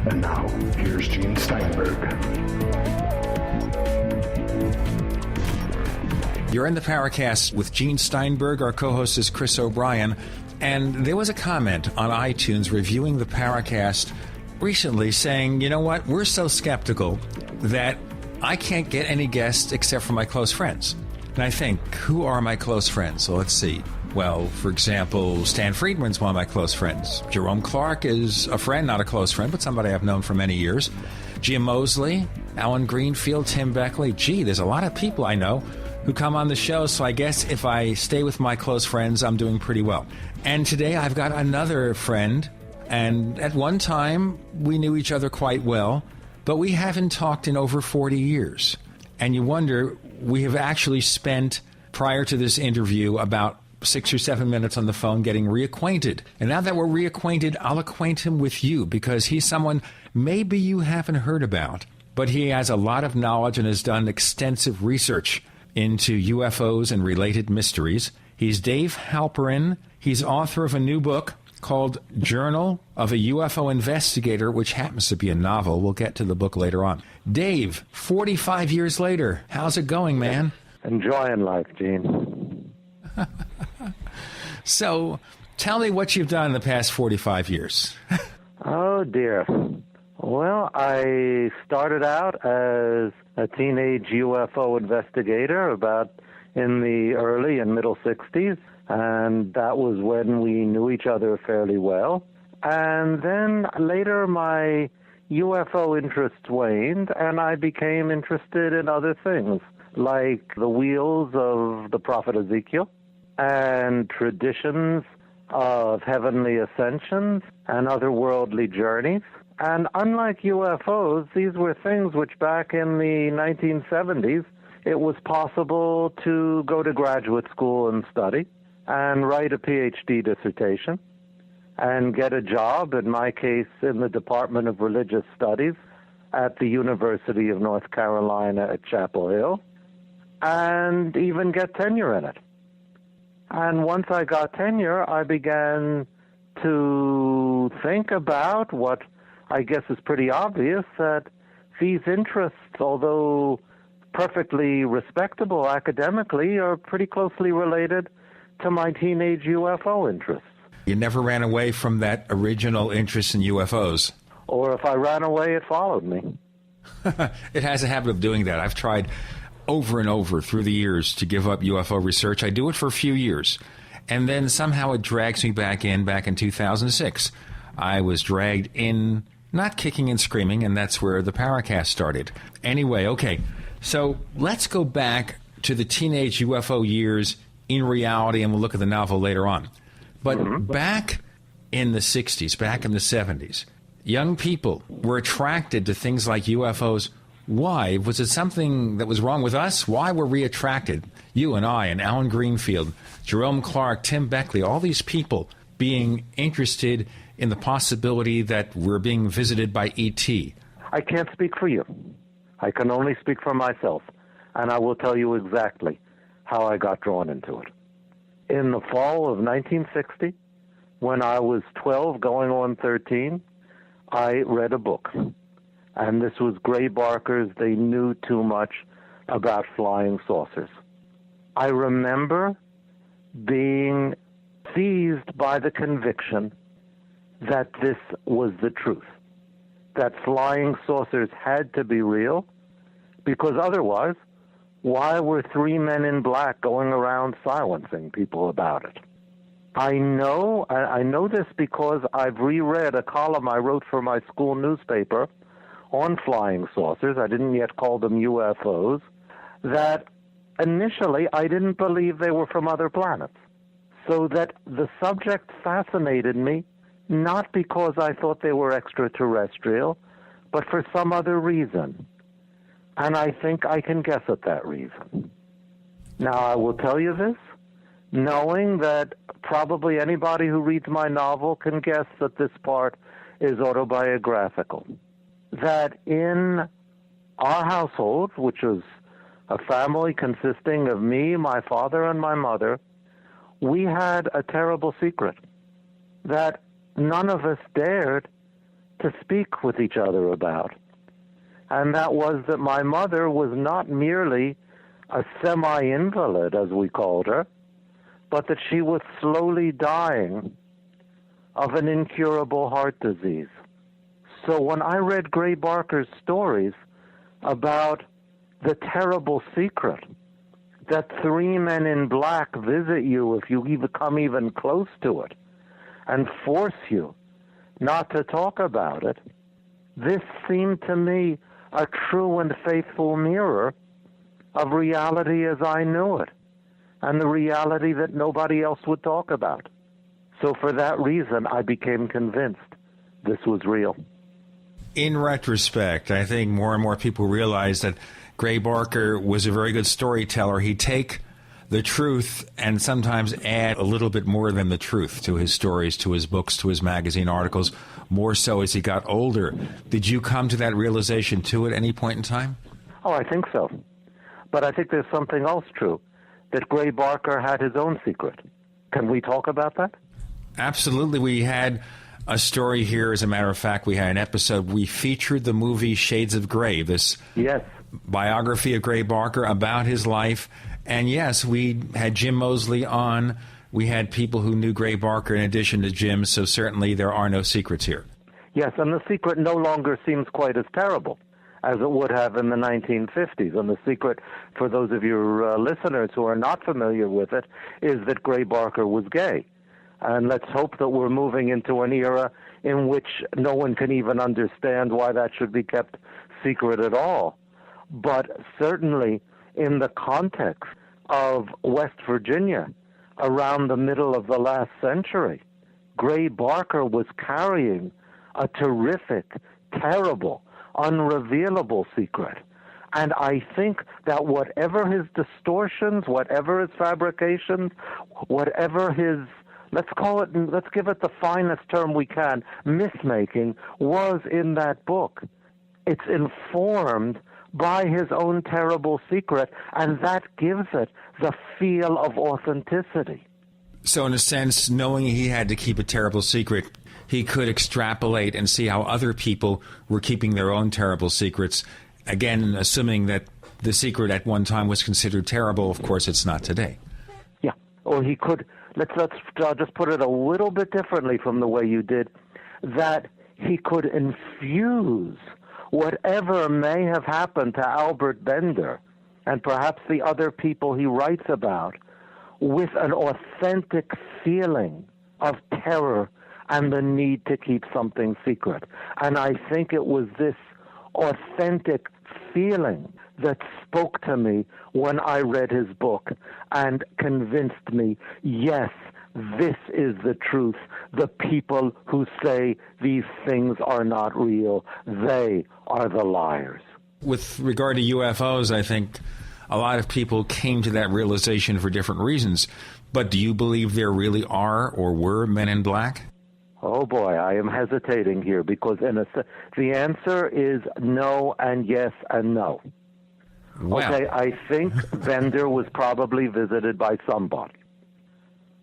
And now, here's Gene Steinberg. You're in the Paracast with Gene Steinberg. Our co-host is Chris O'Brien. And there was a comment on iTunes reviewing the Paracast recently saying, you know what, we're so skeptical that I can't get any guests except for my close friends. And I think, who are my close friends? So let's see. Well, for example, Stan Friedman's one of my close friends. Jerome Clark is a friend, not a close friend, but somebody I've known for many years. Jim Mosley, Alan Greenfield, Tim Beckley. Gee, there's a lot of people I know who come on the show, so I guess if I stay with my close friends, I'm doing pretty well. And today I've got another friend, and at one time we knew each other quite well, but we haven't talked in over 40 years. And you wonder, we have actually spent, prior to this interview, about 6 or 7 minutes on the phone getting reacquainted. And now that we're reacquainted, I'll acquaint him with you because he's someone maybe you haven't heard about, but he has a lot of knowledge and has done extensive research into UFOs and related mysteries. He's Dave Halperin. He's author of a new book called Journal of a UFO Investigator, which happens to be a novel. We'll get to the book later on. Dave, 45 years later, how's it going, man? Enjoying life, Gene. So, tell me what you've done in the past 45 years. Oh, dear. Well, I started out as a teenage UFO investigator about in the early and middle 60s, and that was when we knew each other fairly well. And then later my UFO interest waned, and I became interested in other things, like the wheels of the prophet Ezekiel, and traditions of heavenly ascensions and otherworldly journeys. And unlike UFOs, these were things which back in the 1970s, it was possible to go to graduate school and study and write a PhD dissertation and get a job, in my case, in the Department of Religious Studies at the University of North Carolina at Chapel Hill, and even get tenure in it. And once I got tenure, I began to think about what I guess is pretty obvious, that these interests, although perfectly respectable academically, are pretty closely related to my teenage UFO interests. You never ran away from that original interest in UFOs. Or if I ran away, it followed me. It has a habit of doing that. I've tried over and over through the years to give up UFO research. I do it for a few years, and then somehow it drags me back in 2006. I was dragged in, not kicking and screaming, and that's where the Paracast started. Anyway, okay, so let's go back to the teenage UFO years in reality, and we'll look at the novel later on. But back in the 60s, back in the 70s, young people were attracted to things like UFOs. Why? Was it something that was wrong with us? Why were we attracted? You and I and Alan Greenfield, Jerome Clark, Tim Beckley, all these people being interested in the possibility that we're being visited by E.T. I can't speak for you. I can only speak for myself, and I will tell you exactly how I got drawn into it. In the fall of 1960, when I was 12 going on 13, I read a book. And this was Gray Barker's They Knew Too Much About Flying Saucers. I remember being seized by the conviction that this was the truth, that flying saucers had to be real, because otherwise, why were three men in black going around silencing people about it? I know this because I've reread a column I wrote for my school newspaper on flying saucers. I didn't yet call them UFOs. That initially I didn't believe they were from other planets. So that the subject fascinated me, not because I thought they were extraterrestrial, but for some other reason. And I think I can guess at that reason. Now, I will tell you this, knowing that probably anybody who reads my novel can guess that this part is autobiographical. That in our household, which was a family consisting of me, my father, and my mother, we had a terrible secret that none of us dared to speak with each other about. And that was that my mother was not merely a semi-invalid, as we called her, but that she was slowly dying of an incurable heart disease. So when I read Gray Barker's stories about the terrible secret that 3 men in black visit you if you even come even close to it and force you not to talk about it, this seemed to me a true and faithful mirror of reality as I knew it, and the reality that nobody else would talk about. So for that reason, I became convinced this was real. In retrospect, I think more and more people realize that Gray Barker was a very good storyteller. He'd take the truth and sometimes add a little bit more than the truth to his stories, to his books, to his magazine articles, more so as he got older. Did you come to that realization too at any point in time? Oh, I think so. But I think there's something else true, that Gray Barker had his own secret. Can we talk about that? Absolutely. We had a story here. As a matter of fact, we had an episode. We featured the movie Shades of Grey, this biography of Gray Barker about his life. And yes, we had Jim Mosley on. We had people who knew Gray Barker in addition to Jim, so certainly there are no secrets here. Yes, and the secret no longer seems quite as terrible as it would have in the 1950s. And the secret, for those of your listeners who are not familiar with it, is that Gray Barker was gay. And let's hope that we're moving into an era in which no one can even understand why that should be kept secret at all. But certainly in the context of West Virginia around the middle of the last century, Gray Barker was carrying a terrific, terrible, unrevealable secret. And I think that whatever his distortions, whatever his fabrications, whatever his, let's give it the finest term we can, myth-making, was in that book. It's informed by his own terrible secret, and that gives it the feel of authenticity. So in a sense, knowing he had to keep a terrible secret, he could extrapolate and see how other people were keeping their own terrible secrets. Again, assuming that the secret at one time was considered terrible. Of course, it's not today. Yeah, or he could, let's just put it a little bit differently from the way you did, that he could infuse whatever may have happened to Albert Bender and perhaps the other people he writes about with an authentic feeling of terror and the need to keep something secret. And I think it was this authentic feeling that spoke to me when I read his book and convinced me, yes, this is the truth. The people who say these things are not real, they are the liars. With regard to UFOs, I think a lot of people came to that realization for different reasons. But do you believe there really are or were men in black? Oh boy, I am hesitating here because the answer is no and yes and no. Well. Okay, I think Bender was probably visited by somebody.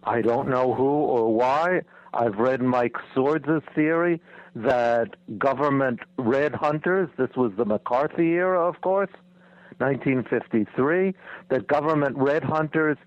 I don't know who or why. I've read Mike Swords' theory that government red hunters, this was the McCarthy era, of course, 1953, that government red hunters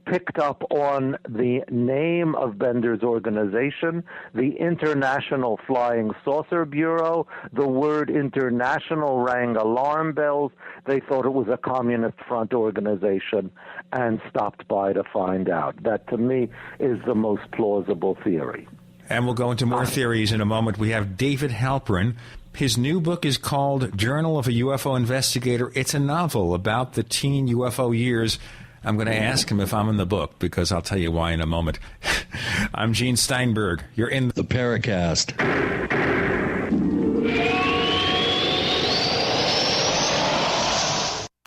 picked up on the name of Bender's organization, the International Flying Saucer Bureau. The word international rang alarm bells. They thought it was a Communist Front organization and stopped by to find out. That, to me, is the most plausible theory. And we'll go into more theories in a moment. We have David Halperin. His new book is called Journal of a UFO Investigator. It's a novel about the teen UFO years. I'm going to ask him if I'm in the book, because I'll tell you why in a moment. I'm Gene Steinberg. You're in the Paracast.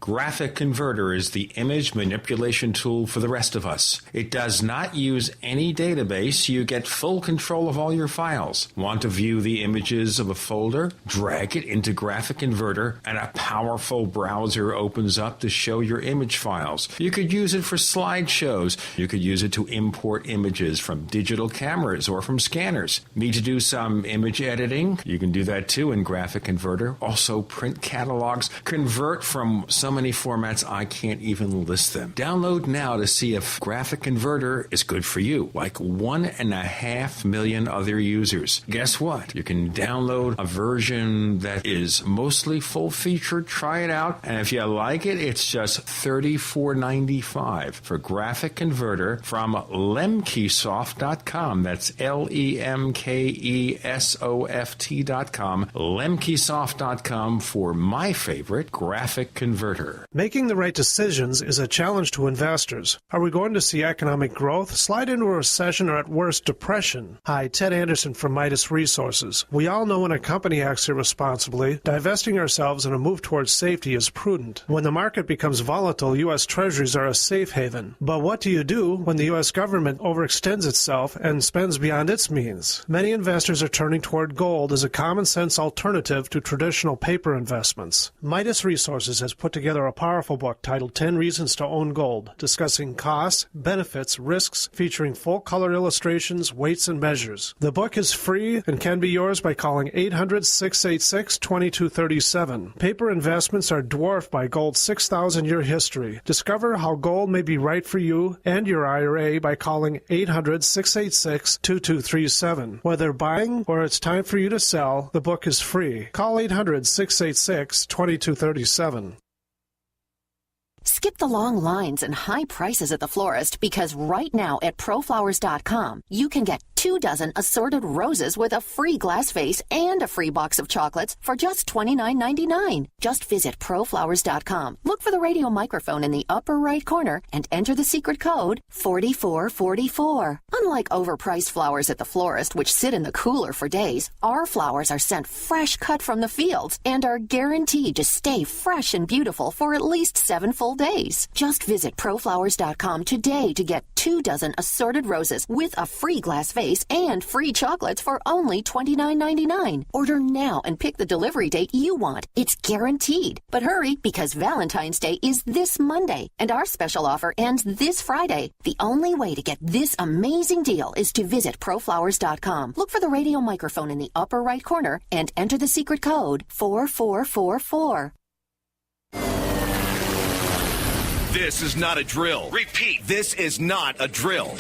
Graphic Converter is the image manipulation tool for the rest of us. It does not use any database. You get full control of all your files. Want to view the images of a folder? Drag it into Graphic Converter, and a powerful browser opens up to show your image files. You could use it for slideshows. You could use it to import images from digital cameras or from scanners. Need to do some image editing? You can do that too in Graphic Converter. Also print catalogs. Convert from so many formats I can't even list them. Download now to see if Graphic Converter is good for you, like 1.5 million other users. Guess what? You can download a version that is mostly full-featured. Try it out, and if you like it, it's just $34.95 for Graphic Converter from lemkesoft.com. That's LEMKESOFT.com. lemkesoft.com for my favorite Graphic Converter. Making the right decisions is a challenge to investors. Are we going to see economic growth, slide into a recession, or at worst, depression? Hi, Ted Anderson from Midas Resources. We all know when a company acts irresponsibly, divesting ourselves in a move towards safety is prudent. When the market becomes volatile, U.S. Treasuries are a safe haven. But what do you do when the U.S. government overextends itself and spends beyond its means? Many investors are turning toward gold as a common-sense alternative to traditional paper investments. Midas Resources has put together a powerful book titled 10 Reasons to Own Gold, discussing costs, benefits, risks, featuring full-color illustrations, weights, and measures. The book is free and can be yours by calling 800-686-2237. Paper investments are dwarfed by gold's 6,000-year history. Discover how gold may be right for you and your IRA by calling 800-686-2237. Whether buying or it's time for you to sell, the book is free. Call 800-686-2237. Skip the long lines and high prices at the florist, because right now at proflowers.com, you can get 2 dozen assorted roses with a free glass vase and a free box of chocolates for just $29.99. Just visit proflowers.com, look for the radio microphone in the upper right corner, and enter the secret code 4444. Unlike overpriced flowers at the florist, which sit in the cooler for days, our flowers are sent fresh cut from the fields and are guaranteed to stay fresh and beautiful for at least 7 full days. Just visit proflowers.com today to get 2 dozen assorted roses with a free glass vase and free chocolates for only $29.99. Order now and pick the delivery date you want. It's guaranteed. But hurry, because Valentine's Day is this Monday, and our special offer ends this Friday. The only way to get this amazing deal is to visit proflowers.com. Look for the radio microphone in the upper right corner and enter the secret code 4444. This is not a drill. Repeat, this is not a drill.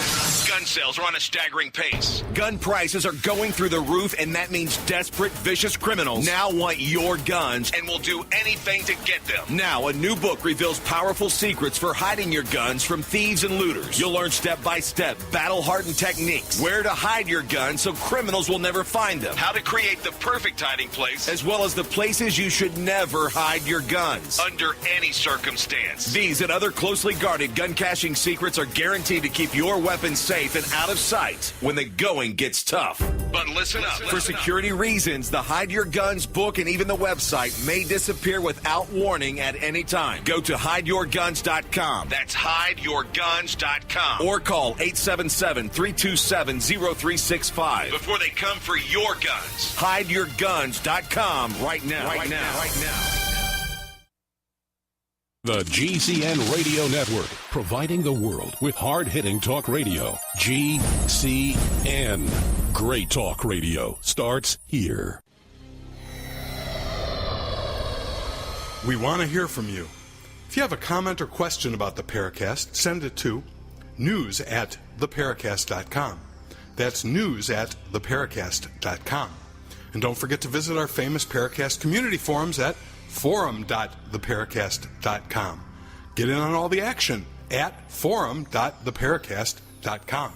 Gun sales are on a staggering pace. Gun prices are going through the roof, and that means desperate, vicious criminals now want your guns and will do anything to get them. Now, a new book reveals powerful secrets for hiding your guns from thieves and looters. You'll learn step-by-step, battle-hardened techniques, where to hide your guns so criminals will never find them, how to create the perfect hiding place, as well as the places you should never hide your guns, under any circumstance. These and other closely guarded gun caching secrets are guaranteed to keep your weapons safe and out of sight when the going gets tough. But listen up. For security reasons, the Hide Your Guns book and even the website may disappear without warning at any time. Go to hideyourguns.com. That's hideyourguns.com. Or call 877-327-0365 before they come for your guns. Hideyourguns.com right now. Right now. The GCN Radio Network, providing the world with hard-hitting talk radio. GCN. Great talk radio starts here. We want to hear from you. If you have a comment or question about the Paracast, send it to news@theparacast.com. That's news@theparacast.com. And don't forget to visit our famous Paracast community forums at forum.theparacast.com. Get in on all the action at forum.theparacast.com.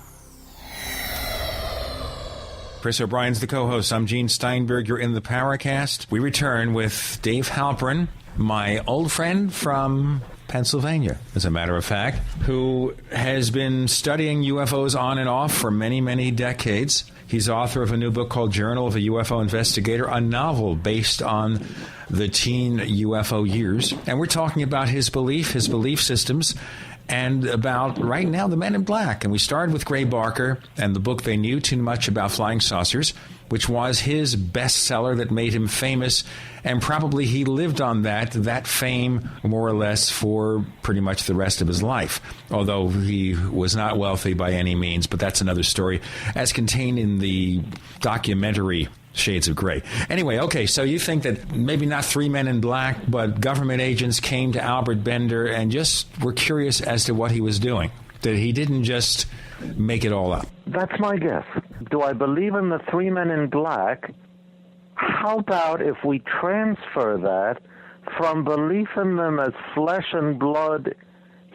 Chris O'Brien's the co-host. I'm Gene Steinberg. You're in the Paracast. We return with Dave Halperin, my old friend from Pennsylvania, as a matter of fact, who has been studying UFOs on and off for many, many decades. He's author of a new book called Journal of a UFO Investigator, a novel based on the teen UFO years. And we're talking about his belief systems, and about, right now, the Men in Black. And we started with Gray Barker and the book They Knew Too Much About Flying Saucers, which was his bestseller that made him famous. And probably he lived on that fame, more or less, for pretty much the rest of his life. Although he was not wealthy by any means, but that's another story, as contained in the documentary Shades of Grey. Anyway, okay, so you think that maybe not 3 men in black, but government agents came to Albert Bender and just were curious as to what he was doing, that he didn't just make it all up. That's my guess. Do I believe in the 3 men in black? How about if we transfer that from belief in them as flesh and blood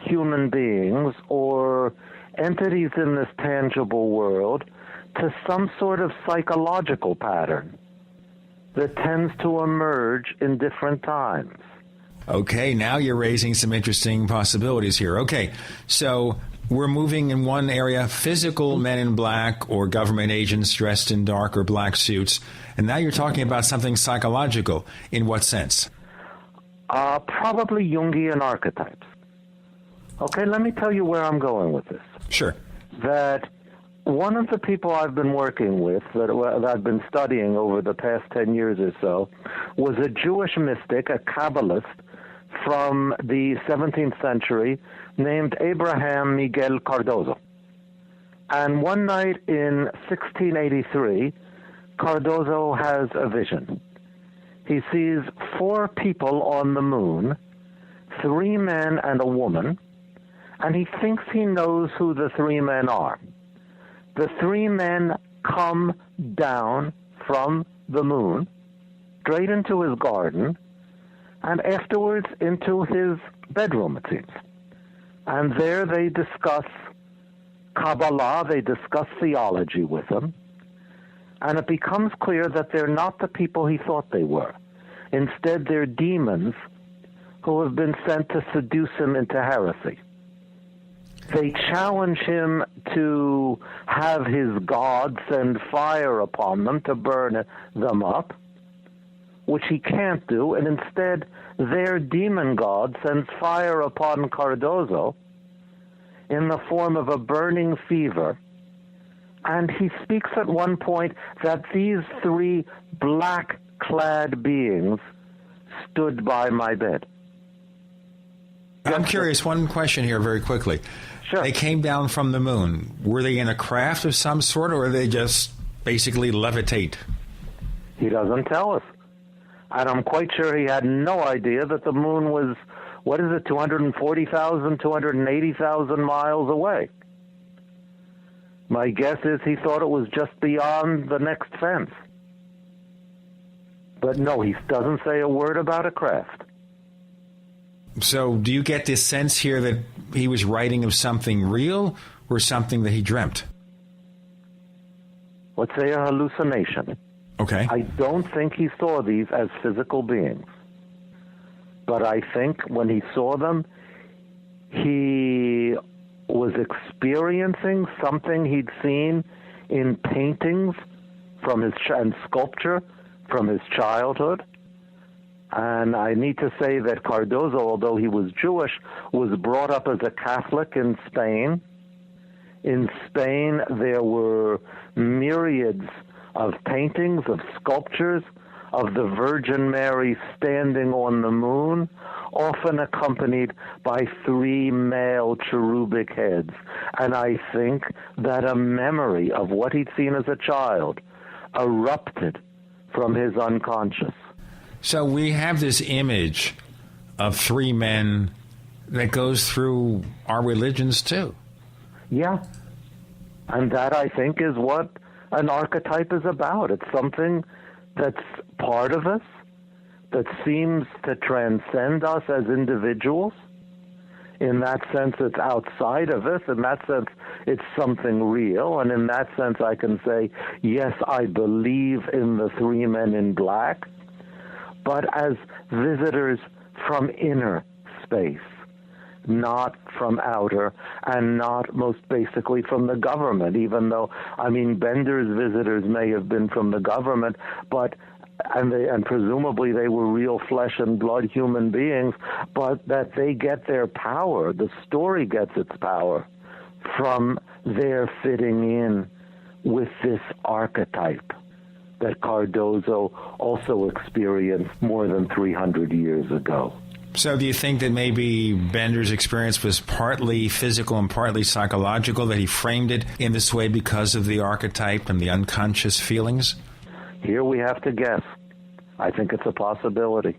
human beings or entities in this tangible world to some sort of psychological pattern that tends to emerge in different times? Okay, now you're raising some interesting possibilities here. Okay, so we're moving in one area, physical men in black or government agents dressed in dark or black suits, and now you're talking about something psychological. In what sense? Probably Jungian archetypes. Okay, let me tell you where I'm going with this. Sure. That one of the people I've been working with, that I've been studying over the past 10 years or so, was a Jewish mystic, a Kabbalist from the 17th century named Abraham Miguel Cardozo. And one night in 1683, Cardozo has a vision. He sees 4 people on the moon, 3 men and a woman, and he thinks he knows who the 3 men are. The 3 men come down from the moon, straight into his garden, and afterwards into his bedroom, it seems. And there they discuss Kabbalah, they discuss theology with him, and it becomes clear that they're not the people he thought they were. Instead, they're demons who have been sent to seduce him into heresy. They challenge him to have his God send fire upon them to burn them up, which he can't do, and instead their demon god sends fire upon Cardozo in the form of a burning fever. And he speaks at one point that these 3 black-clad beings stood by my bed. I'm curious, one question here very quickly. Sure. They came down from the moon. Were they in a craft of some sort, or were they just basically levitate? He doesn't tell us. And I'm quite sure he had no idea that the moon was, 240,000, 280,000 miles away. My guess is he thought it was just beyond the next fence. But no, he doesn't say a word about a craft. So do you get this sense here that he was writing of something real or something that he dreamt? Let's say a hallucination. Okay. I don't think he saw these as physical beings. But I think when he saw them, he was experiencing something he'd seen in paintings from and sculpture from his childhood. And I need to say that Cardozo, although he was Jewish, was brought up as a Catholic in Spain. In Spain, there were myriads of paintings, of sculptures, of the Virgin Mary standing on the moon, often accompanied by 3 male cherubic heads. And I think that a memory of what he'd seen as a child erupted from his unconscious. So we have this image of 3 men that goes through our religions too. Yeah. And that, I think, is what an archetype is about. It's something that's part of us, that seems to transcend us as individuals. In that sense, it's outside of us. In that sense, it's something real. And in that sense, I can say, yes, I believe in the 3 men in black, but as visitors from inner space, not from outer, and not most basically from the government, even though, I mean, Bender's visitors may have been from the government, but and presumably they were real flesh and blood human beings, but that they get their power, the story gets its power from their fitting in with this archetype that Cardozo also experienced more than 300 years ago. So do you think that maybe Bender's experience was partly physical and partly psychological, that he framed it in this way because of the archetype and the unconscious feelings? Here we have to guess. I think it's a possibility.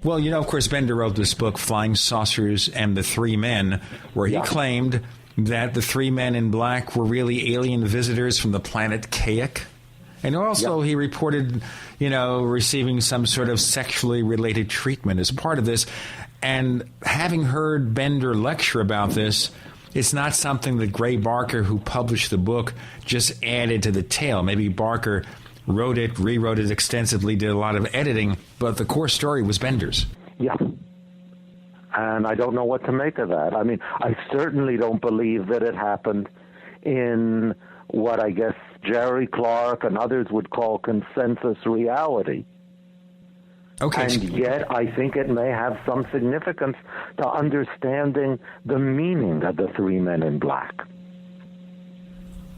Well, you know, of course, Bender wrote this book, Flying Saucers and the Three Men, where he claimed that the three men in black were really alien visitors from the planet Kayak. And also he reported, you know, receiving some sort of sexually related treatment as part of this. And having heard Bender lecture about this, it's not something that Gray Barker, who published the book, just added to the tale. Maybe Barker wrote it, rewrote it extensively, did a lot of editing, but the core story was Bender's. Yeah. And I don't know what to make of that. I mean, I certainly don't believe that it happened in what I guess Jerry Clark and others would call consensus reality. Okay. And yet I think it may have some significance to understanding the meaning of the three men in black.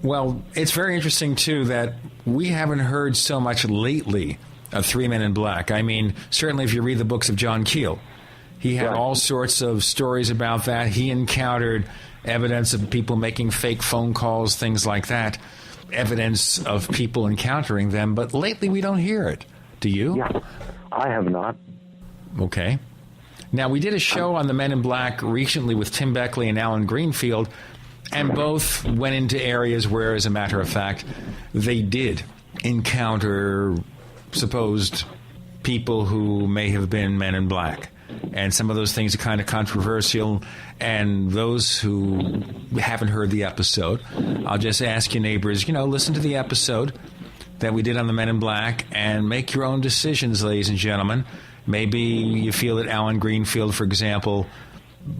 Well, it's very interesting, too, that we haven't heard so much lately of Three Men in Black. I mean, certainly if you read the books of John Keel, he had all sorts of stories about that. He encountered evidence of people making fake phone calls, things like that, evidence of people encountering them. But lately we don't hear it. Do you? Yeah, I have not. Okay. Now, we did a show on the Men in Black recently with Tim Beckley and Alan Greenfield, and both went into areas where, as a matter of fact, they did encounter supposed people who may have been men in black. And some of those things are kind of controversial. And those who haven't heard the episode, I'll just ask you, neighbors, you know, listen to the episode that we did on the Men in Black and make your own decisions, ladies and gentlemen. Maybe you feel that Alan Greenfield, for example,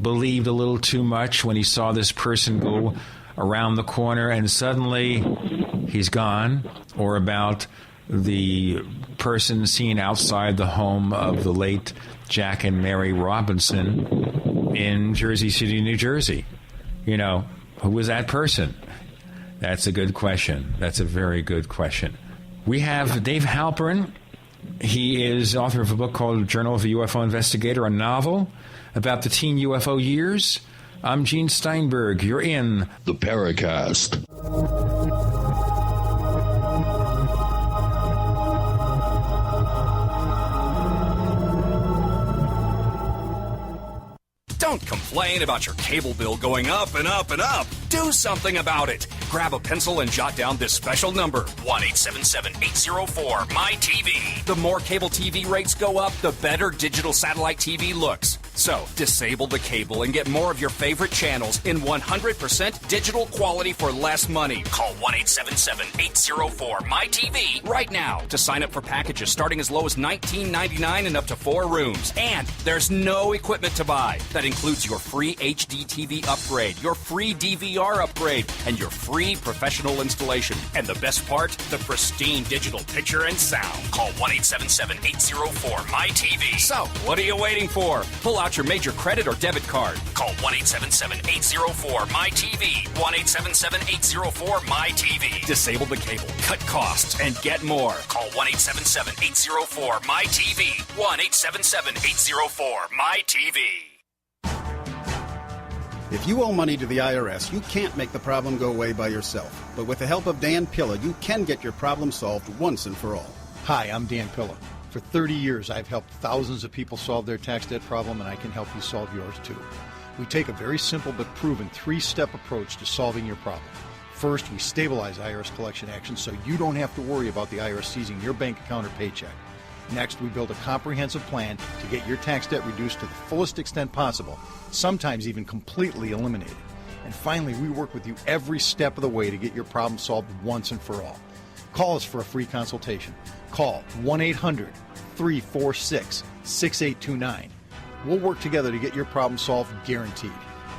believed a little too much when he saw this person go around the corner and suddenly he's gone, or about the person seen outside the home of the late Jack and Mary Robinson in Jersey City, New Jersey. You know, who was that person? That's a good question. That's a very good question. We have Dave Halperin. He is author of a book called Journal of a UFO Investigator, a novel about the teen UFO years. I'm Gene Steinberg. You're in the Paracast. Don't complain about your cable bill going up and up and up. Do something about it. Grab a pencil and jot down this special number, 1-877-804-MY-TV. The more cable TV rates go up, the better digital satellite TV looks. So, disable the cable and get more of your favorite channels in 100% digital quality for less money. Call 1-877-804-MY-TV right now to sign up for packages starting as low as $19.99 and up to 4 rooms. And there's no equipment to buy. That includes your free HD TV upgrade, your free DVR upgrade, and your free professional installation. And the best part, the pristine digital picture and sound. Call 1-877-804-MY-TV. So, what are you waiting for? Pull out your major credit or debit card. Call 1-877-804-MY-TV. 1-877-804-MY-TV. Disable the cable, cut costs, and get more. Call 1-877-804-MY-TV. 1-877-804-MY-TV. If you owe money to the IRS, you can't make the problem go away by yourself. But with the help of Dan Pilla, you can get your problem solved once and for all. Hi, I'm Dan Pilla. For 30 years, I've helped thousands of people solve their tax debt problem, and I can help you solve yours too. We take a very simple but proven 3-step approach to solving your problem. First, we stabilize IRS collection actions so you don't have to worry about the IRS seizing your bank account or paycheck. Next, we build a comprehensive plan to get your tax debt reduced to the fullest extent possible, sometimes even completely eliminated. And finally, we work with you every step of the way to get your problem solved once and for all. Call us for a free consultation. Call 1-800-346-6829. We'll work together to get your problem solved, guaranteed.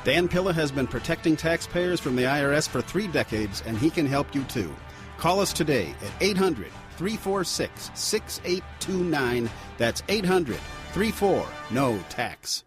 Dan Pilla has been protecting taxpayers from the IRS for 3 decades, and he can help you too. Call us today at 800-346-6829. That's 800-34-NO-TAX.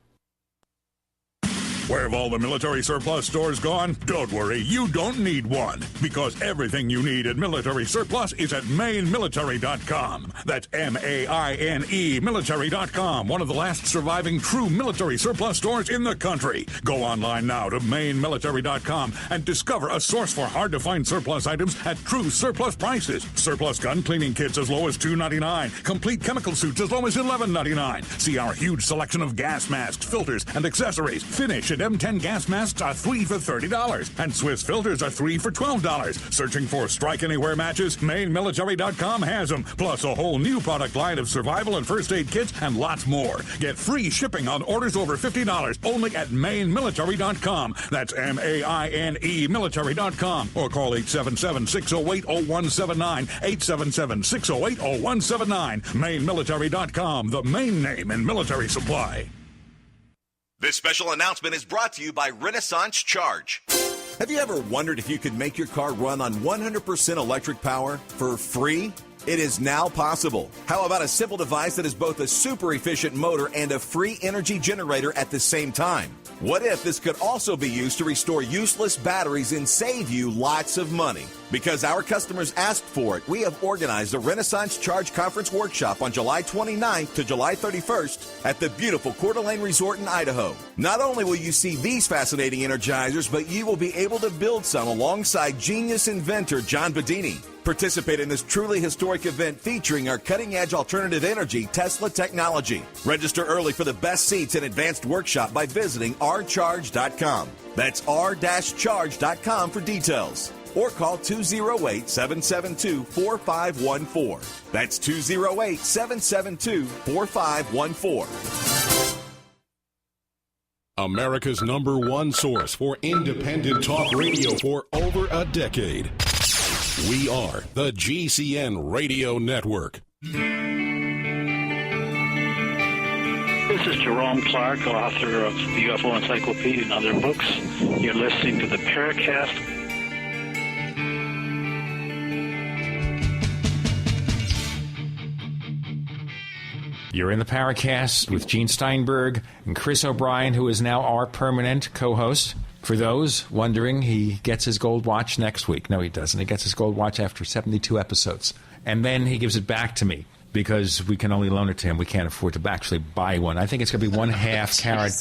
Where have all the military surplus stores gone? Don't worry, you don't need one, because everything you need at Military Surplus is at MaineMilitary.com. That's M-A-I-N-E Military.com, one of the last surviving true military surplus stores in the country. Go online now to MaineMilitary.com and discover a source for hard-to-find surplus items at true surplus prices. Surplus gun cleaning kits as low as $2.99. Complete chemical suits as low as $11.99. See our huge selection of gas masks, filters, and accessories. Finish and M10 gas masks are 3 for $30, and Swiss filters are 3 for $12. Searching for Strike Anywhere matches? MaineMilitary.com has them, plus a whole new product line of survival and first aid kits and lots more. Get free shipping on orders over $50 only at MaineMilitary.com. That's M-A-I-N-E Military.com, or call 877-608-0179, 877-608-0179. MaineMilitary.com, the Maine name in military supply. This special announcement is brought to you by Renaissance Charge. Have you ever wondered if you could make your car run on 100% electric power for free? It is now possible. How about a simple device that is both a super efficient motor and a free energy generator at the same time? What if this could also be used to restore useless batteries and save you lots of money? Because our customers asked for it, we have organized a Renaissance Charge Conference Workshop on July 29th to July 31st at the beautiful Coeur d'Alene Resort in Idaho. Not only will you see these fascinating energizers, but you will be able to build some alongside genius inventor John Bedini. Participate in this truly historic event featuring our cutting-edge alternative energy Tesla technology. Register early for the best seats and advanced workshop by visiting rcharge.com. That's r-charge.com for details. Or call 208-772-4514. That's 208-772-4514. America's #1 source for independent talk radio for over a decade. We are the GCN Radio Network. This is Jerome Clark, author of the UFO Encyclopedia and other books. You're listening to the Paracast. You're in the Paracast with Gene Steinberg and Chris O'Brien, who is now our permanent co-host. For those wondering, he gets his gold watch next week. No, he doesn't. He gets his gold watch after 72 episodes. And then he gives it back to me because we can only loan it to him. We can't afford to actually buy one. I think it's going to be 1/2 carat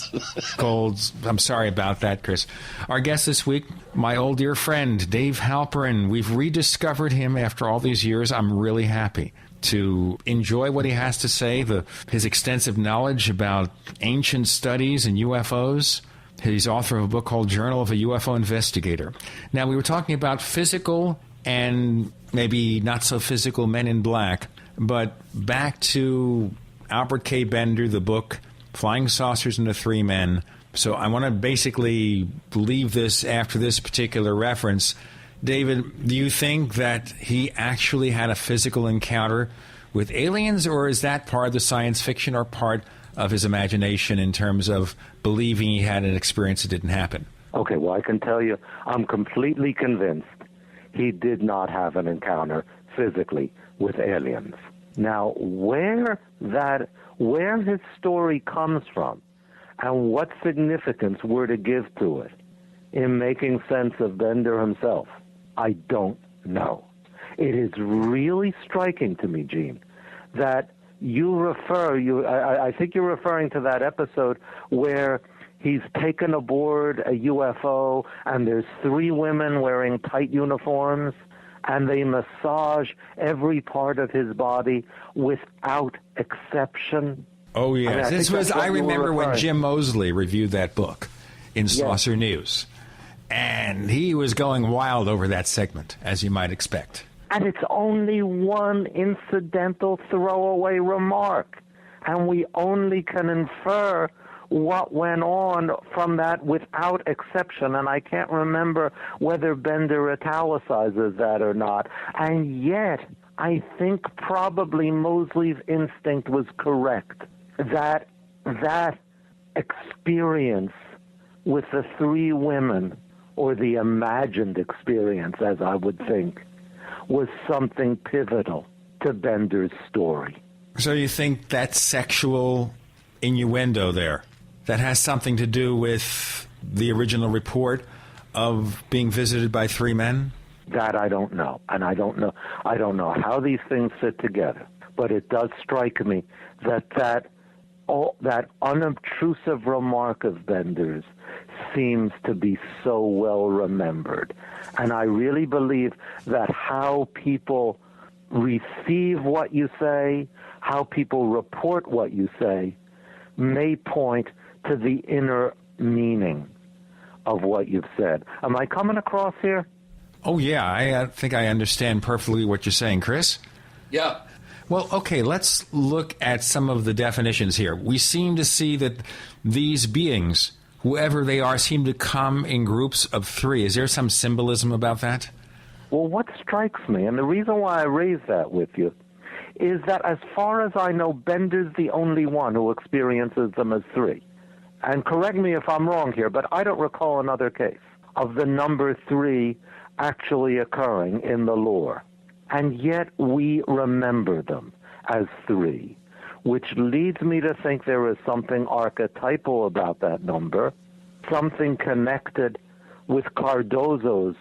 gold. I'm sorry about that, Chris. Our guest this week, my old dear friend, Dave Halperin. We've rediscovered him after all these years. I'm really happy to enjoy what he has to say, his extensive knowledge about ancient studies and UFOs. He's author of a book called Journal of a UFO Investigator. Now, we were talking about physical and maybe not so physical men in black, but back to Albert K. Bender, the book, Flying Saucers and the Three Men. So I want to basically leave this after this particular reference. David, do you think that he actually had a physical encounter with aliens, or is that part of the science fiction or part of his imagination in terms of believing he had an experience that didn't happen? Okay, well, I can tell you I'm completely convinced he did not have an encounter physically with aliens. Now, where his story comes from and what significance we're to give to it in making sense of Bender himself, I don't know. It is really striking to me, Gene, that I think you're referring to that episode where he's taken aboard a UFO and there's 3 women wearing tight uniforms and they massage every part of his body without exception. Oh, yes. I remember when Jim Mosley reviewed that book in Saucer News. And he was going wild over that segment, as you might expect. And it's only one incidental throwaway remark. And we only can infer what went on from that without exception. And I can't remember whether Bender italicizes that or not. And yet, I think probably Mosley's instinct was correct. That experience with the three women, or the imagined experience, as I would think, was something pivotal to Bender's story. So you think that sexual innuendo there, that has something to do with the original report of being visited by three men? That I don't know, and I don't know how these things fit together. But it does strike me that unobtrusive remark of Bender's seems to be so well remembered, and I really believe that how people receive what you say, how people report what you say, may point to the inner meaning of what you've said. Am I coming across here? Oh, yeah. I think I understand perfectly what you're saying, Chris. Yeah. Well, okay, let's look at some of the definitions here. We seem to see that these beings, whoever they are, seem to come in groups of three. Is there some symbolism about that? Well, what strikes me, and the reason why I raise that with you, is that as far as I know, Bender's the only one who experiences them as three. And correct me if I'm wrong here, but I don't recall another case of the number three actually occurring in the lore. And yet we remember them as three, which leads me to think there is something archetypal about that number, something connected with Cardozo's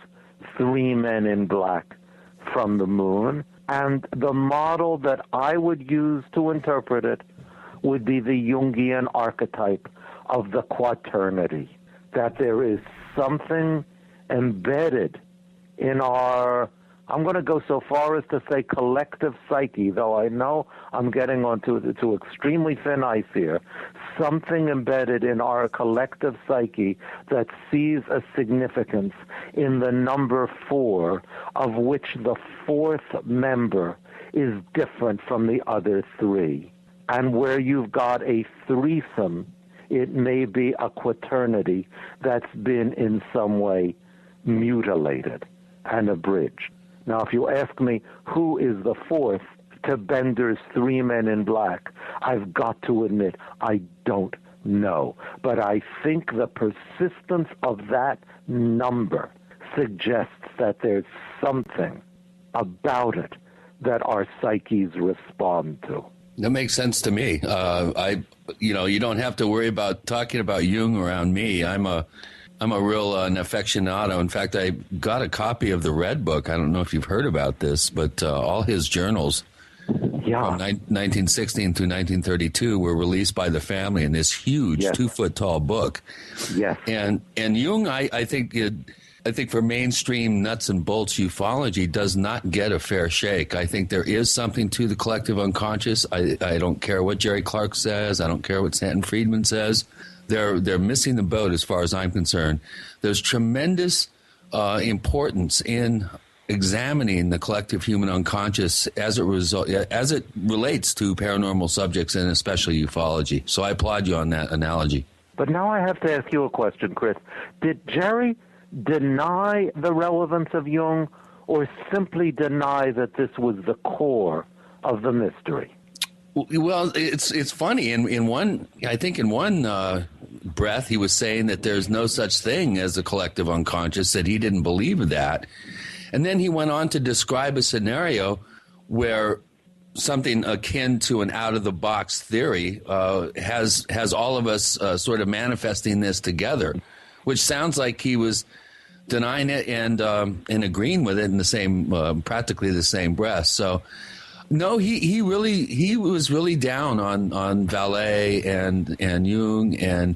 three men in black from the moon. And the model that I would use to interpret it would be the Jungian archetype of the quaternity, that there is something embedded in our, I'm going to go so far as to say collective psyche, though I know I'm getting onto to extremely thin ice here, something embedded in our collective psyche that sees a significance in the number 4, of which the fourth member is different from the other three. And where you've got a threesome, it may be a quaternity that's been in some way mutilated and abridged. Now, if you ask me who is the fourth to Bender's three men in black, I've got to admit I don't know. But I think the persistence of that number suggests that there's something about it that our psyches respond to. That makes sense to me. You don't have to worry about talking about Jung around me. I'm a real an aficionado. In fact, I got a copy of the Red Book. I don't know if you've heard about this, but all his journals from 1916 through 1932 were released by the family in this huge 2-foot-tall book. Yes. And Jung, I think for mainstream nuts and bolts ufology does not get a fair shake. I think there is something to the collective unconscious. I don't care what Jerry Clark says. I don't care what Stanton Friedman says. They're missing the boat as far as I'm concerned. There's tremendous importance in examining the collective human unconscious as it relates to paranormal subjects and especially ufology. So I applaud you on that analogy. But now I have to ask you a question, Chris. Did Jerry deny the relevance of Jung, or simply deny that this was the core of the mystery? Well, it's funny. In one breath, he was saying that there's no such thing as a collective unconscious, that he didn't believe in that. And then he went on to describe a scenario where something akin to an out-of-the-box theory has all of us sort of manifesting this together, which sounds like he was denying it and agreeing with it in the same, practically the same breath. So, no, he was really down on Vallée and Jung and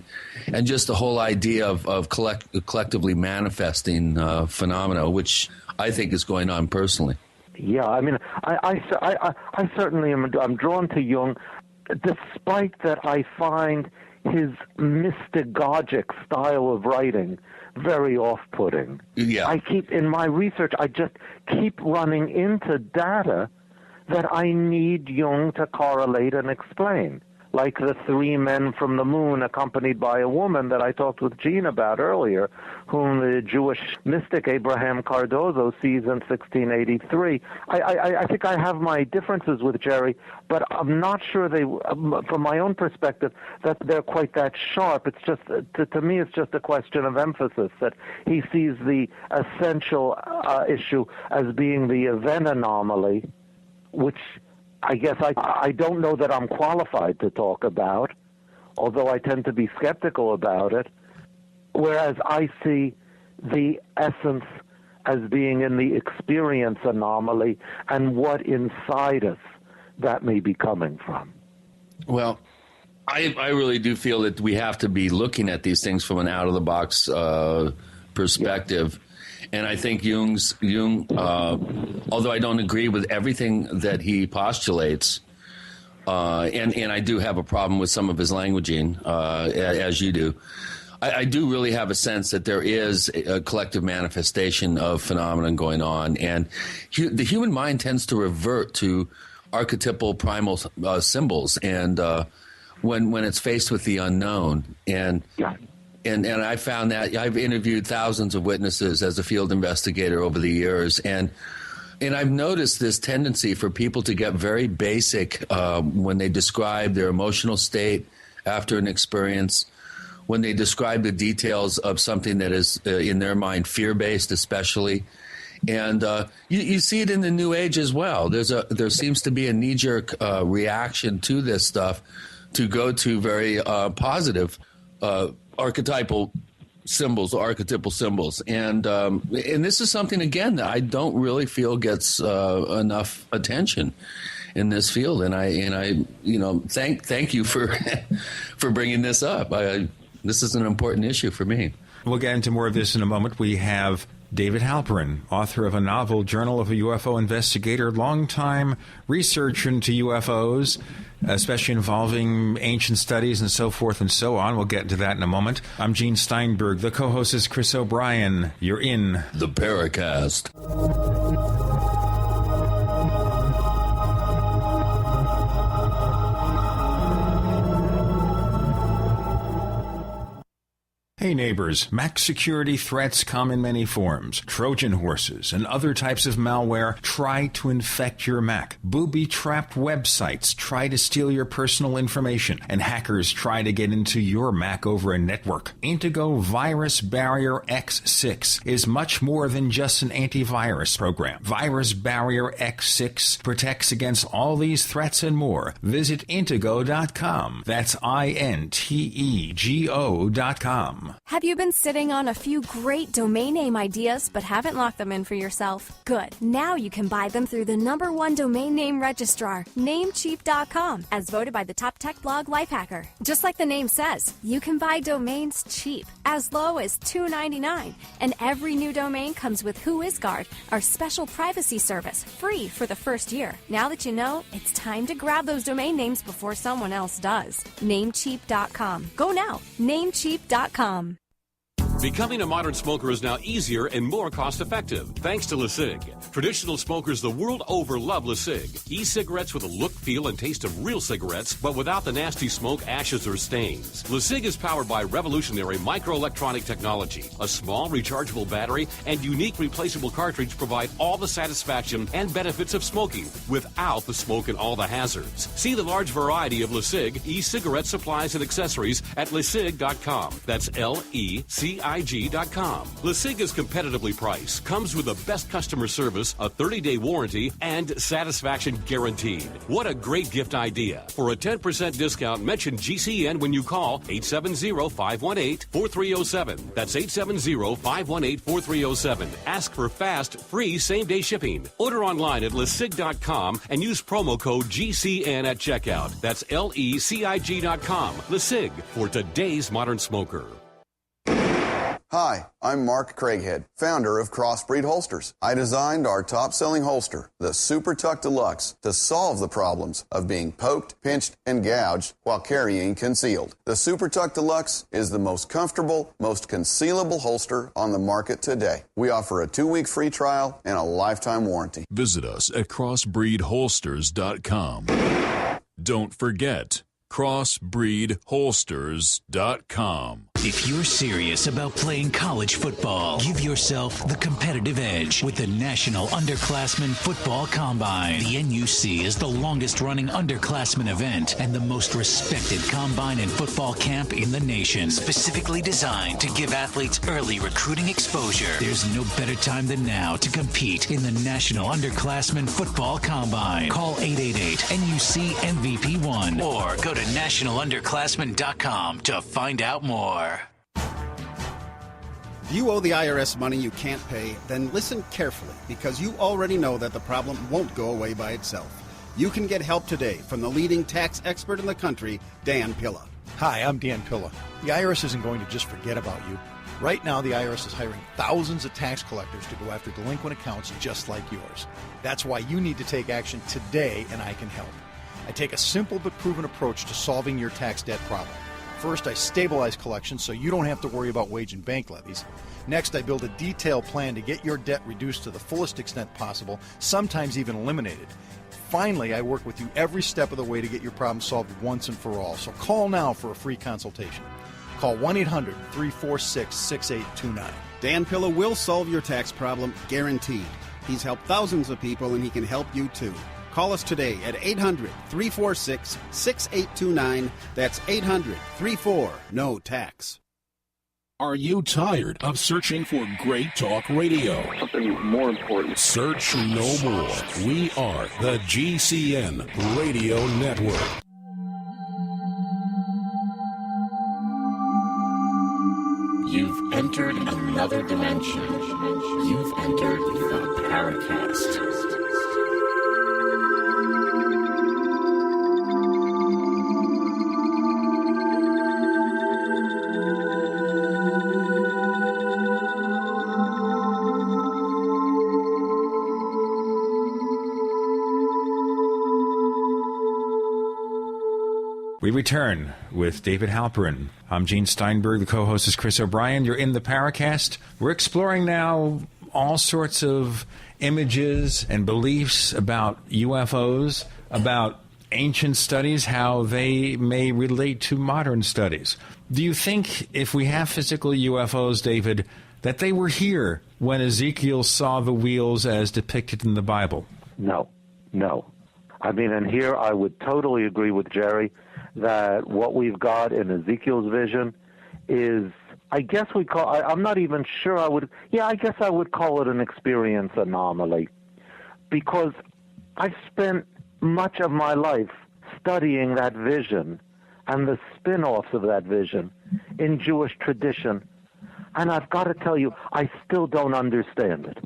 just the whole idea of collectively manifesting phenomena, which I think is going on personally. Yeah, I mean, I certainly am. I'm drawn to Jung, despite that I find his mystagogic style of writing very off-putting. Yeah. In my research, I just keep running into data that I need Jung to correlate and explain. like the 3 men from the moon accompanied by a woman that I talked with Gene about earlier, whom the Jewish mystic Abraham Cardozo sees in 1683. I think I have my differences with Jerry, but I'm not sure they, from my own perspective, that they're quite that sharp. It's just, to me, it's just a question of emphasis, that he sees the essential issue as being the event anomaly, which I guess I don't know that I'm qualified to talk about, although I tend to be skeptical about it, whereas I see the essence as being in the experience anomaly and what inside us that may be coming from. Well, I really do feel that we have to be looking at these things from an out-of-the-box perspective. And I think Jung, although I don't agree with everything that he postulates, and I do have a problem with some of his languaging, as you do, I do really have a sense that there is a collective manifestation of phenomenon going on. And the human mind tends to revert to archetypal primal symbols, and when it's faced with the unknown. And I found that I've interviewed thousands of witnesses as a field investigator over the years, and I've noticed this tendency for people to get very basic when they describe their emotional state after an experience, when they describe the details of something that is, in their mind, fear-based especially. And you see it in the New Age as well. There seems to be a knee-jerk reaction to this stuff to go to very positive archetypal symbols, and this is something, again, that I don't really feel gets enough attention in this field. And I thank you for for bringing this up. This is an important issue for me. We'll get into more of this in a moment. We have David Halperin, author of a novel, Journal of a UFO Investigator, longtime researcher into UFOs, especially involving ancient studies and so forth and so on. We'll get into that in a moment. I'm Gene Steinberg. The co-host is Chris O'Brien. You're in the Paracast. Hey neighbors, Mac security threats come in many forms. Trojan horses and other types of malware try to infect your Mac. Booby-trapped websites try to steal your personal information, and hackers try to get into your Mac over a network. Intego Virus Barrier X6 is much more than just an antivirus program. Virus Barrier X6 protects against all these threats and more. Visit Intego.com. That's INTEGO.com. Have you been sitting on a few great domain name ideas but haven't locked them in for yourself? Good. Now you can buy them through the #1 domain name registrar, Namecheap.com, as voted by the top tech blog Lifehacker. Just like the name says, you can buy domains cheap, as low as $2.99, and every new domain comes with WhoisGuard, our special privacy service, free for the first year. Now that you know, it's time to grab those domain names before someone else does. Namecheap.com. Go now. Namecheap.com. Becoming a modern smoker is now easier and more cost-effective, thanks to LeSig. Traditional smokers the world over love LeSig. E-cigarettes with a look, feel, and taste of real cigarettes, but without the nasty smoke, ashes, or stains. LeSig is powered by revolutionary microelectronic technology. A small rechargeable battery and unique replaceable cartridge provide all the satisfaction and benefits of smoking without the smoke and all the hazards. See the large variety of LeSig e-cigarette supplies and accessories at LeSig.com. That's LECIG.com. LeSig is competitively priced, comes with the best customer service, a 30-day warranty, and satisfaction guaranteed. What a great gift idea. For a 10% discount, mention GCN when you call 870-518-4307. That's 870-518-4307. Ask for fast, free same-day shipping. Order online at LeSig.com and use promo code GCN at checkout. That's LECIG.com. LeSig, for today's modern smoker. Hi, I'm Mark Craighead, founder of Crossbreed Holsters. I designed our top-selling holster, the Super Tuck Deluxe, to solve the problems of being poked, pinched, and gouged while carrying concealed. The Super Tuck Deluxe is the most comfortable, most concealable holster on the market today. We offer a 2-week free trial and a lifetime warranty. Visit us at crossbreedholsters.com. Don't forget, crossbreedholsters.com. If you're serious about playing college football, give yourself the competitive edge with the National Underclassmen Football Combine. The NUC is the longest-running underclassmen event and the most respected combine and football camp in the nation, specifically designed to give athletes early recruiting exposure. There's no better time than now to compete in the National Underclassmen Football Combine. Call 888-NUC-MVP1 or go to nationalunderclassmen.com to find out more. If you owe the IRS money you can't pay, then listen carefully, because you already know that the problem won't go away by itself. You can get help today from the leading tax expert in the country, Dan Pilla. Hi, I'm Dan Pilla. The IRS isn't going to just forget about you. Right now, the IRS is hiring thousands of tax collectors to go after delinquent accounts just like yours. That's why you need to take action today, and I can help. I take a simple but proven approach to solving your tax debt problem. First, I stabilize collections so you don't have to worry about wage and bank levies. Next, I build a detailed plan to get your debt reduced to the fullest extent possible, sometimes even eliminated. Finally, I work with you every step of the way to get your problem solved once and for all. So call now for a free consultation. Call 1-800-346-6829. Dan Pilla will solve your tax problem, guaranteed. He's helped thousands of people, and he can help you too. Call us today at 800-346-6829. That's 800-34-NO-TAX. Are you tired of searching for great talk radio? Something more important. Search no more. We are the GCN Radio Network. You've entered another dimension. You've entered the Paracast. We return with David Halperin. I'm Gene Steinberg. The co-host is Chris O'Brien. You're in the Paracast. We're exploring now all sorts of images and beliefs about UFOs, about ancient studies, how they may relate to modern studies. Do you think if we have physical UFOs, David, that they were here when Ezekiel saw the wheels as depicted in the Bible? No. I mean, and here I would totally agree with Jerry that what we've got in Ezekiel's vision is, I guess we call, I'm not even sure I would call it an experience anomaly, because I spent much of my life studying that vision and the spin-offs of that vision in Jewish tradition, and I've got to tell you, I still don't understand it.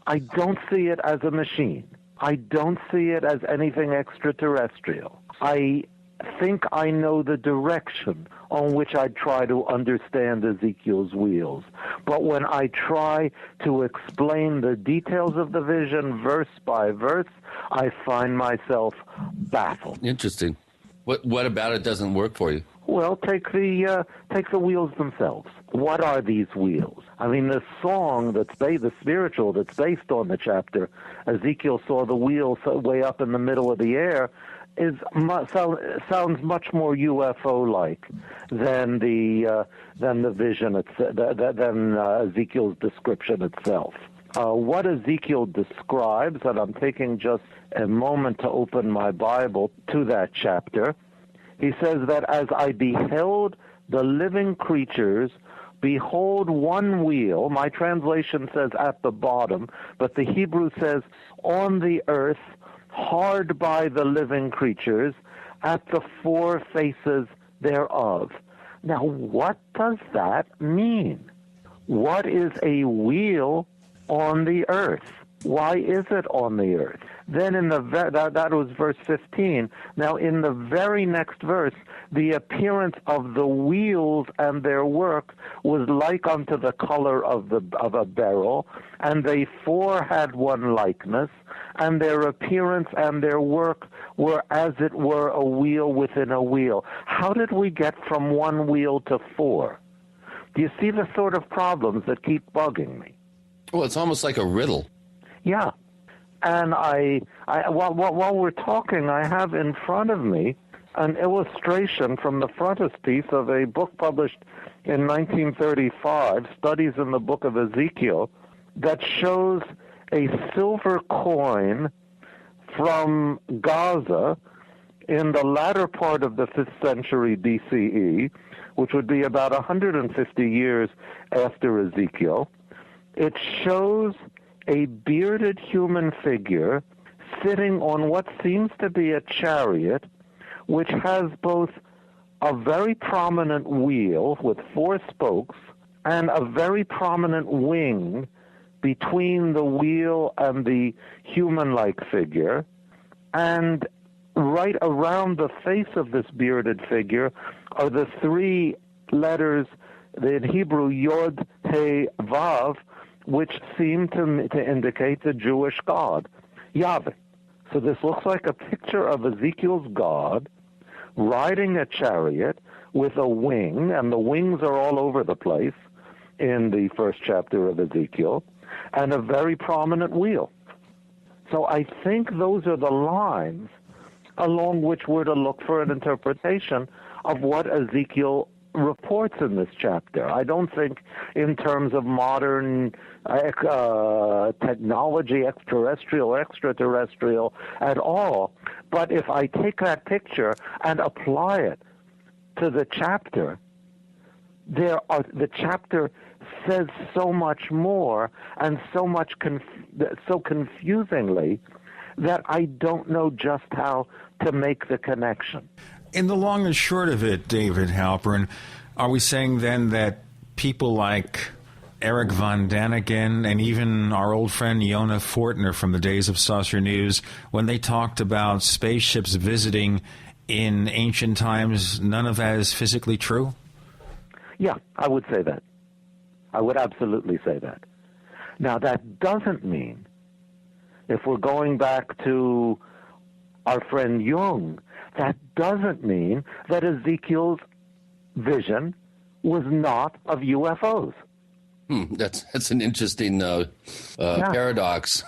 I don't see it as a machine. I don't see it as anything extraterrestrial. I think I know the direction on which I try to understand Ezekiel's wheels. But when I try to explain the details of the vision verse by verse, I find myself baffled. Interesting. What about it doesn't work for you? Well, take the wheels themselves. What are these wheels? I mean, the song the spiritual that's based on the chapter, Ezekiel saw the wheels way up in the middle of the air, sounds much more UFO-like than the vision than Ezekiel's description itself. What Ezekiel describes, and I'm taking just a moment to open my Bible to that chapter. He says that as I beheld the living creatures, behold one wheel. My translation says at the bottom, but the Hebrew says on the earth, hard by the living creatures, at the four faces thereof. Now, what does that mean? What is a wheel on the earth? Why is it on the earth? Then in that was verse 15. Now, in the very next verse, the appearance of the wheels and their work was like unto the color of a beryl, and they four had one likeness, and their appearance and their work were as it were a wheel within a wheel. How did we get from one wheel to four? Do you see the sort of problems that keep bugging me? Well, it's almost like a riddle. Yeah. And while we're talking, I have in front of me an illustration from the frontispiece of a book published in 1935, Studies in the Book of Ezekiel, that shows a silver coin from Gaza in the latter part of the 5th century BCE, which would be about 150 years after Ezekiel. It shows a bearded human figure sitting on what seems to be a chariot, which has both a very prominent wheel with 4 spokes and a very prominent wing between the wheel and the human-like figure. And right around the face of this bearded figure are the 3 letters in Hebrew, Yod, He, Vav, which seem to indicate the Jewish God, Yahweh. So this looks like a picture of Ezekiel's God riding a chariot with a wing, and the wings are all over the place in the first chapter of Ezekiel, and a very prominent wheel. So I think those are the lines along which we're to look for an interpretation of what Ezekiel reports in this chapter. I don't think in terms of modern technology, extraterrestrial at all. But if I take that picture and apply it to the chapter, the chapter says so much more and so much so confusingly that I don't know just how to make the connection. In the long and short of it, David Halperin, are we saying then that people like Eric von Daniken and even our old friend Yonah Fortner from the days of Saucer News, when they talked about spaceships visiting in ancient times, none of that is physically true? Yeah, I would say that. I would absolutely say that. Now, that doesn't mean, if we're going back to our friend Jung, that doesn't mean that Ezekiel's vision was not of UFOs. That's an interesting paradox.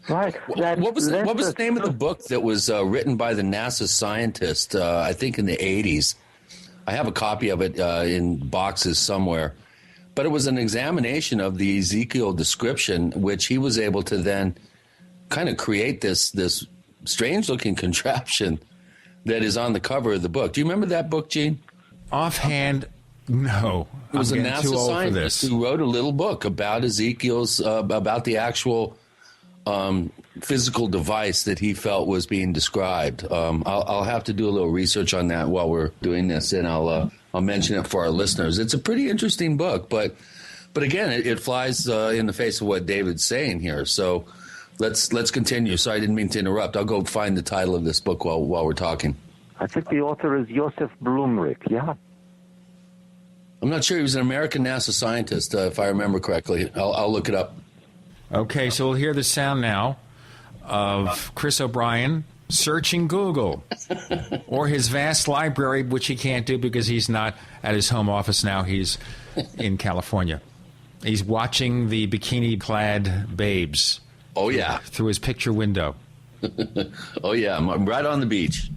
Right. What was the name of the book that was written by the NASA scientist, I think in the 80s? I have a copy of it in boxes somewhere. But it was an examination of the Ezekiel description, which he was able to then kind of create this strange-looking contraption that is on the cover of the book. Do you remember that book, Gene? Offhand, no. It was a NASA scientist who wrote a little book about Ezekiel's, about the actual physical device that he felt was being described. I'll have to do a little research on that while we're doing this, and I'll mention it for our listeners. It's a pretty interesting book, but again, it flies in the face of what David's saying here. So let's continue. So I didn't mean to interrupt. I'll go find the title of this book while we're talking. I think the author is Josef Blumrich, yeah. I'm not sure. He was an American NASA scientist, if I remember correctly. I'll look it up. Okay, so we'll hear the sound now of Chris O'Brien searching Google or his vast library, which he can't do because he's not at his home office now. He's in California. He's watching the bikini-clad babes. Oh, yeah. Through his picture window. Oh, yeah. I'm right on the beach.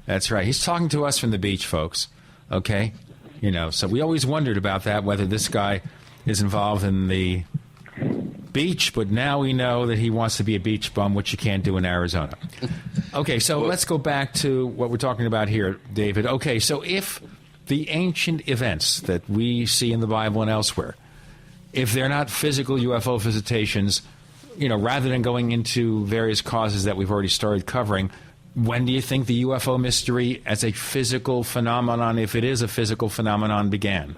That's right. He's talking to us from the beach, folks. Okay? You know, so we always wondered about that, whether this guy is involved in the beach, but now we know that he wants to be a beach bum, which you can't do in Arizona. Okay, so let's go back to what we're talking about here, David. Okay, so if the ancient events that we see in the Bible and elsewhere, if they're not physical UFO visitations, you know, rather than going into various causes that we've already started covering, when do you think the UFO mystery as a physical phenomenon, if it is a physical phenomenon, began?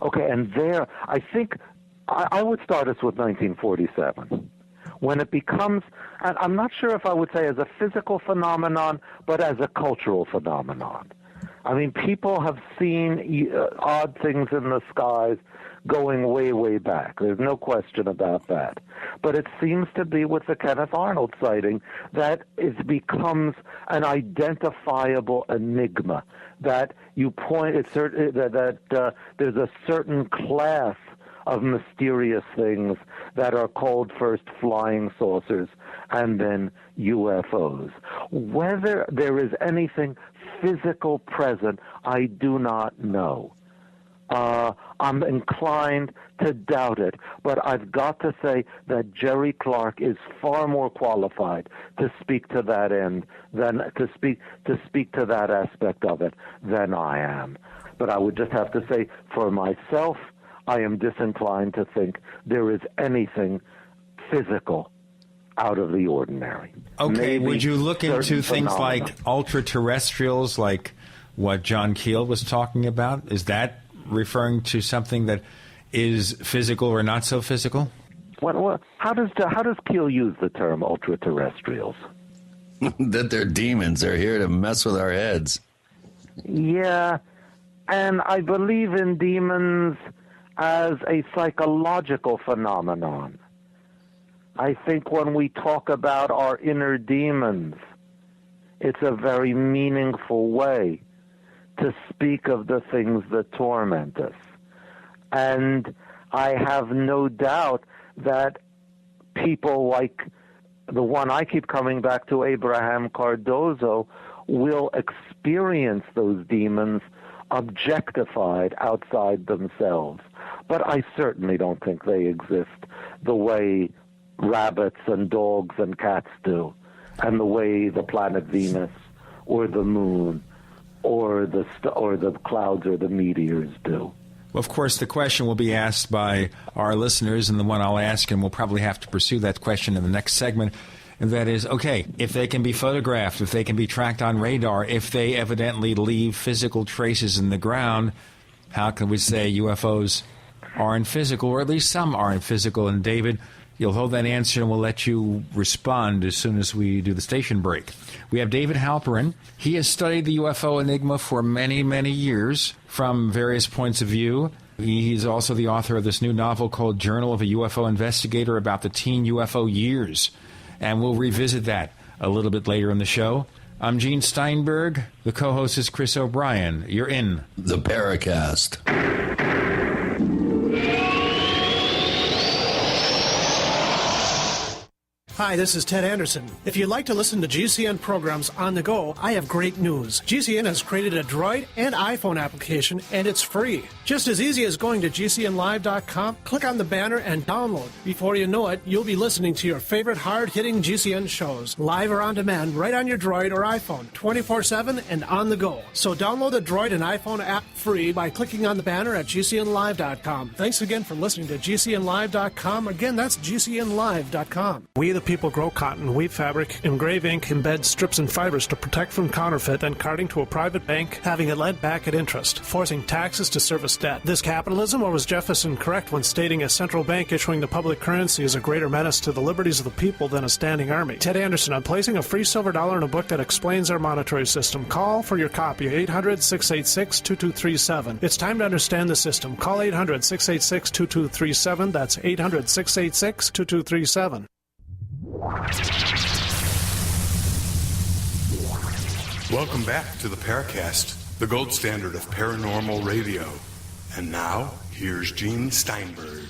Okay, and there, I think I would start us with 1947, when it becomes, and I'm not sure if I would say as a physical phenomenon, but as a cultural phenomenon. I mean, people have seen odd things in the skies going way, way back. There's no question about that. But it seems to be with the Kenneth Arnold sighting that it becomes an identifiable enigma, that you point, that there's a certain class of mysterious things that are called first flying saucers and then UFOs. Whether there is anything physical present, I do not know. I'm inclined to doubt it, but I've got to say that Jerry Clark is far more qualified to speak to that end than to speak to that aspect of it than I am. But I would just have to say, for myself, I am disinclined to think there is anything physical out of the ordinary. Okay, Maybe would you look into things phenomena. like ultra-terrestrials, like what John Keel was talking about? Is that referring to something that is physical or not so physical? How does Keel use the term ultra-terrestrials? That they're demons. They're here to mess with our heads. Yeah, and I believe in demons as a psychological phenomenon. I think when we talk about our inner demons, it's a very meaningful way to speak of the things that torment us. And I have no doubt that people like the one I keep coming back to, Abraham Cardozo, will experience those demons objectified outside themselves. But I certainly don't think they exist the way rabbits and dogs and cats do, and the way the planet Venus or the moon or the clouds or the meteors do. Well, of course, the question will be asked by our listeners, and the one I'll ask, and we'll probably have to pursue that question in the next segment, and that is, okay, if they can be photographed, if they can be tracked on radar, if they evidently leave physical traces in the ground, how can we say UFOs aren't physical, or at least some aren't physical? And David, you'll hold that answer, and we'll let you respond as soon as we do the station break. We have David Halperin. He has studied the UFO enigma for many, many years from various points of view. He's also the author of this new novel called Journal of a UFO Investigator about the teen UFO years. And we'll revisit that a little bit later in the show. I'm Gene Steinberg. The co-host is Chris O'Brien. You're in the Paracast. Hi, this is Ted Anderson. If you'd like to listen to GCN programs on the go, I have great news. GCN has created a Droid and iPhone application, and it's free. Just as easy as going to GCNlive.com, click on the banner, and download. Before you know it, you'll be listening to your favorite hard-hitting GCN shows, live or on demand, right on your Droid or iPhone, 24/7 and on the go. So download the Droid and iPhone app free by clicking on the banner at GCNlive.com. Thanks again for listening to GCNlive.com. Again, that's GCNlive.com. We, the people, grow cotton, weave fabric, engrave ink, embed strips and fibers to protect from counterfeit and carting to a private bank, having it lent back at interest, forcing taxes to service debt. This capitalism, or was Jefferson correct when stating a central bank issuing the public currency is a greater menace to the liberties of the people than a standing army? Ted Anderson, I'm placing a free silver dollar in a book that explains our monetary system. Call for your copy, 800-686-2237. It's time to understand the system. Call 800-686-2237. That's 800-686-2237. Welcome back to the Paracast, the gold standard of paranormal radio. And now, here's Gene Steinberg.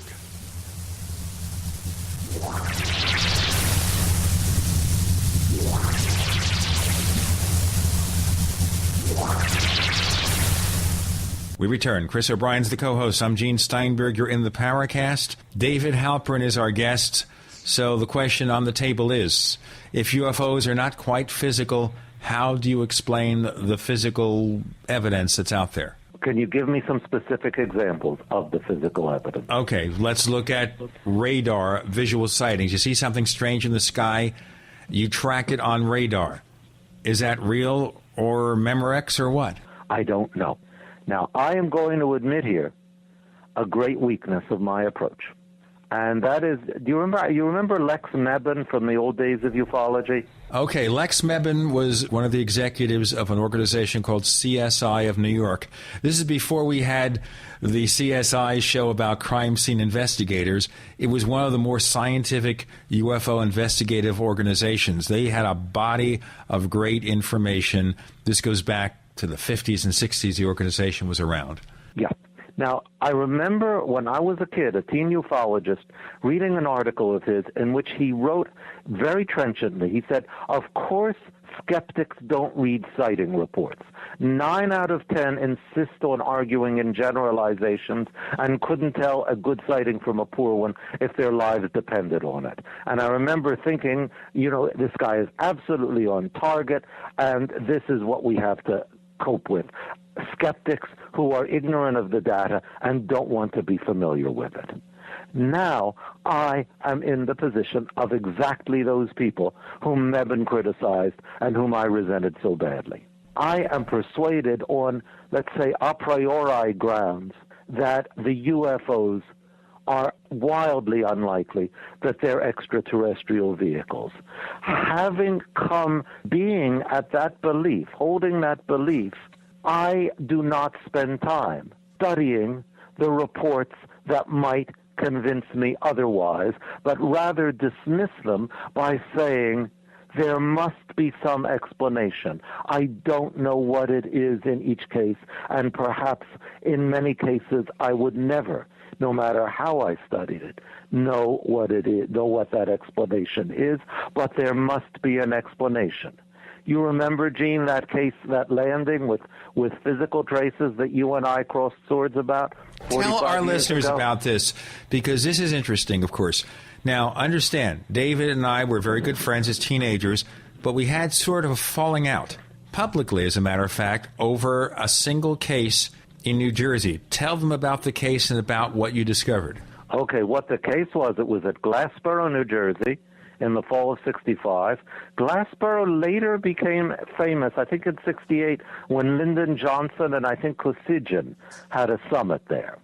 We return. Chris O'Brien's the co-host. I'm Gene Steinberg. You're in the Paracast. David Halperin is our guest. So the question on the table is, if UFOs are not quite physical, how do you explain the physical evidence that's out there? Can you give me some specific examples of the physical evidence? Okay, let's look at radar visual sightings. You see something strange in the sky, you track it on radar. Is that real or Memorex or what? I don't know. Now, I am going to admit here a great weakness of my approach. And that is, do you remember Lex Mebane from the old days of ufology? Okay, Lex Mebane was one of the executives of an organization called CSI of New York. This is before we had the CSI show about crime scene investigators. It was one of the more scientific UFO investigative organizations. They had a body of great information. This goes back to the 50s and 60s the organization was around. Yeah. Now, I remember when I was a kid, a teen ufologist, reading an article of his in which he wrote very trenchantly. He said, of course, skeptics don't read sighting reports. 9 out of 10 insist on arguing in generalizations and couldn't tell a good sighting from a poor one if their lives depended on it. And I remember thinking, this guy is absolutely on target, and this is what we have to cope with. Skeptics who are ignorant of the data and don't want to be familiar with it. Now I am in the position of exactly those people whom Mebane criticized and whom I resented so badly. I am persuaded on, let's say, a priori grounds that the UFOs are wildly unlikely, that they're extraterrestrial vehicles. Having come, being at that belief, holding that belief, I do not spend time studying the reports that might convince me otherwise, but rather dismiss them by saying, there must be some explanation. I don't know what it is in each case, and perhaps in many cases I would never, no matter how I studied it, know what it is, know what that explanation is, but there must be an explanation. You remember, Gene, that case, that landing with physical traces that you and I crossed swords about? Tell our listeners about this, because this is interesting, of course. Now, understand, David and I were very good friends as teenagers, but we had sort of a falling out, publicly, as a matter of fact, over a single case in New Jersey. Tell them about the case and about what you discovered. Okay, what the case was, it was at Glassboro, New Jersey, in the fall of 65. Glassboro later became famous, I think in 68, when Lyndon Johnson and I think Kosygin had a summit there.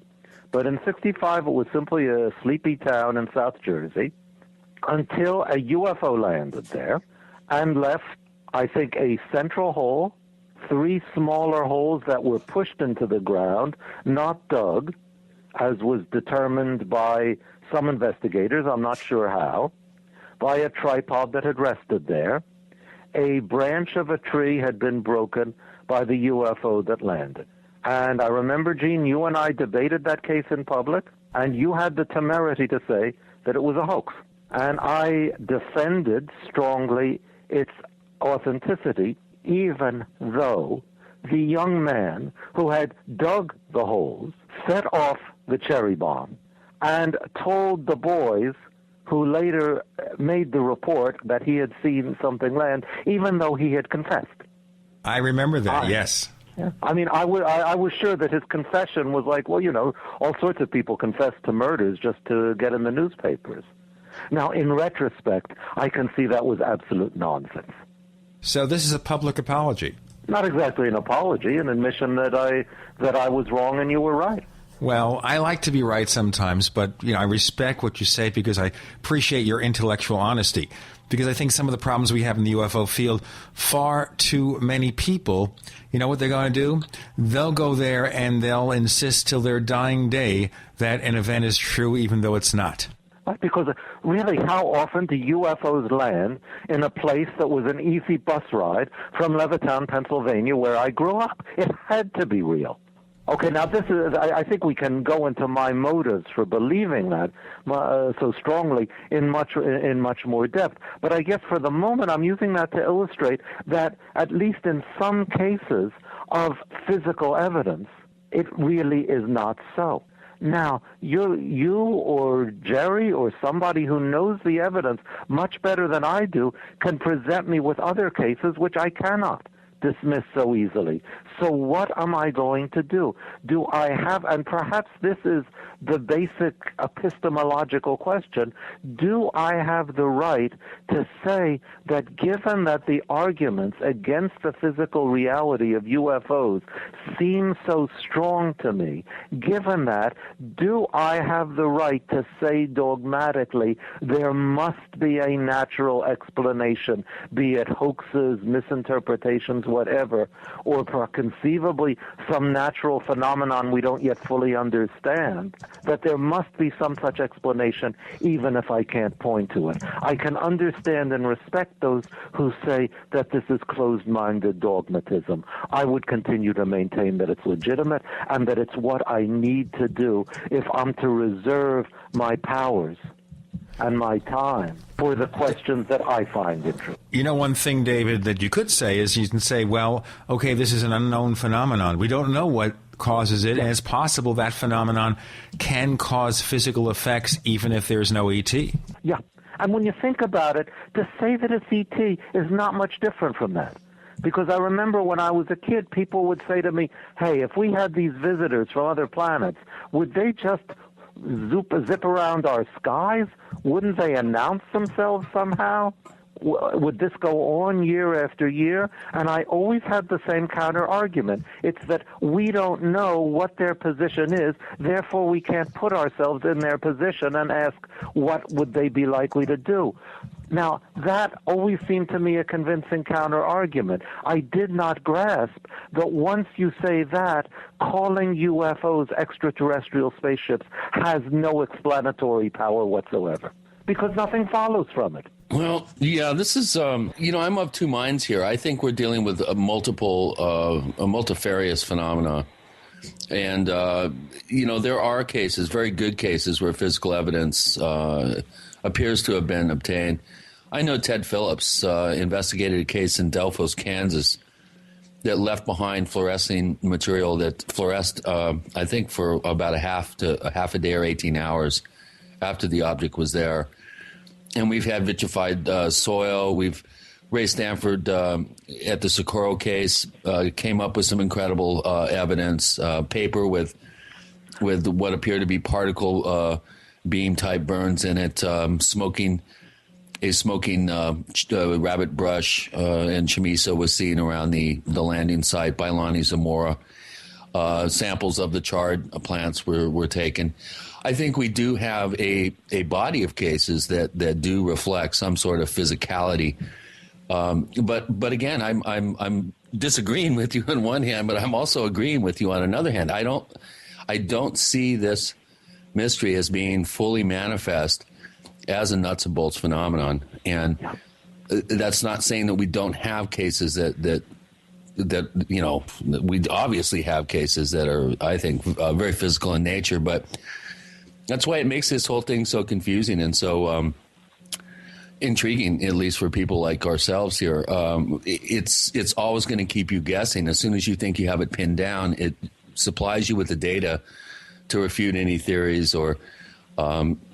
But in 65, it was simply a sleepy town in South Jersey until a UFO landed there and left, I think, a central hole, 3 smaller holes that were pushed into the ground, not dug, as was determined by some investigators, I'm not sure how, by a tripod that had rested there. A branch of a tree had been broken by the UFO that landed. And I remember, Gene, you and I debated that case in public, and you had the temerity to say that it was a hoax. And I defended strongly its authenticity, even though the young man who had dug the holes set off the cherry bomb and told the boys who later made the report that he had seen something land, even though he had confessed. I remember that, yes. Yeah. I mean, I was sure that his confession was like, well, all sorts of people confess to murders just to get in the newspapers. Now, in retrospect, I can see that was absolute nonsense. So this is a public apology? Not exactly an apology, an admission that I was wrong and you were right. Well, I like to be right sometimes, but I respect what you say because I appreciate your intellectual honesty. Because I think some of the problems we have in the UFO field, far too many people, you know what they're going to do? They'll go there and they'll insist till their dying day that an event is true even though it's not. Because really, how often do UFOs land in a place that was an easy bus ride from Levittown, Pennsylvania, where I grew up? It had to be real. Okay, now this is, I think we can go into my motives for believing that so strongly in much more depth. But I guess for the moment I'm using that to illustrate that at least in some cases of physical evidence, it really is not so. Now, you or Jerry or somebody who knows the evidence much better than I do can present me with other cases which I cannot dismiss so easily. So what am I going to do? Do I have, and perhaps this is the basic epistemological question, do I have the right to say that given that the arguments against the physical reality of UFOs seem so strong to me, given that, do I have the right to say dogmatically there must be a natural explanation, be it hoaxes, misinterpretations, whatever, or conceivably some natural phenomenon we don't yet fully understand, that there must be some such explanation even if I can't point to it. I can understand and respect those who say that this is closed-minded dogmatism. I would continue to maintain that it's legitimate and that it's what I need to do if I'm to reserve my powers and my time for the questions that I find interesting. You know, one thing, David, that you could say is you can say, well, okay, this is an unknown phenomenon. We don't know what causes it, and it's possible that phenomenon can cause physical effects even if there's no ET. Yeah, and when you think about it, to say that it's ET is not much different from that. Because I remember when I was a kid, people would say to me, hey, if we had these visitors from other planets, would they just zip around our skies? Wouldn't they announce themselves somehow? Would this go on year after year? And I always had the same counter argument. It's that we don't know what their position is, therefore we can't put ourselves in their position and ask what would they be likely to do. Now, that always seemed to me a convincing counter-argument. I did not grasp that once you say that, calling UFOs extraterrestrial spaceships has no explanatory power whatsoever, because nothing follows from it. Well, yeah, this is, I'm of two minds here. I think we're dealing with a multifarious phenomena. And, there are cases, very good cases, where physical evidence appears to have been obtained. I know Ted Phillips investigated a case in Delphos, Kansas, that left behind fluorescing material that fluoresced, I think, for about a half a day or 18 hours after the object was there. And we've had vitrified soil. Ray Stanford at the Socorro case came up with some incredible evidence, paper with what appeared to be particle beam type burns in it, smoking rabbit brush and chamiso was seen around the landing site by Lonnie Zamora. Samples of the charred plants were taken. I think we do have a body of cases that do reflect some sort of physicality. But again, I'm disagreeing with you on one hand, but I'm also agreeing with you on another hand. I don't see this mystery as being fully manifest as a nuts and bolts phenomenon, and that's not saying that we don't have cases that we obviously have cases that are, I think, very physical in nature, but that's why it makes this whole thing so confusing and so intriguing, at least for people like ourselves here. It's always going to keep you guessing. As soon as you think you have it pinned down, it supplies you with the data to refute any theories or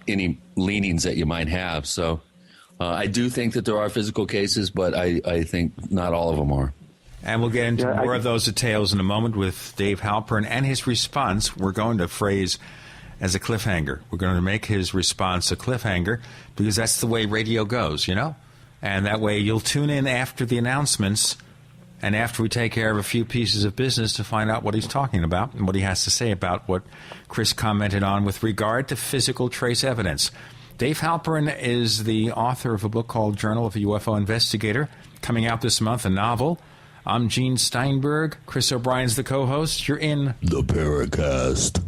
any leanings that you might have. So I do think that there are physical cases, but I think not all of them are. And we'll get into more of those details in a moment with Dave Halperin and his response. We're going to phrase as a cliffhanger. We're going to make his response a cliffhanger because that's the way radio goes, And that way you'll tune in after the announcements and after we take care of a few pieces of business to find out what he's talking about and what he has to say about what Chris commented on with regard to physical trace evidence. Dave Halperin is the author of a book called Journal of a UFO Investigator, coming out this month, a novel. I'm Gene Steinberg. Chris O'Brien's the co-host. You're in the Paracast.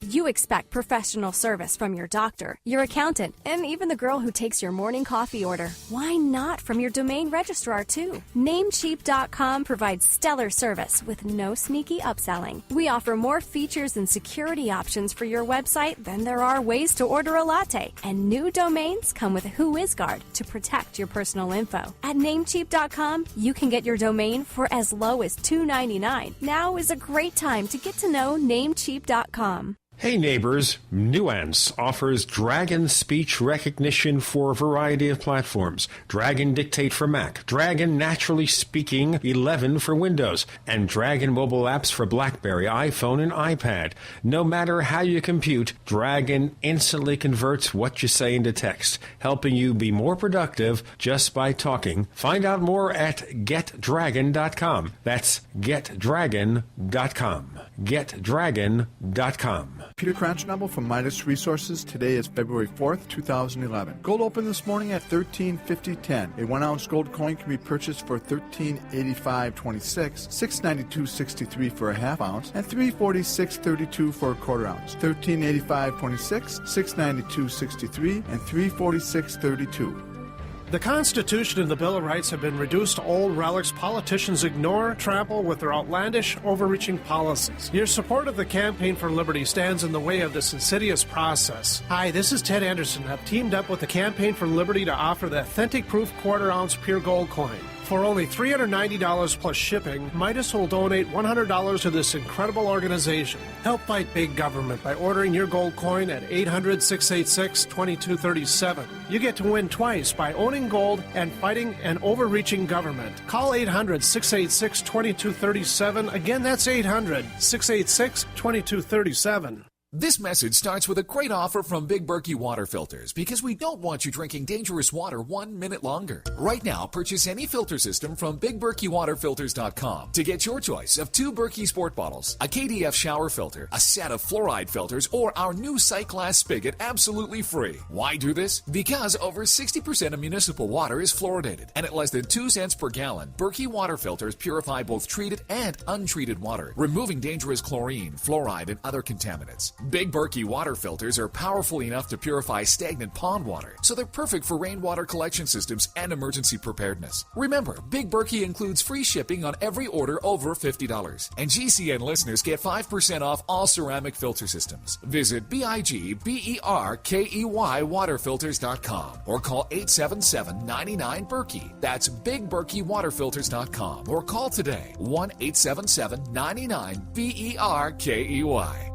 You expect professional service from your doctor, your accountant, and even the girl who takes your morning coffee order. Why not from your domain registrar, too? Namecheap.com provides stellar service with no sneaky upselling. We offer more features and security options for your website than there are ways to order a latte. And new domains come with a WhoIsGuard to protect your personal info. At Namecheap.com, you can get your domain for as low as $2.99. Now is a great time to get to know Namecheap.com. Hey neighbors, Nuance offers Dragon speech recognition for a variety of platforms. Dragon Dictate for Mac, Dragon Naturally Speaking 11 for Windows, and Dragon mobile apps for BlackBerry, iPhone, and iPad. No matter how you compute, Dragon instantly converts what you say into text, helping you be more productive just by talking. Find out more at GetDragon.com. That's GetDragon.com. GetDragon.com. Peter Cronschnabel from Midas Resources. Today is February 4th, 2011. Gold opened this morning at $13.50.10. A 1 ounce gold coin can be purchased for $13.85.26, $6.92.63 for a half ounce, and $3.46.32 for a quarter ounce. $13.85.26, $6.92.63, and $3.46.32. The Constitution and the Bill of Rights have been reduced to old relics politicians ignore, trample with their outlandish, overreaching policies. Your support of the Campaign for Liberty stands in the way of this insidious process. Hi, this is Ted Anderson. I've teamed up with the Campaign for Liberty to offer the authentic proof quarter-ounce pure gold coin. For only $390 plus shipping, Midas will donate $100 to this incredible organization. Help fight big government by ordering your gold coin at 800-686-2237. You get to win twice by owning gold and fighting an overreaching government. Call 800-686-2237. Again, that's 800-686-2237. This message starts with a great offer from Big Berkey Water Filters because we don't want you drinking dangerous water 1 minute longer. Right now, purchase any filter system from BigBerkeyWaterFilters.com to get your choice of 2 Berkey Sport bottles, a KDF shower filter, a set of fluoride filters, or our new sight glass spigot absolutely free. Why do this? Because over 60% of municipal water is fluoridated, and at less than 2 cents per gallon, Berkey Water Filters purify both treated and untreated water, removing dangerous chlorine, fluoride, and other contaminants. Big Berkey water filters are powerful enough to purify stagnant pond water, so they're perfect for rainwater collection systems and emergency preparedness. Remember, Big Berkey includes free shipping on every order over $50, and GCN listeners get 5% off all ceramic filter systems. Visit BIGBERKEY waterfilters.com or call 877-99-BERKEY. That's BigBerkeyWaterFilters.com or call today 1-877-99-BERKEY.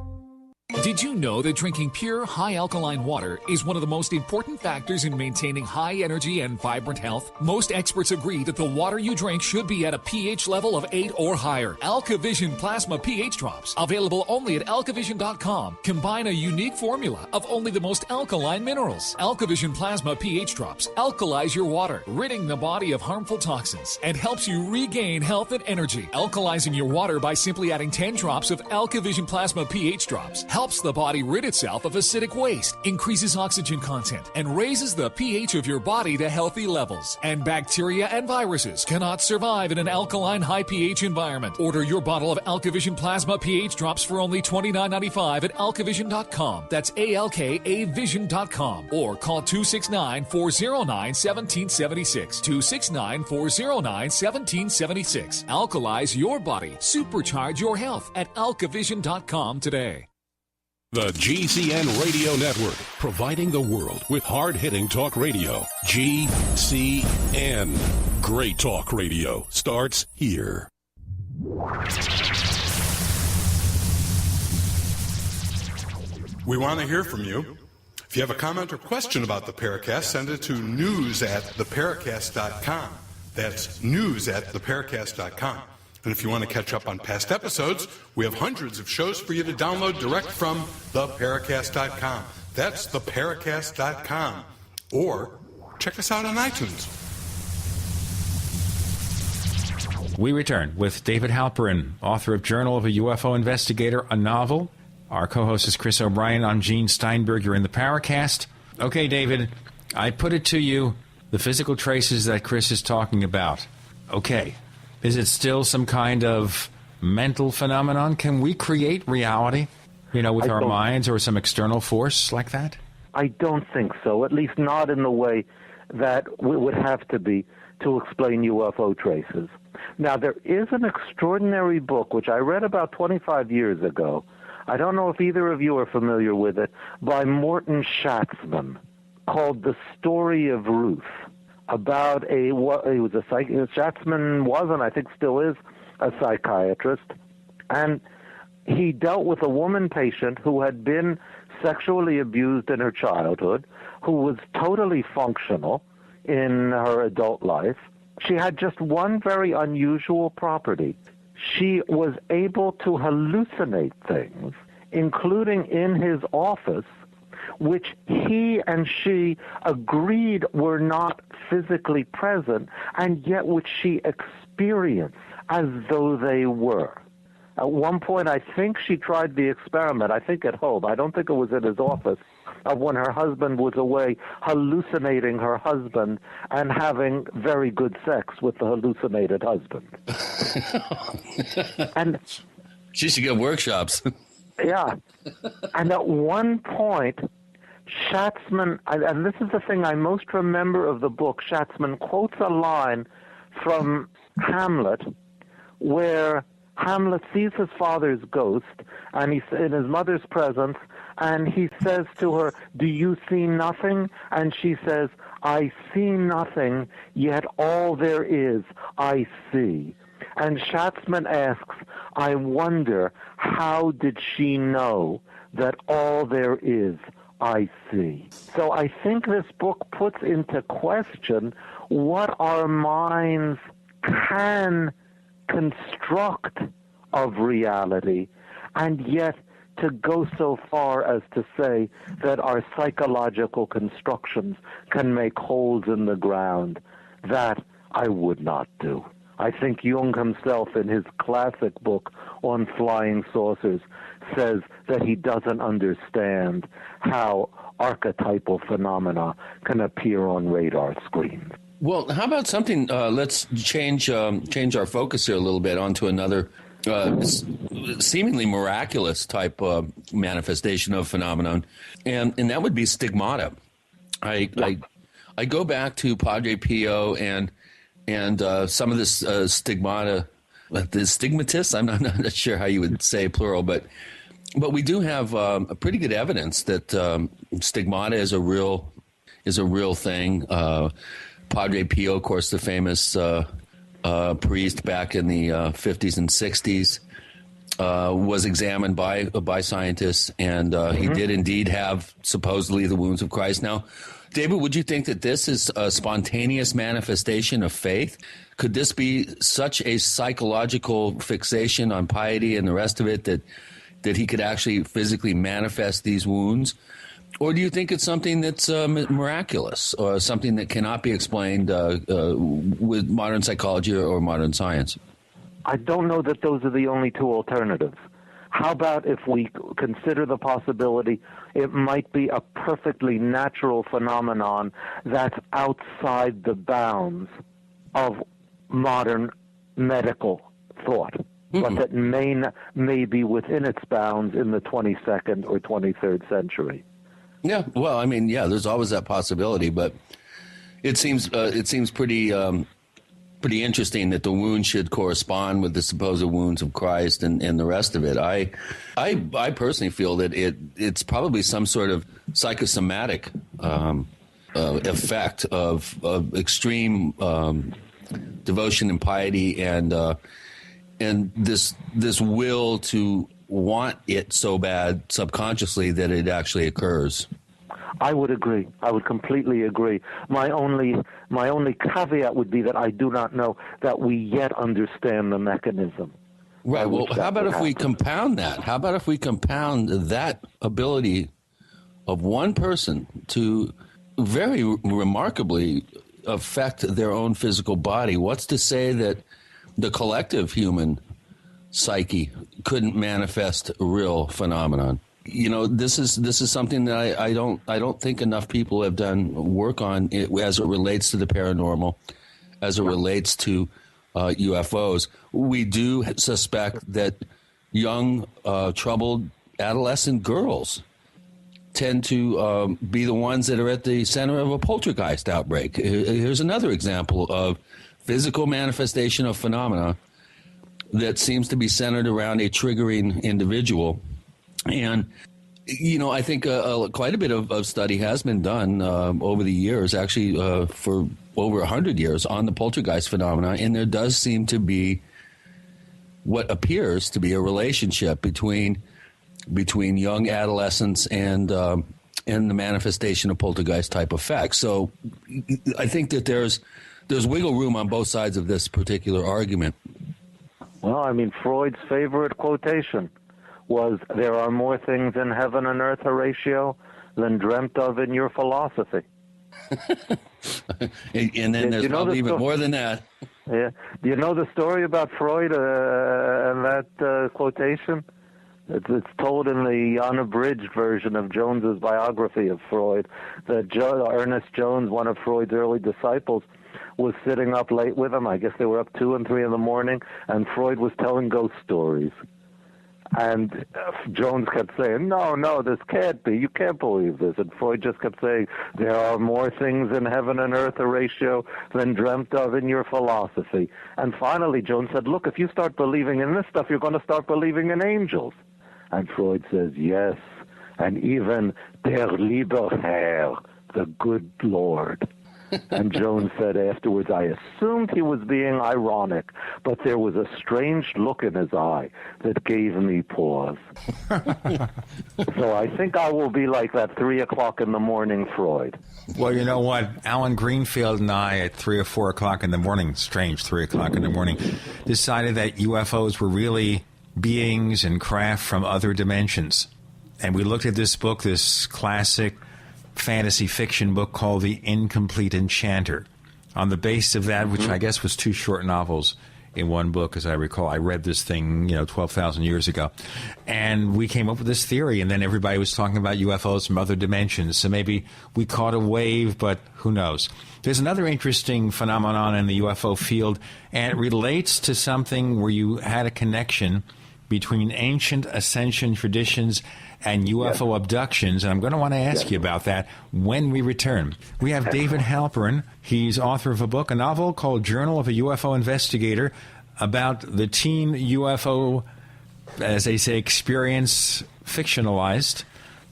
Did you know that drinking pure, high alkaline water is one of the most important factors in maintaining high energy and vibrant health? Most experts agree that the water you drink should be at a pH level of 8 or higher. AlkaVision Plasma pH Drops, available only at alkavision.com, combine a unique formula of only the most alkaline minerals. AlkaVision Plasma pH Drops alkalize your water, ridding the body of harmful toxins, and helps you regain health and energy. Alkalizing your water by simply adding 10 drops of AlkaVision Plasma pH Drops helps the body rid itself of acidic waste, increases oxygen content, and raises the pH of your body to healthy levels. And bacteria and viruses cannot survive in an alkaline high pH environment. Order your bottle of AlkaVision Plasma pH Drops for only $29.95 at alkavision.com. That's ALKAvision.com. Or call 269-409-1776. 269-409-1776. Alkalize your body. Supercharge your health at alkavision.com today. The GCN Radio Network, providing the world with hard-hitting talk radio. GCN. Great talk radio starts here. We want to hear from you. If you have a comment or question about the Paracast, send it to news@theparacast.com. That's news@theparacast.com. And if you want to catch up on past episodes, we have hundreds of shows for you to download direct from theparacast.com. That's theparacast.com. Or check us out on iTunes. We return with David Halperin, author of Journal of a UFO Investigator, a novel. Our co-host is Chris O'Brien. I'm Gene Steinberg. You're in the Paracast. Okay, David, I put it to you, the physical traces that Chris is talking about. Okay. Is it still some kind of mental phenomenon? Can we create reality, with our minds or some external force like that? I don't think so, at least not in the way that it would have to be to explain UFO traces. Now, there is an extraordinary book, which I read about 25 years ago. I don't know if either of you are familiar with it, by Morton Schatzman, called The Story of Ruth. About Schatzman was, and I think still is, a psychiatrist, and he dealt with a woman patient who had been sexually abused in her childhood, who was totally functional in her adult life. She had just one very unusual property. She was able to hallucinate things, including in his office, which he and she agreed were not physically present, and yet which she experienced as though they were. At one point, I think she tried the experiment, I think at home, I don't think it was in his office, of when her husband was away, hallucinating her husband and having very good sex with the hallucinated husband. And she should get workshops. Yeah. And at one point, Schatzman, and this is the thing I most remember of the book, Schatzman quotes a line from Hamlet where Hamlet sees his father's ghost, and he's in his mother's presence, and he says to her, "Do you see nothing?" And she says, "I see nothing, yet all there is, I see." And Schatzman asks, "I wonder, how did she know that all there is, I see?" So I think this book puts into question what our minds can construct of reality, and yet to go so far as to say that our psychological constructions can make holes in the ground, that I would not do. I think Jung himself, in his classic book on flying saucers, says that he doesn't understand how archetypal phenomena can appear on radar screens. Well, how about something? Let's change our focus here a little bit onto another seemingly miraculous type manifestation of phenomenon, and that would be stigmata. I go back to Padre Pio and some of this stigmata, the stigmatists. I'm not sure how you would say plural, but we do have a pretty good evidence that stigmata is a real thing. Padre Pio, of course, the famous priest back in the 50s and 60s, was examined by scientists, and he did indeed have supposedly the wounds of Christ. Now, David, would you think that this is a spontaneous manifestation of faith? Could this be such a psychological fixation on piety and the rest of it that he could actually physically manifest these wounds? Or do you think it's something that's miraculous or something that cannot be explained with modern psychology or modern science? I don't know that those are the only two alternatives. How about if we consider the possibility it might be a perfectly natural phenomenon that's outside the bounds of modern medical thought, but that may be within its bounds in the 22nd or 23rd century? Yeah, well, I mean, yeah, there's always that possibility, but it seems pretty interesting that the wound should correspond with the supposed wounds of Christ and the rest of it. I personally feel that it's probably some sort of psychosomatic effect of extreme devotion and piety and this will to want it so bad subconsciously that it actually occurs. I would agree. I would completely agree. My only caveat would be that I do not know that we yet understand the mechanism. Right. Well, how about if we compound that? How about if we compound that ability of one person to very remarkably affect their own physical body? What's to say that the collective human psyche couldn't manifest a real phenomenon? You know, this is something that I don't think enough people have done work on it as it relates to the paranormal, as it relates to UFOs. We do suspect that young, troubled adolescent girls tend to be the ones that are at the center of a poltergeist outbreak. Here's another example of physical manifestation of phenomena that seems to be centered around a triggering individual. And, you know, I think quite a bit of study has been done over the years, actually for over 100 years, on the poltergeist phenomena. And there does seem to be what appears to be a relationship between young adolescents and the manifestation of poltergeist type effects. So I think that there's wiggle room on both sides of this particular argument. Well, I mean, Freud's favorite quotation was, "There are more things in heaven and earth, Horatio, than dreamt of in your philosophy." And then there's probably even more than that. Yeah. Do you know the story about Freud and that quotation? It's told in the unabridged version of Jones's biography of Freud, that Ernest Jones, one of Freud's early disciples, was sitting up late with him. I guess they were up 2 and 3 in the morning, and Freud was telling ghost stories. And Jones kept saying, no, this can't be. You can't believe this. And Freud just kept saying, there are more things in heaven and earth, Horatio, than dreamt of in your philosophy. And finally, Jones said, look, if you start believing in this stuff, you're going to start believing in angels. And Freud says, yes, and even der lieber Herr, the good Lord. And Jones said afterwards, I assumed he was being ironic, but there was a strange look in his eye that gave me pause. So I think I will be like that 3 o'clock in the morning Freud. Well, you know what? Alan Greenfield and I at 3 or 4 o'clock in the morning, strange, 3 o'clock in the morning, decided that UFOs were really beings and craft from other dimensions. And we looked at this book, this classic fantasy fiction book called The Incomplete Enchanter. On the base of that, which I guess was 2 short novels in one book, as I recall. I read this thing, 12,000 years ago. And we came up with this theory, and then everybody was talking about UFOs from other dimensions. So maybe we caught a wave, but who knows? There's another interesting phenomenon in the UFO field, and it relates to something where you had a connection between ancient ascension traditions and UFO abductions, and I'm going to want to ask you about that when we return. We have David Halperin. He's author of a novel called Journal of a UFO Investigator, about the teen UFO, as they say, experience fictionalized.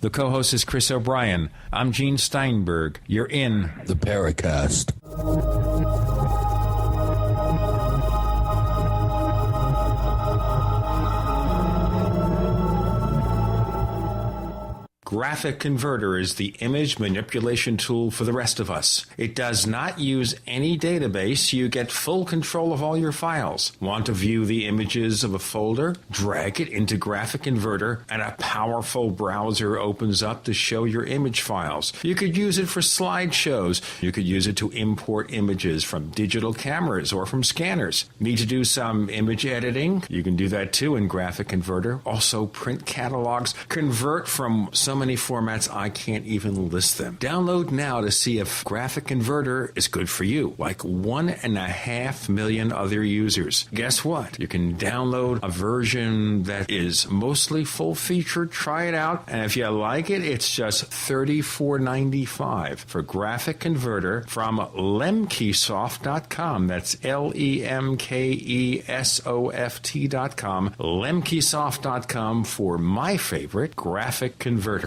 The co-host is Chris O'Brien. I'm Gene Steinberg. You're in the Paracast. Graphic Converter is the image manipulation tool for the rest of us. It does not use any database. You get full control of all your files. Want to view the images of a folder? Drag it into Graphic Converter, and a powerful browser opens up to show your image files. You could use it for slideshows. You could use it to import images from digital cameras or from scanners. Need to do some image editing? You can do that too in Graphic Converter. Also print catalogs. Convert from so many formats I can't even list them. Download now to see if Graphic Converter is good for you, like 1.5 million other users. Guess what? You can download a version that is mostly full-featured. Try it out, and if you like it, it's just $34.95 for Graphic Converter from lemkesoft.com. That's LEMKESOFT.com. lemkesoft.com for my favorite Graphic Converter.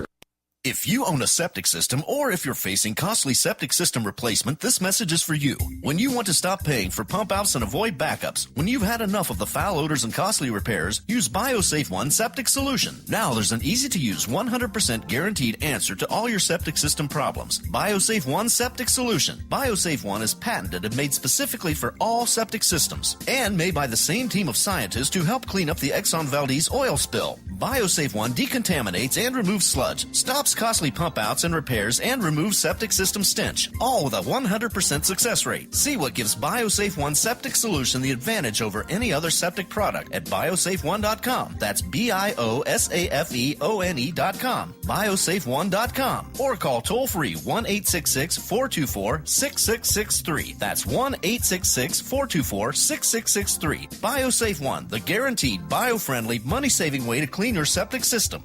If you own a septic system, or if you're facing costly septic system replacement, this message is for you. When you want to stop paying for pump outs and avoid backups, when you've had enough of the foul odors and costly repairs, use BioSafe One Septic Solution. Now there's an easy-to-use, 100% guaranteed answer to all your septic system problems. BioSafe One Septic Solution. BioSafe One is patented and made specifically for all septic systems, and made by the same team of scientists who helped clean up the Exxon Valdez oil spill. BioSafe One decontaminates and removes sludge, stops costly pump outs and repairs, and removes septic system stench, all with a 100% success rate. See what gives BioSafe One Septic Solution the advantage over any other septic product at biosafeone.com. That's BIOSAFEONE.com. biosafeone.com, or call toll free 1-866-424-6663. That's 1-866-424-6663. BioSafe One, the guaranteed bio-friendly, money-saving way to clean your septic system.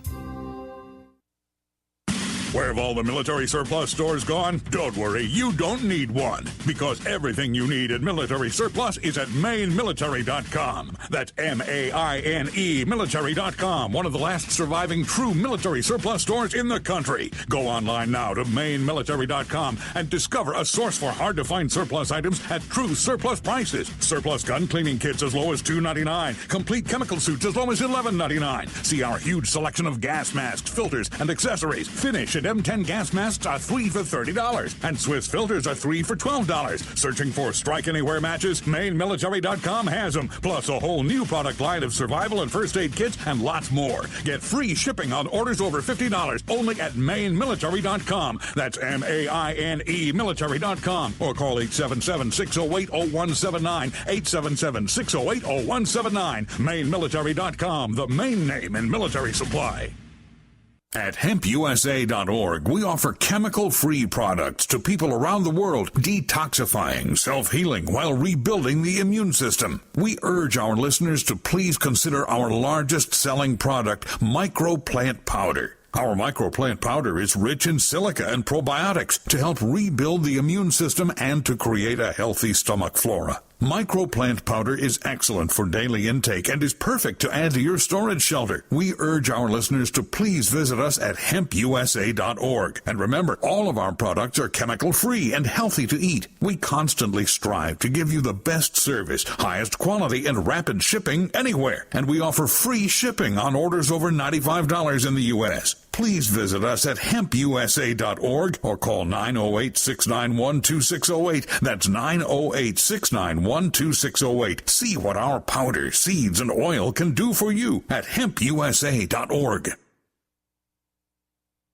Where have all the military surplus stores gone? Don't worry, you don't need one, because everything you need at military surplus is at mainmilitary.com. That's MAINE military.com, one of the last surviving true military surplus stores in the country. Go online now to mainmilitary.com and discover a source for hard-to-find surplus items at true surplus prices. Surplus gun cleaning kits as low as $2.99. Complete chemical suits as low as $11.99. See our huge selection of gas masks, filters, and accessories. Finish at M10 gas masks are 3 for $30, and Swiss filters are 3 for $12. Searching for Strike Anywhere matches? MainMilitary.com has them, plus a whole new product line of survival and first aid kits and lots more. Get free shipping on orders over $50 only at MainMilitary.com. That's MAINE military.com, or call 877-608-0179, 877-608-0179. MainMilitary.com, the main name in military supply. At hempusa.org, we offer chemical-free products to people around the world, detoxifying, self-healing, while rebuilding the immune system. We urge our listeners to please consider our largest-selling product, microplant powder. Our microplant powder is rich in silica and probiotics to help rebuild the immune system and to create a healthy stomach flora. Microplant powder is excellent for daily intake and is perfect to add to your storage shelter. We urge our listeners to please visit us at hempusa.org. And remember, all of our products are chemical-free and healthy to eat. We constantly strive to give you the best service, highest quality, and rapid shipping anywhere. And we offer free shipping on orders over $95 in the U.S. Please visit us at hempusa.org or call 908-691-2608. That's 908-691-2608. See what our powder, seeds, and oil can do for you at hempusa.org.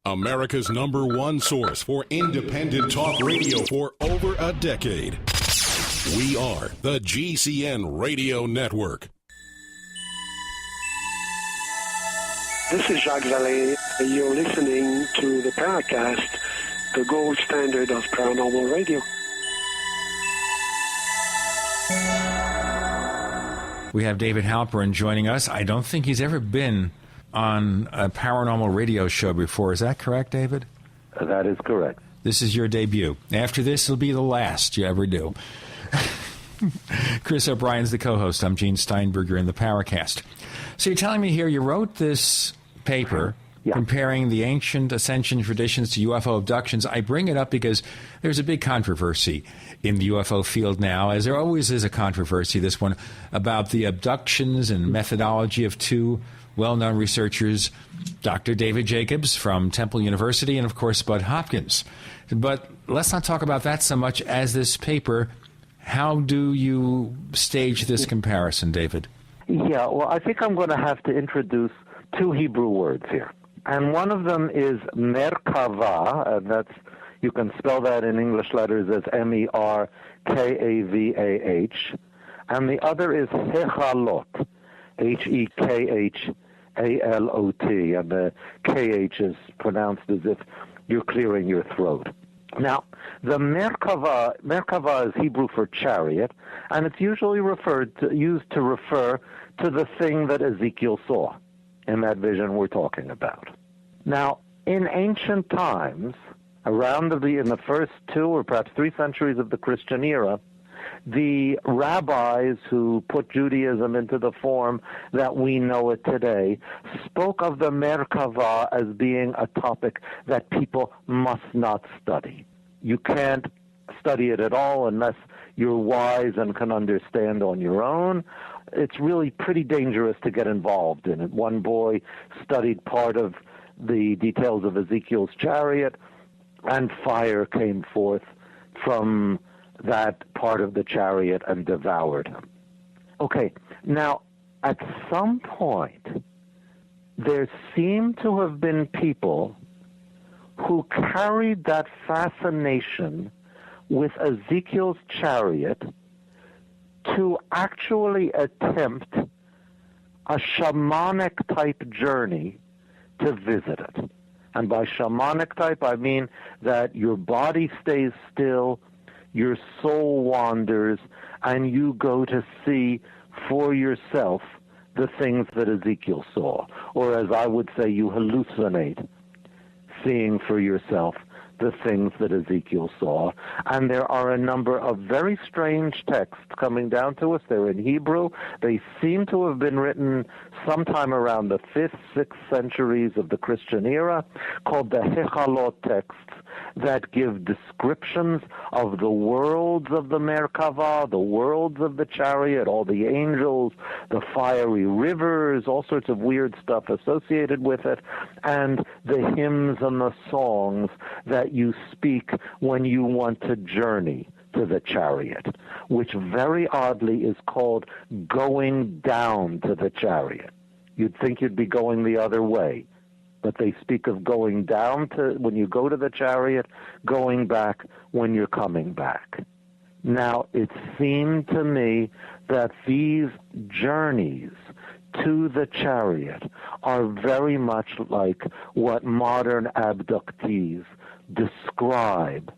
America's #1 source for independent talk radio for over a decade. We are the GCN Radio Network. This is Jacques Vallée. You're listening to the Paracast, the gold standard of paranormal radio. We have David Halperin joining us. I don't think he's ever been on a paranormal radio show before. Is that correct, David? That is correct. This is your debut. After this, it'll be the last you ever do. Chris O'Brien's the co-host. I'm Gene Steinberger in the Paracast. So you're telling me here you wrote this paper comparing the ancient ascension traditions to UFO abductions. I bring it up because there's a big controversy in the UFO field now, as there always is a controversy, this one, about the abductions and methodology of two well-known researchers, Dr. David Jacobs from Temple University and, of course, Bud Hopkins. But let's not talk about that so much as this paper. How do you stage this comparison, David? Yeah, well, I think I'm going to have to introduce two Hebrew words here. And one of them is Merkava, and that's, you can spell that in English letters as Merkavah, and the other is Hechalot, Hekhalot, and the KH is pronounced as if you're clearing your throat. Now, the Merkava is Hebrew for chariot, and it's usually used to refer to the thing that Ezekiel saw in that vision we're talking about. Now, in ancient times, around in the first 2 or perhaps 3 centuries of the Christian era, the rabbis who put Judaism into the form that we know it today spoke of the Merkava as being a topic that people must not study. You can't study it at all unless you're wise and can understand on your own. It's really pretty dangerous to get involved in it. One boy studied part of the details of Ezekiel's chariot, and fire came forth from that part of the chariot and devoured him. Okay, now, at some point, there seem to have been people who carried that fascination with Ezekiel's chariot to actually attempt a shamanic-type journey to visit it. And by shamanic type, I mean that your body stays still, your soul wanders, and you go to see for yourself the things that Ezekiel saw. Or as I would say, you hallucinate, seeing for yourself the things that Ezekiel saw. And there are a number of very strange texts coming down to us. They're in Hebrew. They seem to have been written sometime around the 5th, 6th centuries of the Christian era, called the Hechalot texts, that give descriptions of the worlds of the Merkava, the worlds of the chariot, all the angels, the fiery rivers, all sorts of weird stuff associated with it, and the hymns and the songs that you speak when you want to journey to the chariot, which very oddly is called going down to the chariot. You'd think you'd be going the other way, but they speak of going down to when you go to the chariot, going back when you're coming back. Now, it seemed to me that these journeys to the chariot are very much like what modern abductees describe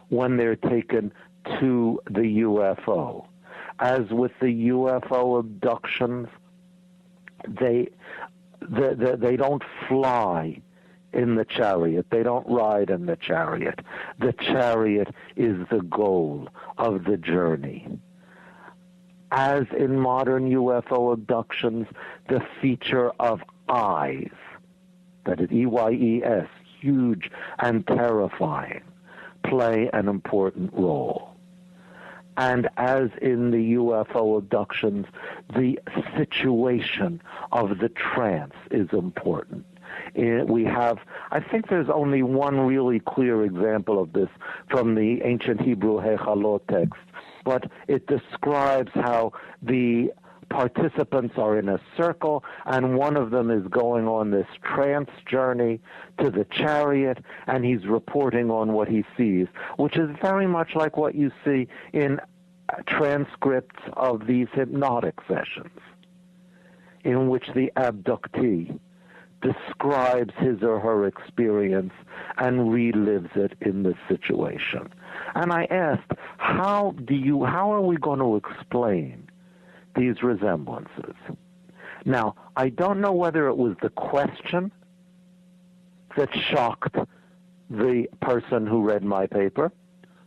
when they're taken to the UFO. As with the UFO abductions, they don't fly in the chariot. They don't ride in the chariot. The chariot is the goal of the journey. As in modern UFO abductions, the feature of eyes, that is EYES, huge and terrifying, play an important role. And as in the UFO abductions, the situation of the trance is important. I think there's only one really clear example of this from the ancient Hebrew Hechalot text, but it describes how the participants are in a circle, and one of them is going on this trance journey to the chariot, and he's reporting on what he sees, which is very much like what you see in transcripts of these hypnotic sessions, in which the abductee describes his or her experience and relives it in the situation. And I asked, how are we going to explain these resemblances? Now, I don't know whether it was the question that shocked the person who read my paper,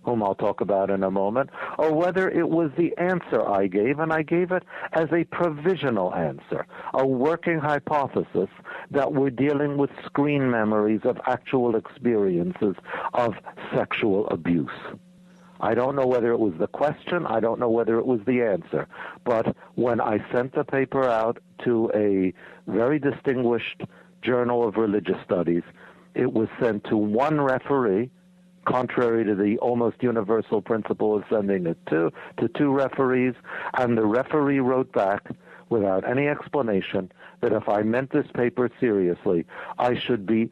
whom I'll talk about in a moment, or whether it was the answer I gave, and I gave it as a provisional answer, a working hypothesis that we're dealing with screen memories of actual experiences of sexual abuse. I don't know whether it was the question, I don't know whether it was the answer, but when I sent the paper out to a very distinguished journal of religious studies, it was sent to one referee, contrary to the almost universal principle of sending it to two referees, and the referee wrote back without any explanation that if I meant this paper seriously, I should be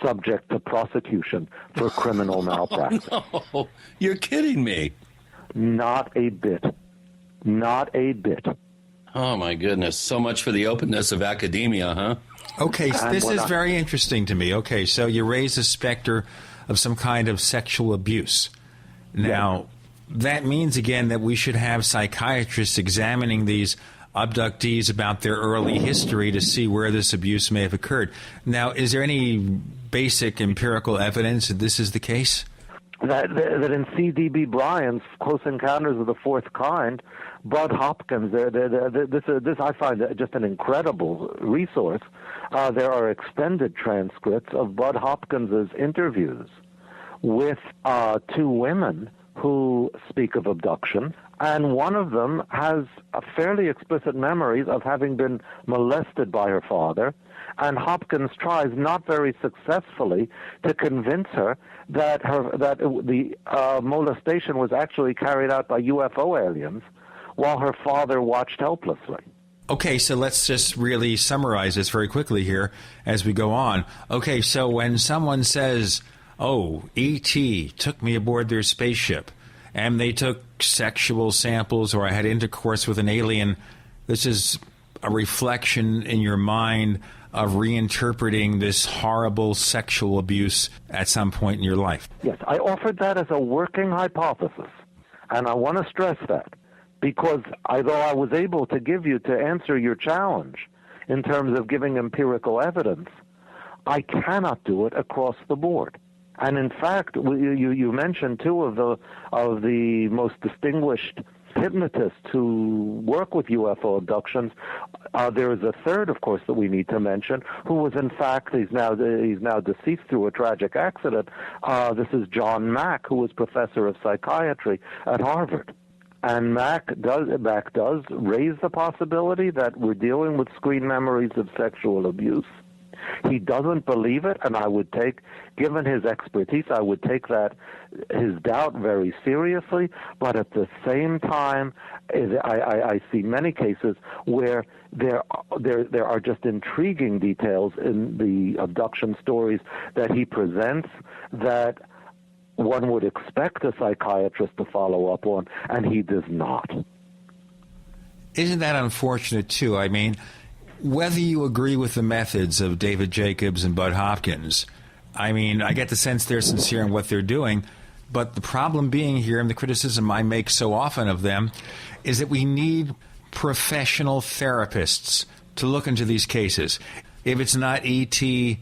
subject to prosecution for criminal malpractice. No, you're kidding me. Not a bit. Not a bit. Oh, my goodness. So much for the openness of academia, huh? Okay, so this is very interesting to me. Okay, so you raise the specter of some kind of sexual abuse. Now, that means, again, that we should have psychiatrists examining these abductees about their early history to see where this abuse may have occurred. Now, is there any basic empirical evidence that this is the case? That in C.D.B. Bryan's Close Encounters of the Fourth Kind, Bud Hopkins, this I find just an incredible resource. There are extended transcripts of Bud Hopkins's interviews with two women who speak of abduction, and one of them has fairly explicit memories of having been molested by her father, and Hopkins tries, not very successfully, to convince her that the molestation was actually carried out by UFO aliens, while her father watched helplessly. Okay, so let's just really summarize this very quickly here as we go on. Okay, so when someone says, oh, E.T. took me aboard their spaceship, and they took sexual samples, or I had intercourse with an alien, this is a reflection in your mind of reinterpreting this horrible sexual abuse at some point in your life. Yes, I offered that as a working hypothesis, and I want to stress that, because although I was able to answer your challenge in terms of giving empirical evidence, I cannot do it across the board. And in fact, you mentioned two of the most distinguished hypnotists who work with UFO abductions. There is a third, of course, that we need to mention, who was in fact, he's now deceased through a tragic accident. This is John Mack, who was professor of psychiatry at Harvard. And Mack does raise the possibility that we're dealing with screen memories of sexual abuse. He doesn't believe it, and given his expertise, I would take his doubt very seriously. But at the same time, I see many cases where there are just intriguing details in the abduction stories that he presents that one would expect a psychiatrist to follow up on, and he does not. Isn't that unfortunate, too? I mean, whether you agree with the methods of David Jacobs and Bud Hopkins, I mean, I get the sense they're sincere in what they're doing, but the problem being here, and the criticism I make so often of them, is that we need professional therapists to look into these cases. If it's not E.T.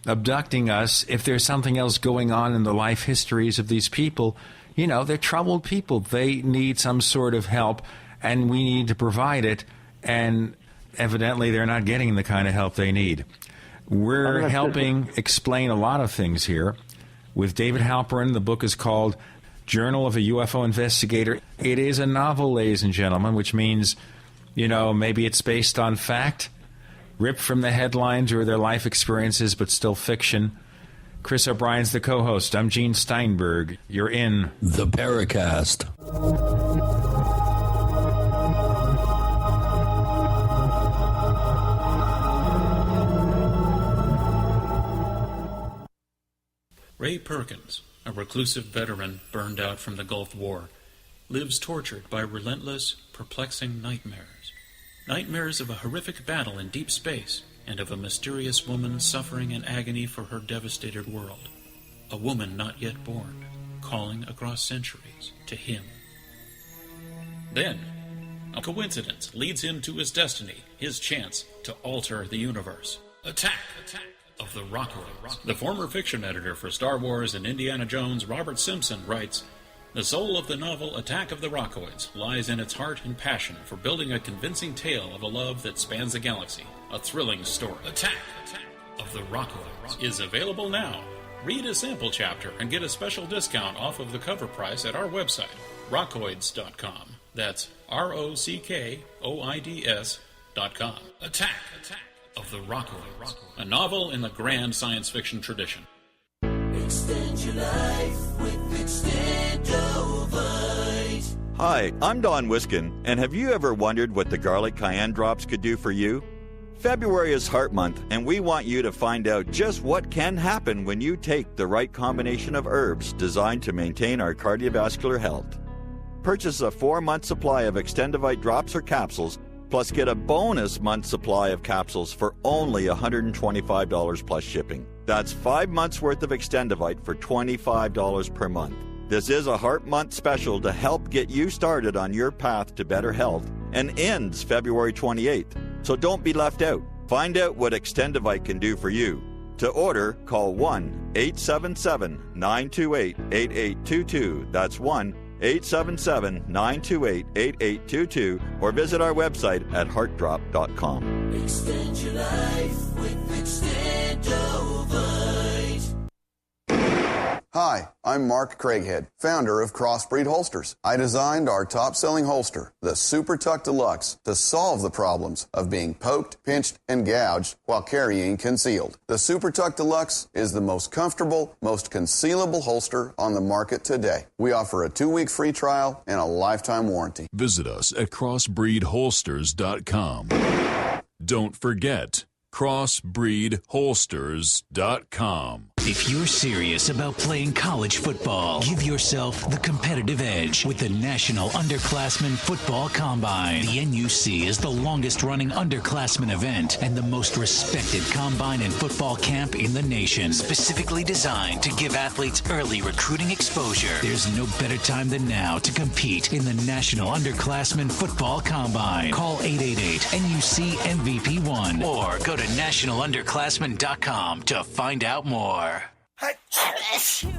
abducting us, if there's something else going on in the life histories of these people, you know, they're troubled people. They need some sort of help, and we need to provide it, and evidently they're not getting the kind of help they need. We're helping explain a lot of things here with David Halperin. The book is called Journal of a UFO Investigator. It is a novel, ladies and gentlemen, which means, you know, maybe it's based on fact, ripped from the headlines or their life experiences, but still fiction. Chris O'Brien's the co-host. I'm Gene Steinberg. You're in the Paracast. Ray Perkins, a reclusive veteran burned out from the Gulf War, lives tortured by relentless, perplexing nightmares. Nightmares of a horrific battle in deep space and of a mysterious woman suffering in agony for her devastated world. A woman not yet born, calling across centuries to him. Then, a coincidence leads him to his destiny, his chance to alter the universe. Attack of the Rockoids. The former fiction editor for Star Wars and Indiana Jones, Robert Simpson, writes, "The soul of the novel Attack of the Rockoids lies in its heart and passion for building a convincing tale of a love that spans the galaxy. A thrilling story. Attack of the Rockoids is available now. Read a sample chapter and get a special discount off of the cover price at our website, rockoids.com. That's ROCKOIDS.com. Attack of the Rockoids, a novel in the grand science fiction tradition. Extend your life with Extendovite. Hi, I'm Don Wiskin, and have you ever wondered what the garlic cayenne drops could do for you? February is Heart Month, and we want you to find out just what can happen when you take the right combination of herbs designed to maintain our cardiovascular health. Purchase a 4-month supply of Extendovite drops or capsules, plus get a bonus month supply of capsules for only $125 plus shipping. That's 5 months worth of Extendovite for $25 per month. This is a Heart Month special to help get you started on your path to better health and ends February 28th. So don't be left out. Find out what Extendovite can do for you. To order, call 1-877-928-8822. That's 1-877-928-8822, or visit our website at heartdrop.com. Extend your life with Extendovite. Hi, I'm Mark Craighead, founder of Crossbreed Holsters. I designed our top-selling holster, the Super Tuck Deluxe, to solve the problems of being poked, pinched, and gouged while carrying concealed. The Super Tuck Deluxe is the most comfortable, most concealable holster on the market today. We offer a 2-week free trial and a lifetime warranty. Visit us at crossbreedholsters.com. Don't forget, crossbreedholsters.com. If you're serious about playing college football, give yourself the competitive edge with the National Underclassmen Football Combine. The NUC is the longest-running underclassmen event and the most respected combine and football camp in the nation, specifically designed to give athletes early recruiting exposure. There's no better time than now to compete in the National Underclassmen Football Combine. Call 888-NUC-MVP1 or go to nationalunderclassmen.com to find out more.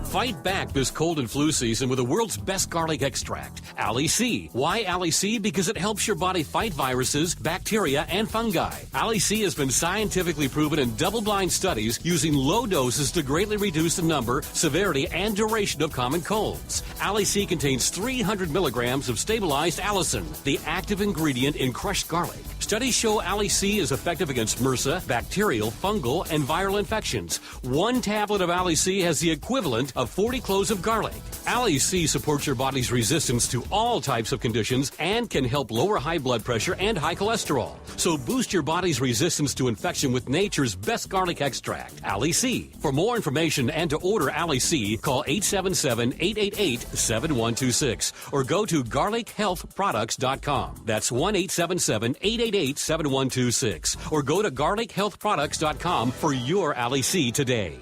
Fight back this cold and flu season with the world's best garlic extract, Ali C. Why Ali C? Because it helps your body fight viruses, bacteria, and fungi. Ali C has been scientifically proven in double-blind studies using low doses to greatly reduce the number, severity, and duration of common colds. Ali C contains 300 milligrams of stabilized allicin, the active ingredient in crushed garlic. Studies show Ali C is effective against MRSA, bacterial, fungal, and viral infections. 1 tablet of Ali Ali C has the equivalent of 40 cloves of garlic. Ali C supports your body's resistance to all types of conditions and can help lower high blood pressure and high cholesterol. So boost your body's resistance to infection with nature's best garlic extract, Ali C. For more information and to order Ali C, call 877-888-7126 or go to garlichealthproducts.com. That's 1-877-888-7126 or go to garlichealthproducts.com for your Ali C today.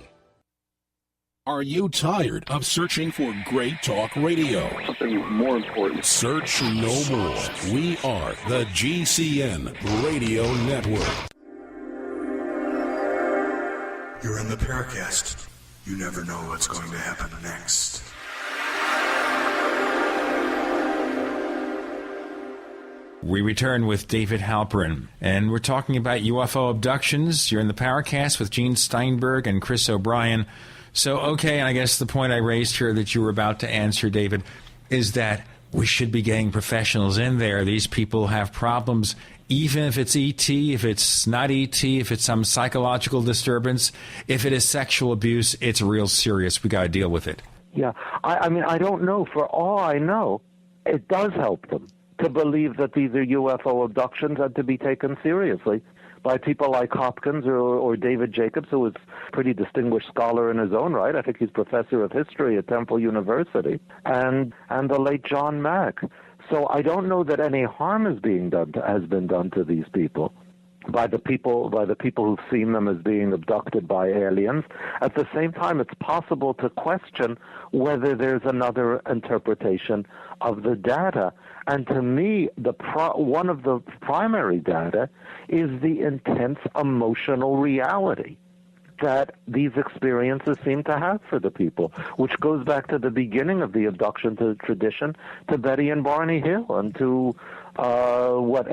Are you tired of searching for great talk radio? Something more important. Search no more. We are the GCN Radio Network. You're in the Paracast. You never know what's going to happen next. We return with David Halperin, and we're talking about UFO abductions. You're in the Paracast with Gene Steinberg and Chris O'Brien. So, okay, and I guess the point I raised here that you were about to answer, David, is that we should be getting professionals in there. These people have problems, even if it's ET, if it's not ET, if it's some psychological disturbance, if it is sexual abuse, it's real serious. We got to deal with it. Yeah, I mean, I don't know. For all I know, it does help them to believe that these are UFO abductions and to be taken seriously by people like Hopkins or David Jacobs, who is a pretty distinguished scholar in his own right. I think he's professor of history at Temple University, and the late John Mack. So I don't know that any harm has been done to these people by the people who've seen them as being abducted by aliens. At the same time, it's possible to question whether there's another interpretation of the data. And to me, one of the primary data is the intense emotional reality that these experiences seem to have for the people, which goes back to the beginning of the abduction tradition, to Betty and Barney Hill, and to what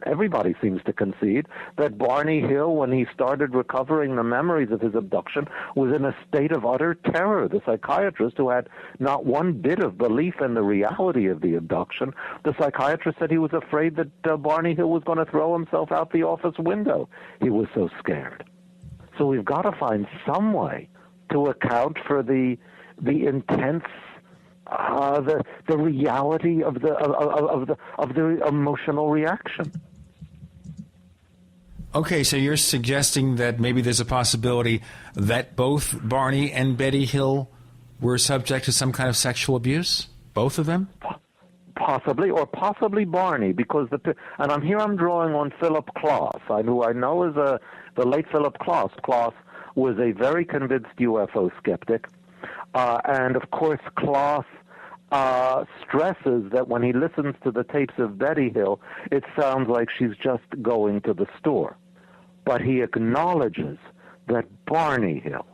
everybody seems to concede, that Barney Hill, when he started recovering the memories of his abduction, was in a state of utter terror. The psychiatrist, who had not one bit of belief in the reality of the abduction, the psychiatrist said he was afraid that Barney Hill was going to throw himself out the office window. He was so scared. So we've got to find some way to account for the intense, the reality of the emotional reaction. Okay, so you're suggesting that maybe there's a possibility that both Barney and Betty Hill were subject to some kind of sexual abuse? Both of them? Possibly, or possibly Barney, because I'm drawing on Philip Klaus, who I know is the late Philip Klaus. Klaus was a very convinced UFO skeptic, and of course Klaus stresses that when he listens to the tapes of Betty Hill, it sounds like she's just going to the store. But he acknowledges that Barney Hill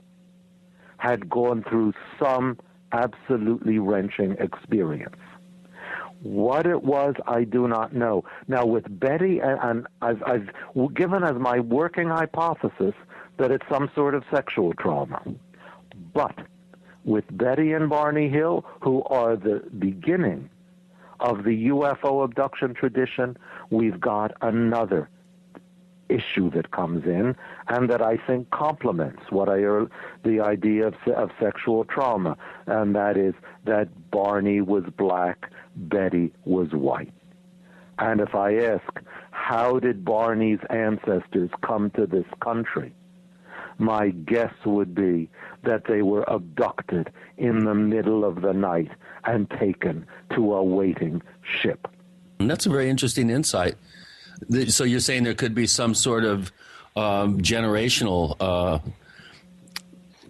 had gone through some absolutely wrenching experience. What it was, I do not know. Now, with Betty, and I've given as my working hypothesis that it's some sort of sexual trauma. But with Betty and Barney Hill, who are the beginning of the UFO abduction tradition, we've got another issue that comes in, and that I think complements the idea of sexual trauma, and that is that Barney was black, Betty was white. And if I ask, how did Barney's ancestors come to this country? My guess would be that they were abducted in the middle of the night and taken to a waiting ship. And that's a very interesting insight. So you're saying there could be some sort of generational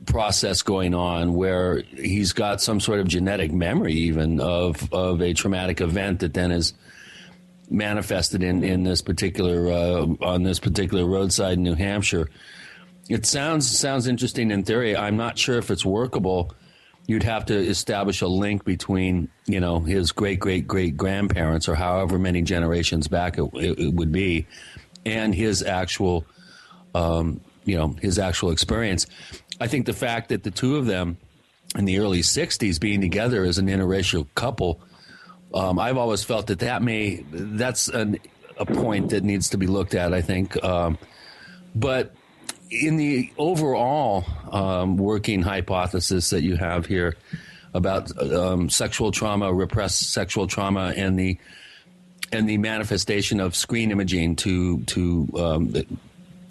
process going on where he's got some sort of genetic memory even of a traumatic event that then is manifested in this particular on this particular roadside in New Hampshire. It sounds interesting in theory. I'm not sure if it's workable. You'd have to establish a link between, his great-great-great-grandparents or however many generations back it would be, and his actual, his actual experience. I think the fact that the two of them in the early 60s being together as an interracial couple, I've always felt that's a point that needs to be looked at, I think. But in the overall working hypothesis that you have here about sexual trauma, repressed sexual trauma, and the manifestation of screen imaging to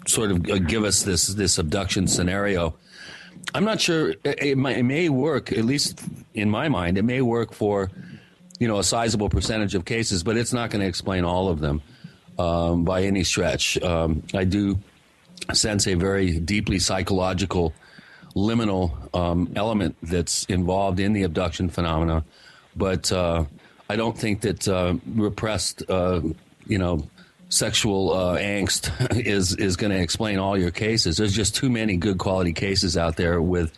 sort of give us this abduction scenario, I'm not sure it may work, at least in my mind. It may work for a sizable percentage of cases, but it's not going to explain all of them by any stretch. I do sense a very deeply psychological, liminal element that's involved in the abduction phenomena, but I don't think that repressed, sexual angst is going to explain all your cases. There's just too many good quality cases out there with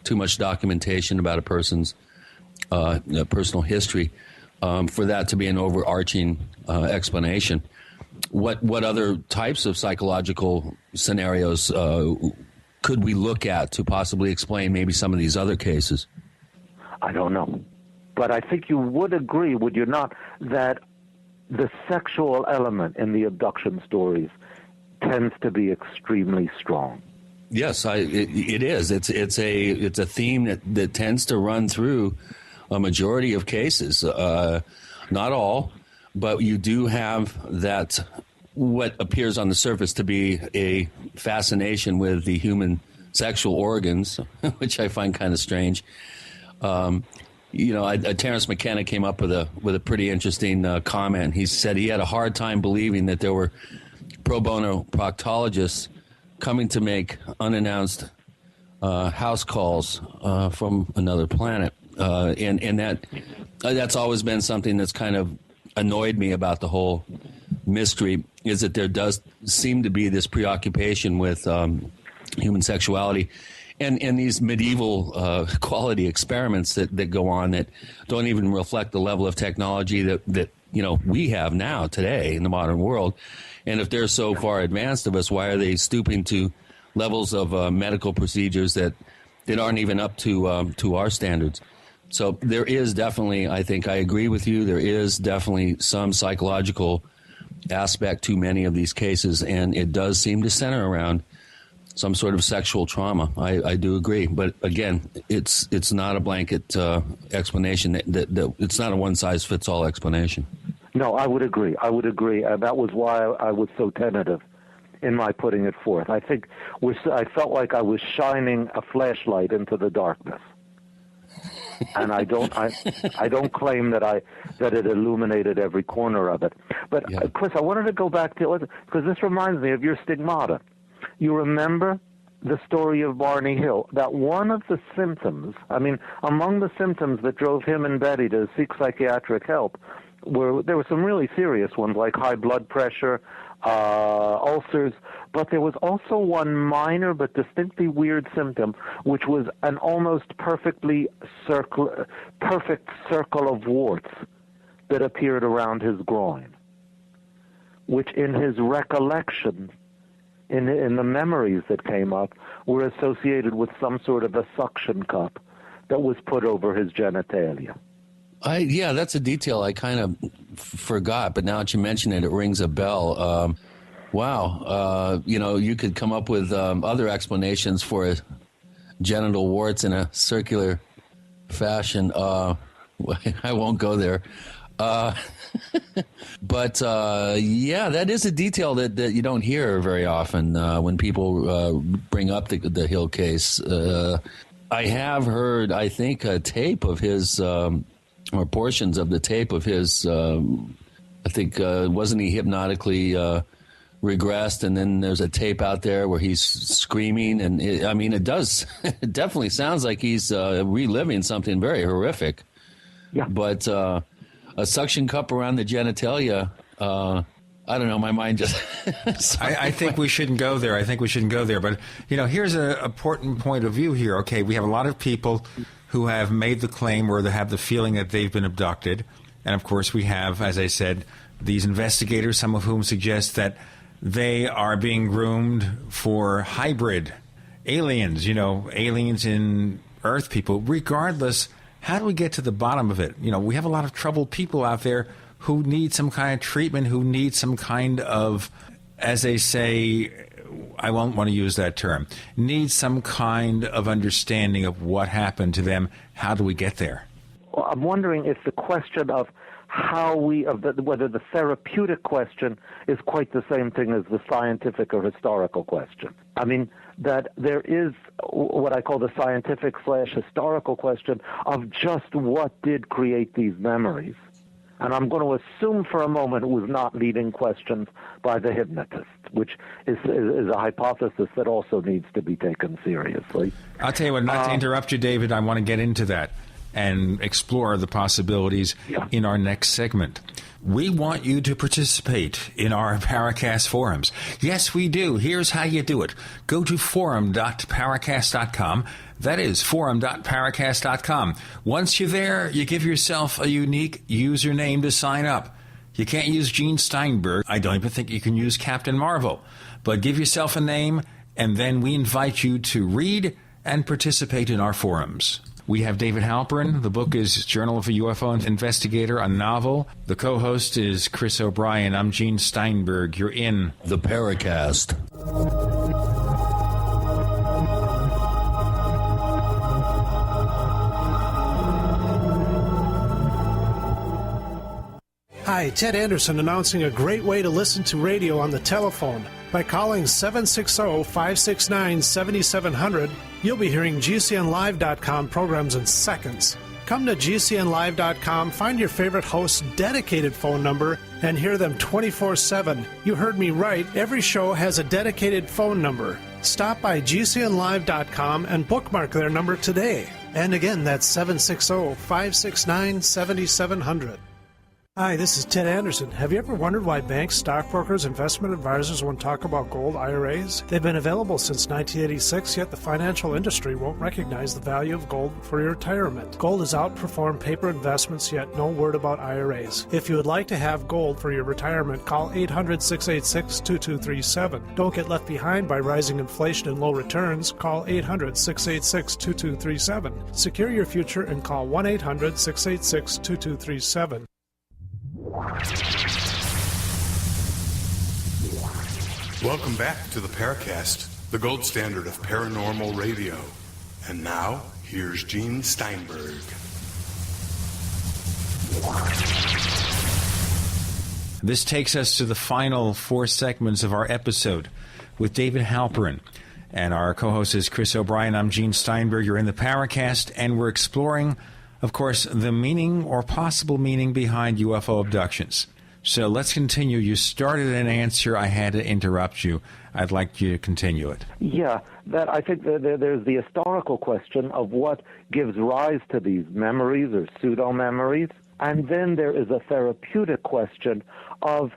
too much documentation about a person's personal history for that to be an overarching explanation. What other types of psychological scenarios could we look at to possibly explain maybe some of these other cases? I don't know. But I think you would agree, would you not, that the sexual element in the abduction stories tends to be extremely strong. Yes, it is. It's a theme that tends to run through a majority of cases. Not all, but you do have that what appears on the surface to be a fascination with the human sexual organs, which I find kind of strange. Terrence McKenna came up with a pretty interesting comment. He said he had a hard time believing that there were pro bono proctologists coming to make unannounced house calls from another planet, and that's always been something that's kind of annoyed me about the whole mystery. Is that there does seem to be this preoccupation with human sexuality. And these medieval quality experiments that go on that don't even reflect the level of technology that we have now today in the modern world. And if they're so far advanced of us, why are they stooping to levels of medical procedures that aren't even up to our standards? So there is definitely, I think I agree with you, there is definitely some psychological aspect to many of these cases, and it does seem to center around some sort of sexual trauma. I do agree, but again, it's not a blanket explanation. That it's not a one-size-fits-all explanation. No, I would agree. That was why I was so tentative in my putting it forth. I think I felt like I was shining a flashlight into the darkness, and I don't claim that it illuminated every corner of it. But Chris, I wanted to go back to, because this reminds me of your stigmata. You remember the story of Barney Hill, that one of the symptoms, among the symptoms that drove him and Betty to seek psychiatric help, there were some really serious ones like high blood pressure, ulcers, but there was also one minor but distinctly weird symptom, which was an almost perfect circle of warts that appeared around his groin, which in his recollection, in the memories that came up, were associated with some sort of a suction cup that was put over his genitalia. That's a detail I kind of forgot, but now that you mention it, it rings a bell. Wow. You could come up with other explanations for genital warts in a circular fashion. I won't go there. But that is a detail that you don't hear very often when people bring up the Hill case. I have heard, I think, a tape of his, or portions of the tape of his, I think, wasn't he hypnotically regressed? And then there's a tape out there where he's screaming. And it it definitely sounds like he's reliving something very horrific. Yeah. But a suction cup around the genitalia, I don't know, my mind just... I think we shouldn't go there. But, here's an important point of view here. Okay, we have a lot of people who have made the claim or they have the feeling that they've been abducted. And, of course, we have, as I said, these investigators, some of whom suggest that they are being groomed for hybrid aliens, aliens in Earth people. Regardless, how do we get to the bottom of it? We have a lot of troubled people out there who need some kind of treatment, who need some kind of, as they say, I won't want to use that term, need some kind of understanding of what happened to them. How do we get there? Well, I'm wondering if the question of whether the therapeutic question is quite the same thing as the scientific or historical question. I mean, that there is what I call the scientific/historical question of just what did create these memories. And I'm going to assume for a moment it was not leading questions by the hypnotist, which is a hypothesis that also needs to be taken seriously. I'll tell you what, not to interrupt you, David, I want to get into that and explore the possibilities in our next segment. We want you to participate in our Paracast forums. Yes, we do. Here's how you do it. Go to forum.paracast.com. That is forum.paracast.com. Once you're there, you give yourself a unique username to sign up. You can't use Gene Steinberg. I don't even think you can use Captain Marvel. But give yourself a name, and then we invite you to read and participate in our forums. We have David Halperin. The book is Journal of a UFO Investigator, a novel. The co-host is Chris O'Brien. I'm Gene Steinberg. You're in the Paracast. Hi, Ted Anderson announcing a great way to listen to radio on the telephone. By calling 760-569-7700, you'll be hearing GCNlive.com programs in seconds. Come to GCNlive.com, find your favorite host's dedicated phone number, and hear them 24/7. You heard me right. Every show has a dedicated phone number. Stop by GCNlive.com and bookmark their number today. And again, that's 760-569-7700. Hi, this is Ted Anderson. Have you ever wondered why banks, stockbrokers, investment advisors won't talk about gold IRAs? They've been available since 1986, yet the financial industry won't recognize the value of gold for your retirement. Gold has outperformed paper investments, yet no word about IRAs. If you would like to have gold for your retirement, call 800-686-2237. Don't get left behind by rising inflation and low returns. Call 800-686-2237. Secure your future and call 1-800-686-2237. Welcome back to the Paracast, the gold standard of paranormal radio. And now, here's Gene Steinberg. This takes us to the final 4 segments of our episode with David Halperin. And our co-host is Chris O'Brien. I'm Gene Steinberg. You're in the Paracast, and we're exploring, of course, the meaning or possible meaning behind UFO abductions. So let's continue. You started an answer. I had to interrupt you. I'd like you to continue it. Yeah, that I think there's the historical question of what gives rise to these memories or pseudo-memories. And then there is a therapeutic question of,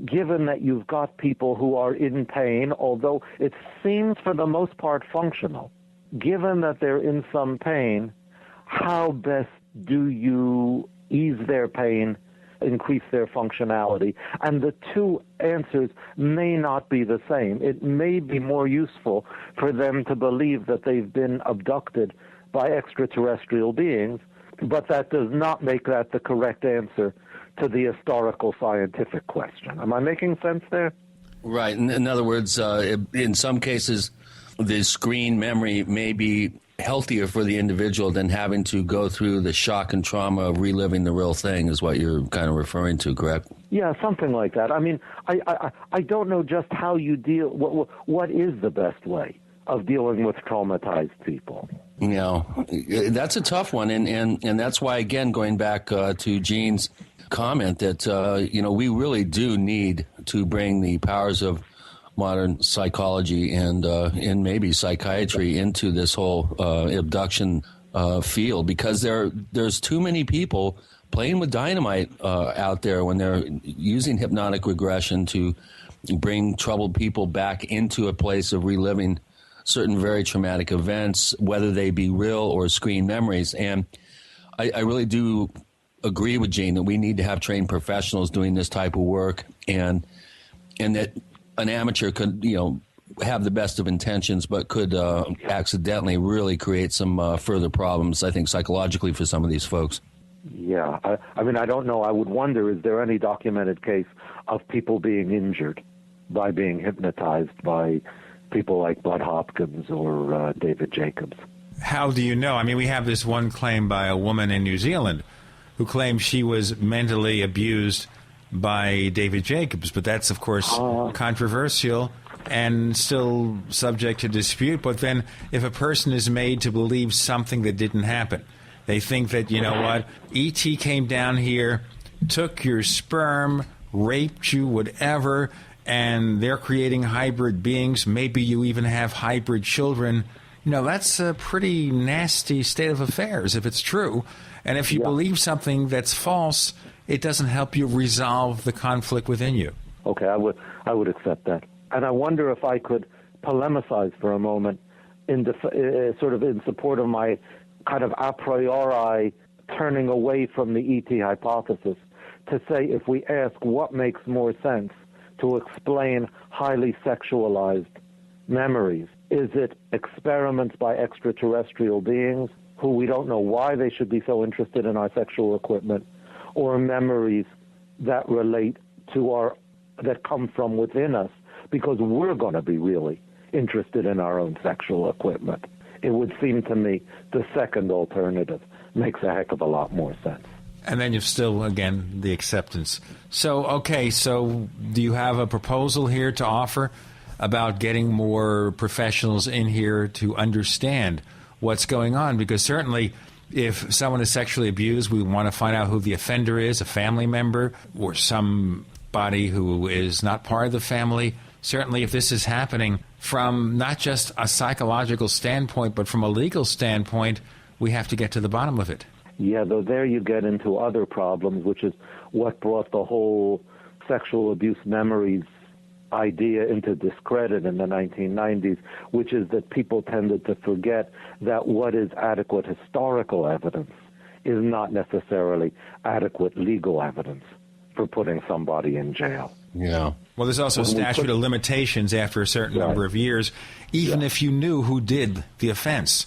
given that you've got people who are in pain, although it seems for the most part functional, given that they're in some pain, how best do you ease their pain, increase their functionality? And the two answers may not be the same. It may be more useful for them to believe that they've been abducted by extraterrestrial beings, but that does not make that the correct answer to the historical scientific question. Am I making sense there? Right. In other words, in some cases, the screen memory may be healthier for the individual than having to go through the shock and trauma of reliving the real thing, is what you're kind of referring to, correct? Yeah, something like that. I mean, I don't know just how you deal. What is the best way of dealing with traumatized people? You know, that's a tough one, and that's why, again, going back to Gene's comment that we really do need to bring the powers of modern psychology and maybe psychiatry into this whole abduction field, because there's too many people playing with dynamite out there when they're using hypnotic regression to bring troubled people back into a place of reliving certain very traumatic events, whether they be real or screen memories. And I really do agree with Gene that we need to have trained professionals doing this type of work, and that an amateur could, have the best of intentions, but could accidentally really create some further problems, I think, psychologically for some of these folks. Yeah. I mean, I don't know. I would wonder, is there any documented case of people being injured by being hypnotized by people like Bud Hopkins or David Jacobs. How do you know? I mean, we have this one claim by a woman in New Zealand who claims she was mentally abused by David Jacobs, but that's, of course, controversial and still subject to dispute. But then if a person is made to believe something that didn't happen, they think that, you know what, E.T. came down here, took your sperm, raped you, whatever, and they're creating hybrid beings. Maybe you even have hybrid children. You know, that's a pretty nasty state of affairs if it's true. And if you believe something that's false, it doesn't help you resolve the conflict within you. Okay, I would accept that. And I wonder if I could polemicize for a moment sort of in support of my kind of a priori turning away from the ET hypothesis, to say, if we ask what makes more sense to explain highly sexualized memories, is it experiments by extraterrestrial beings who we don't know why they should be so interested in our sexual equipment, or memories that relate to that come from within us because we're going to be really interested in our own sexual equipment? It would seem to me the second alternative makes a heck of a lot more sense. And then you've still, again, the acceptance. So, okay, so do you have a proposal here to offer about getting more professionals in here to understand what's going on? Because certainly if someone is sexually abused, we want to find out who the offender is, a family member or somebody who is not part of the family. Certainly if this is happening from not just a psychological standpoint, but from a legal standpoint, we have to get to the bottom of it. Yeah, though there you get into other problems, which is what brought the whole sexual abuse memories idea into discredit in the 1990s, which is that people tended to forget that what is adequate historical evidence is not necessarily adequate legal evidence for putting somebody in jail. Yeah. Well, there's also a statute of limitations after a certain number of years. Even if you knew who did the offense,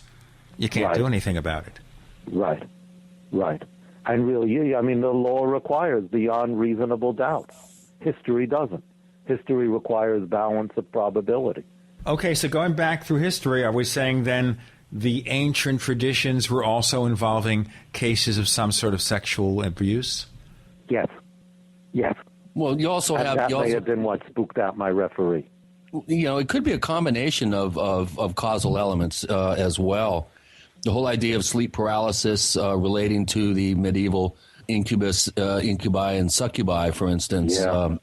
you can't do anything about it. Right. And really, I mean, the law requires beyond reasonable doubt. History doesn't. History requires balance of probability. Okay, so going back through history, are we saying then the ancient traditions were also involving cases of some sort of sexual abuse? Yes. Well, you also have... That may have been what spooked out my referee. You know, it could be a combination of causal elements as well. The whole idea of sleep paralysis relating to the medieval incubi and succubi, for instance. Yeah.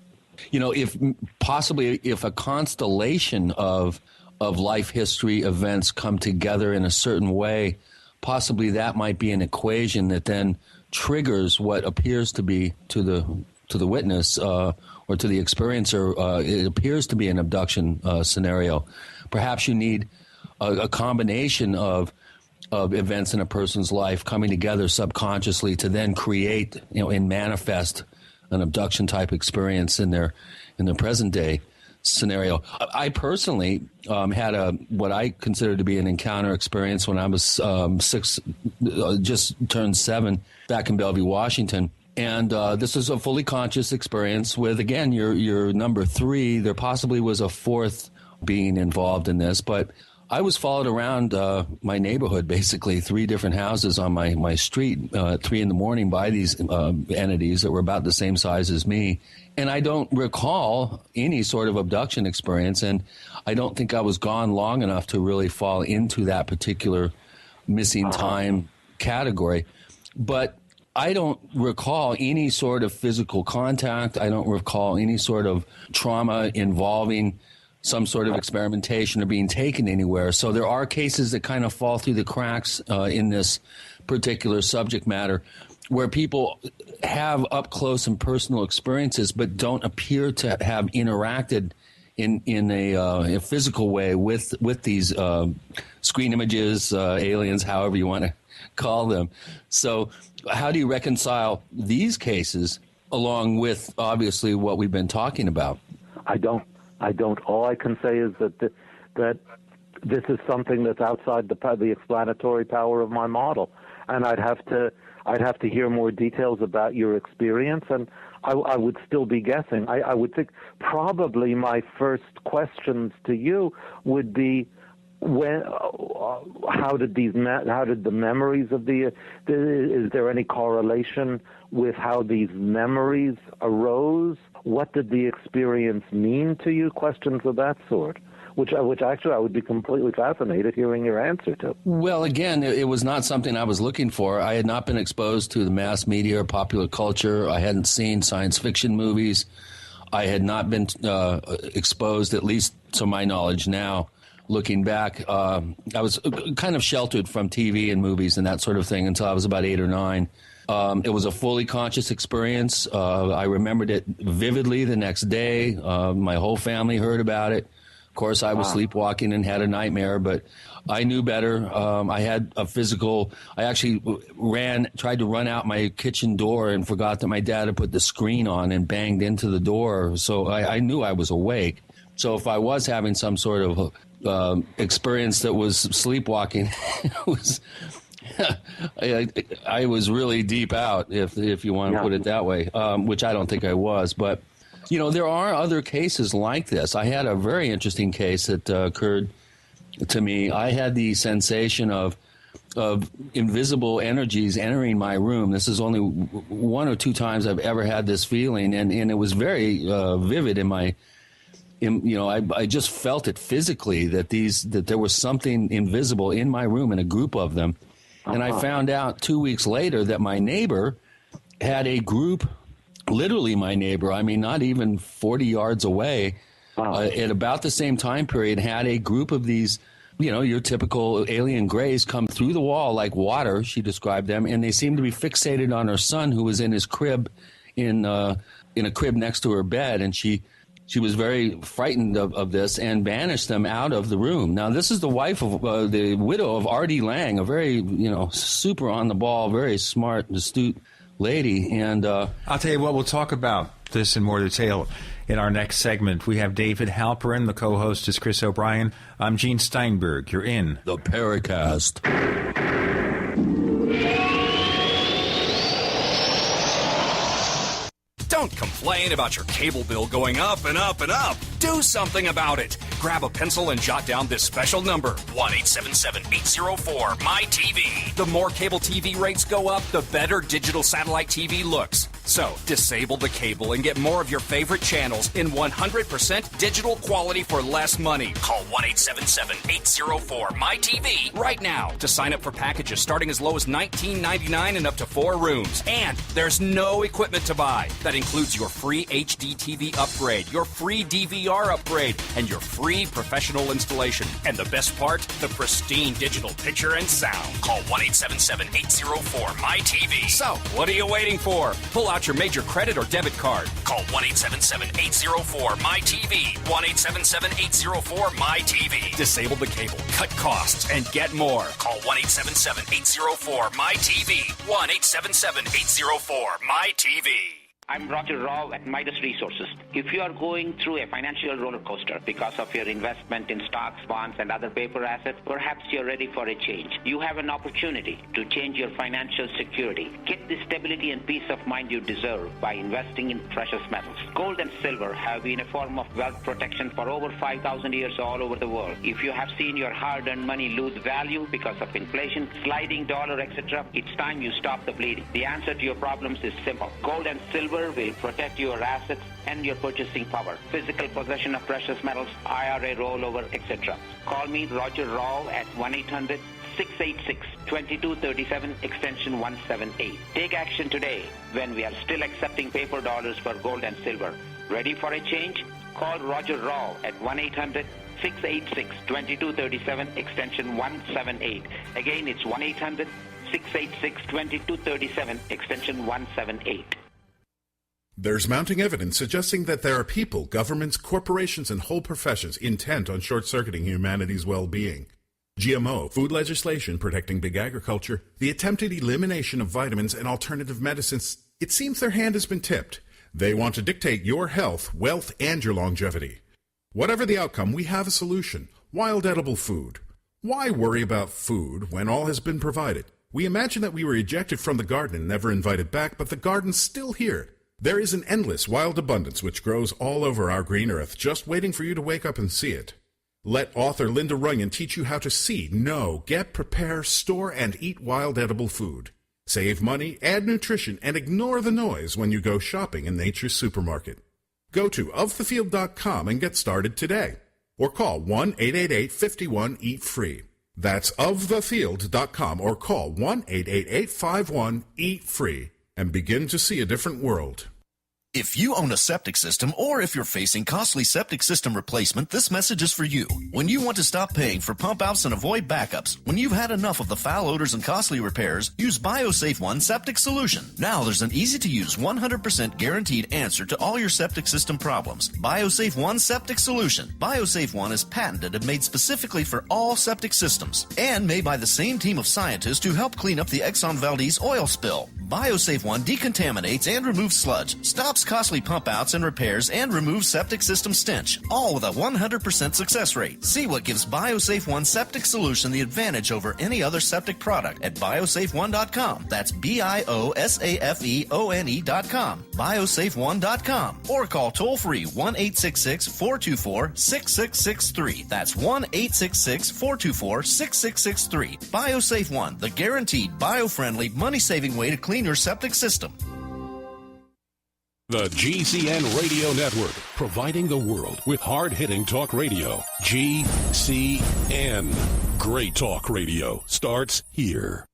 If a constellation of life history events come together in a certain way, possibly that might be an equation that then triggers what appears to be to the witness or to the experiencer. It appears to be an abduction scenario. Perhaps you need a combination of events in a person's life coming together subconsciously to then create, and manifest an abduction type experience in their present day scenario. I personally had what I consider to be an encounter experience when I was 6, just turned 7, back in Bellevue, Washington. And this was a fully conscious experience with, again, your number 3. There possibly was a 4th being involved in this, but I was followed around my neighborhood, basically 3 different houses on my street, 3 in the morning by these entities that were about the same size as me. And I don't recall any sort of abduction experience, and I don't think I was gone long enough to really fall into that particular missing time category. But I don't recall any sort of physical contact. I don't recall any sort of trauma involving some sort of experimentation or being taken anywhere. So there are cases that kind of fall through the cracks in this particular subject matter where people have up close and personal experiences but don't appear to have interacted in a physical way with these screen images, aliens, however you want to call them. So how do you reconcile these cases along with, obviously, what we've been talking about? I don't. All I can say is that this is something that's outside the explanatory power of my model, and I'd have to hear more details about your experience, and I would still be guessing. I would think probably my first questions to you would be, how did the memories of is there any correlation with how these memories arose? What did the experience mean to you? Questions of that sort, which actually I would be completely fascinated hearing your answer to. Well, again, it was not something I was looking for. I had not been exposed to the mass media or popular culture. I hadn't seen science fiction movies. I had not been exposed, at least to my knowledge now, looking back. I was kind of sheltered from TV and movies and that sort of thing until I was about 8 or 9. It was a fully conscious experience. I remembered it vividly the next day. My whole family heard about it. Of course, I was sleepwalking and had a nightmare, but I knew better. I had a physical. I actually tried to run out my kitchen door and forgot that my dad had put the screen on and banged into the door. So I knew I was awake. So if I was having some sort of experience that was sleepwalking, it was I was really deep out, if you want to put it that way, which I don't think I was. But there are other cases like this. I had a very interesting case that occurred to me. I had the sensation of invisible energies entering my room. This is only 1 or 2 times I've ever had this feeling, and it was very vivid in my. I just felt it physically that there was something invisible in my room and a group of them. And I found out 2 weeks later that my neighbor had a group, literally my neighbor, I mean, not even 40 yards away, at about the same time period, had a group of these, your typical alien grays come through the wall like water, she described them, and they seemed to be fixated on her son who was in his crib, in a crib next to her bed, and she was very frightened of this and banished them out of the room. Now, this is the wife of the widow of R.D. Lang, a very, super on the ball, very smart, astute lady. And I'll tell you what, we'll talk about this in more detail in our next segment. We have David Halperin. The co-host is Chris O'Brien. I'm Gene Steinberg. You're in the Paracast. Don't complain about your cable bill going up and up and up. Do something about it. Grab a pencil and jot down this special number, 1-877-804-MY-TV. The more cable TV rates go up, the better digital satellite TV looks. So, disable the cable and get more of your favorite channels in 100% digital quality for less money. Call 1-877-804-MY-TV right now to sign up for packages starting as low as $19.99 and up to 4 rooms. And there's no equipment to buy. That includes your free HD TV upgrade, your free DVR upgrade, and your free professional installation. And the best part, the pristine digital picture and sound. Call 1-877-804-MY-TV. So, what are you waiting for? Pull out your major credit or debit card. Call 1-877-804-MY-TV. 1-877-804-MY-TV. Disable the cable, cut costs, and get more. Call 1-877-804-MY-TV. 1-877-804-MY-TV. I'm Roger Rao at Midas Resources. If you are going through a financial roller coaster because of your investment in stocks, bonds, and other paper assets, perhaps you're ready for a change. You have an opportunity to change your financial security. Get the stability and peace of mind you deserve by investing in precious metals. Gold and silver have been a form of wealth protection for over 5,000 years all over the world. If you have seen your hard-earned money lose value because of inflation, sliding dollar, etc., it's time you stop the bleeding. The answer to your problems is simple. Gold and silver will protect your assets and your purchasing power. Physical possession of precious metals, IRA rollover, etc. Call me, Roger Rao, at 1-800-686-2237, extension 178. Take action today when we are still accepting paper dollars for gold and silver. Ready for a change? Call Roger Rao at 1-800-686-2237, extension 178. Again, it's 1-800-686-2237, extension 178. There's mounting evidence suggesting that there are people, governments, corporations, and whole professions intent on short-circuiting humanity's well-being. GMO, food legislation protecting big agriculture, the attempted elimination of vitamins and alternative medicines, it seems their hand has been tipped. They want to dictate your health, wealth, and your longevity. Whatever the outcome, we have a solution. Wild edible food. Why worry about food when all has been provided? We imagine that we were ejected from the garden and never invited back, but the garden's still here. There is an endless wild abundance which grows all over our green earth, just waiting for you to wake up and see it. Let author Linda Runyon teach you how to see, know, get, prepare, store, and eat wild edible food. Save money, add nutrition, and ignore the noise when you go shopping in nature's supermarket. Go to ofthefield.com and get started today. Or call 1-888-51-EAT-FREE. That's ofthefield.com or call 1-888-51-EAT-FREE and begin to see a different world. If you own a septic system or if you're facing costly septic system replacement, this message is for you. When you want to stop paying for pump outs and avoid backups, when you've had enough of the foul odors and costly repairs, use BioSafe One Septic Solution. Now there's an easy-to-use 100% guaranteed answer to all your septic system problems. BioSafe One Septic Solution. BioSafe One is patented and made specifically for all septic systems and made by the same team of scientists who helped clean up the Exxon Valdez oil spill. BioSafe One decontaminates and removes sludge, stops costly pump outs and repairs, and removes septic system stench, all with a 100% success rate. See what gives BioSafe One Septic Solution the advantage over any other septic product at biosafeone.com. That's BIOSAFEONE.com. biosafeone.com. Or call toll-free 1-866-424-6663. That's 1-866-424-6663. BioSafe One, the guaranteed bio-friendly, money-saving way to clean your septic system. The GCN Radio Network, providing the world with hard-hitting talk radio. GCN. Great talk radio starts here.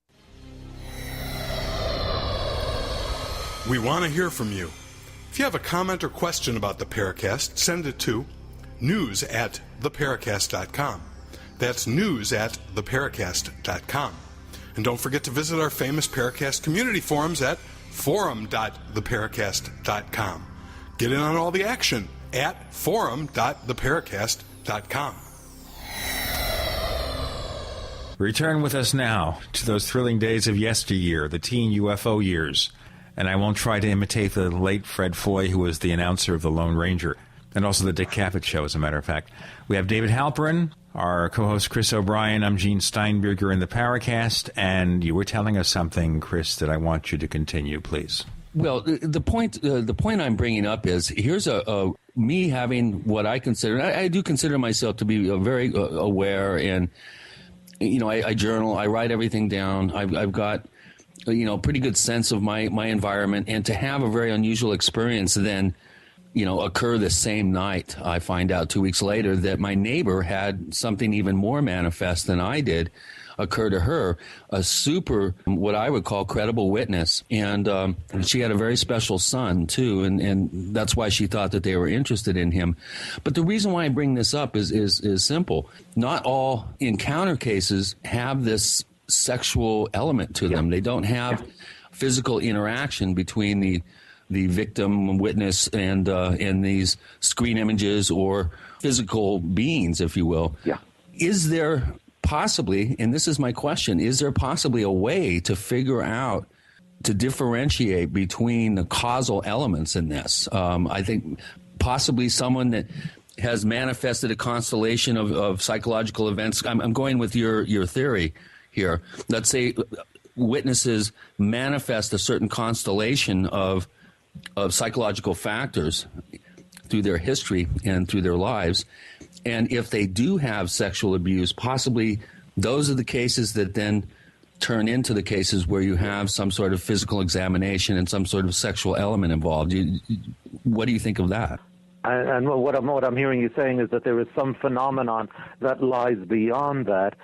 We want to hear from you. If you have a comment or question about the Paracast, send it to news@theparacast.com. That's news@theparacast.com. And don't forget to visit our famous Paracast community forums at forum.theparacast.com. Get in on all the action at forum.theparacast.com. Return with us now to those thrilling days of yesteryear, the teen UFO years. And I won't try to imitate the late Fred Foy, who was the announcer of the Lone Ranger, and also the Dick Cavett Show, as a matter of fact. We have David Halperin, our co-host Chris O'Brien. I'm Gene Steinberger in the Paracast, and you were telling us something, Chris, that I want you to continue, please. Well, the point I'm bringing up is here's me having what I consider. I do consider myself to be very aware, and I journal, I write everything down. I've got pretty good sense of my environment, and to have a very unusual experience then occur the same night. I find out 2 weeks later that my neighbor had something even more manifest than I did occur to her, a super, what I would call credible witness. And she had a very special son, too, and that's why she thought that they were interested in him. But the reason why I bring this up is simple. Not all encounter cases have this sexual element to them. They don't have physical interaction between the victim, witness, and these screen images or physical beings, if you will. Yeah. Is there possibly, and this is my question, is there possibly a way to figure out, to differentiate between the causal elements in this? I think possibly someone that has manifested a constellation of psychological events. I'm going with your theory here. Let's say witnesses manifest a certain constellation of psychological factors through their history and through their lives. And if they do have sexual abuse, possibly those are the cases that then turn into the cases where you have some sort of physical examination and some sort of sexual element involved. What do you think of that? And what I'm hearing you saying is that there is some phenomenon that lies beyond that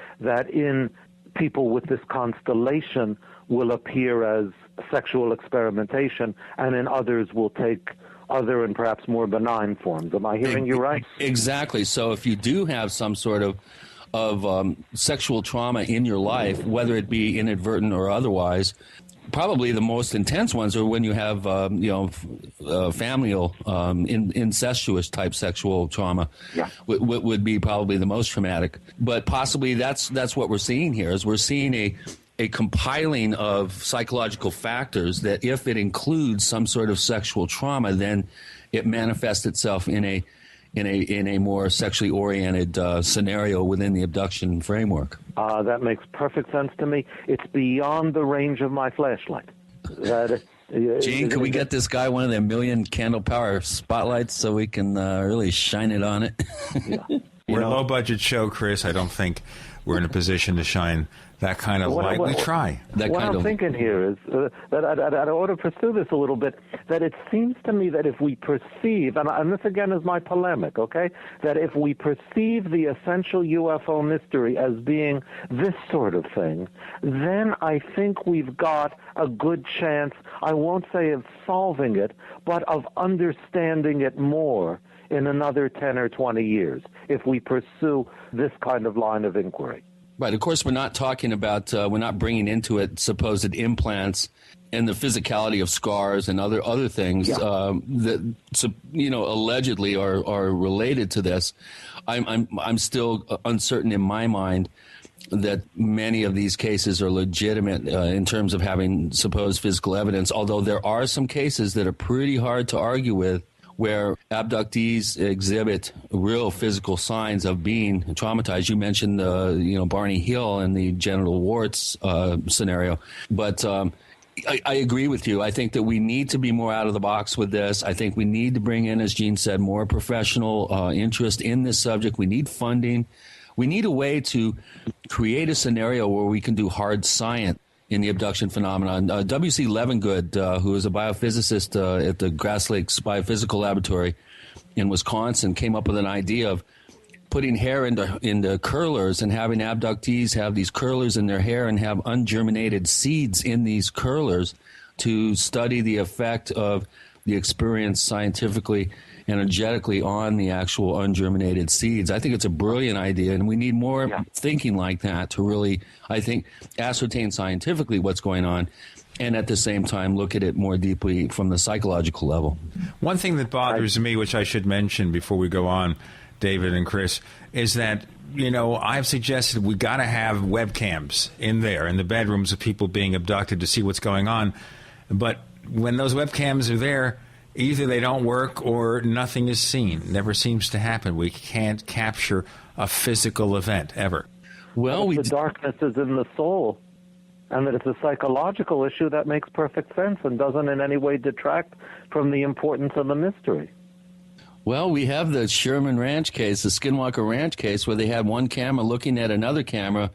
in people with this constellation will appear as sexual experimentation, and in others will take other and perhaps more benign forms. Am I hearing you right? Exactly. So if you do have some sort of sexual trauma in your life, whether it be inadvertent or otherwise, probably the most intense ones are when you have familial incestuous type sexual trauma. Yeah. would be probably the most traumatic. But possibly that's what we're seeing here, is we're seeing a compiling of psychological factors that if it includes some sort of sexual trauma, then it manifests itself in a more sexually oriented scenario within the abduction framework. That makes perfect sense to me. It's beyond the range of my flashlight. Gene, can we get this guy one of their million candle power spotlights so we can really shine it on it? We're a low-budget show, Chris. I don't think we're in a position to shine that kind of light. We try. What I'm thinking here is that I ought to pursue this a little bit, that it seems to me that if we perceive, and this again is my polemic, okay, that if we perceive the essential UFO mystery as being this sort of thing, then I think we've got a good chance, I won't say of solving it, but of understanding it more in another 10 or 20 years if we pursue this kind of line of inquiry. Right. Of course, we're not talking about, we're not bringing into it supposed implants and the physicality of scars and other things that, allegedly are related to this. I'm still uncertain in my mind that many of these cases are legitimate in terms of having supposed physical evidence, although there are some cases that are pretty hard to argue with, where abductees exhibit real physical signs of being traumatized. You mentioned Barney Hill and the genital warts scenario, but I agree with you. I think that we need to be more out of the box with this. I think we need to bring in, as Gene said, more professional interest in this subject. We need funding. We need a way to create a scenario where we can do hard science in the abduction phenomenon. W.C. Levengood, who is a biophysicist at the Grass Lakes Biophysical Laboratory in Wisconsin, came up with an idea of putting hair into curlers and having abductees have these curlers in their hair and have ungerminated seeds in these curlers to study the effect of the experience scientifically, energetically on the actual ungerminated seeds. I think it's a brilliant idea, and we need more thinking like that to really, I think, ascertain scientifically what's going on and at the same time look at it more deeply from the psychological level. One thing that bothers me, which I should mention before we go on, David and Chris, is that, I've suggested we got to have webcams in the bedrooms of people being abducted to see what's going on. But when those webcams are there, either they don't work or nothing is seen. Never seems to happen. We can't capture a physical event ever. Well, the darkness is in the soul, and that it's a psychological issue that makes perfect sense and doesn't in any way detract from the importance of the mystery. Well, we have the Sherman Ranch case, the Skinwalker Ranch case, where they had one camera looking at another camera.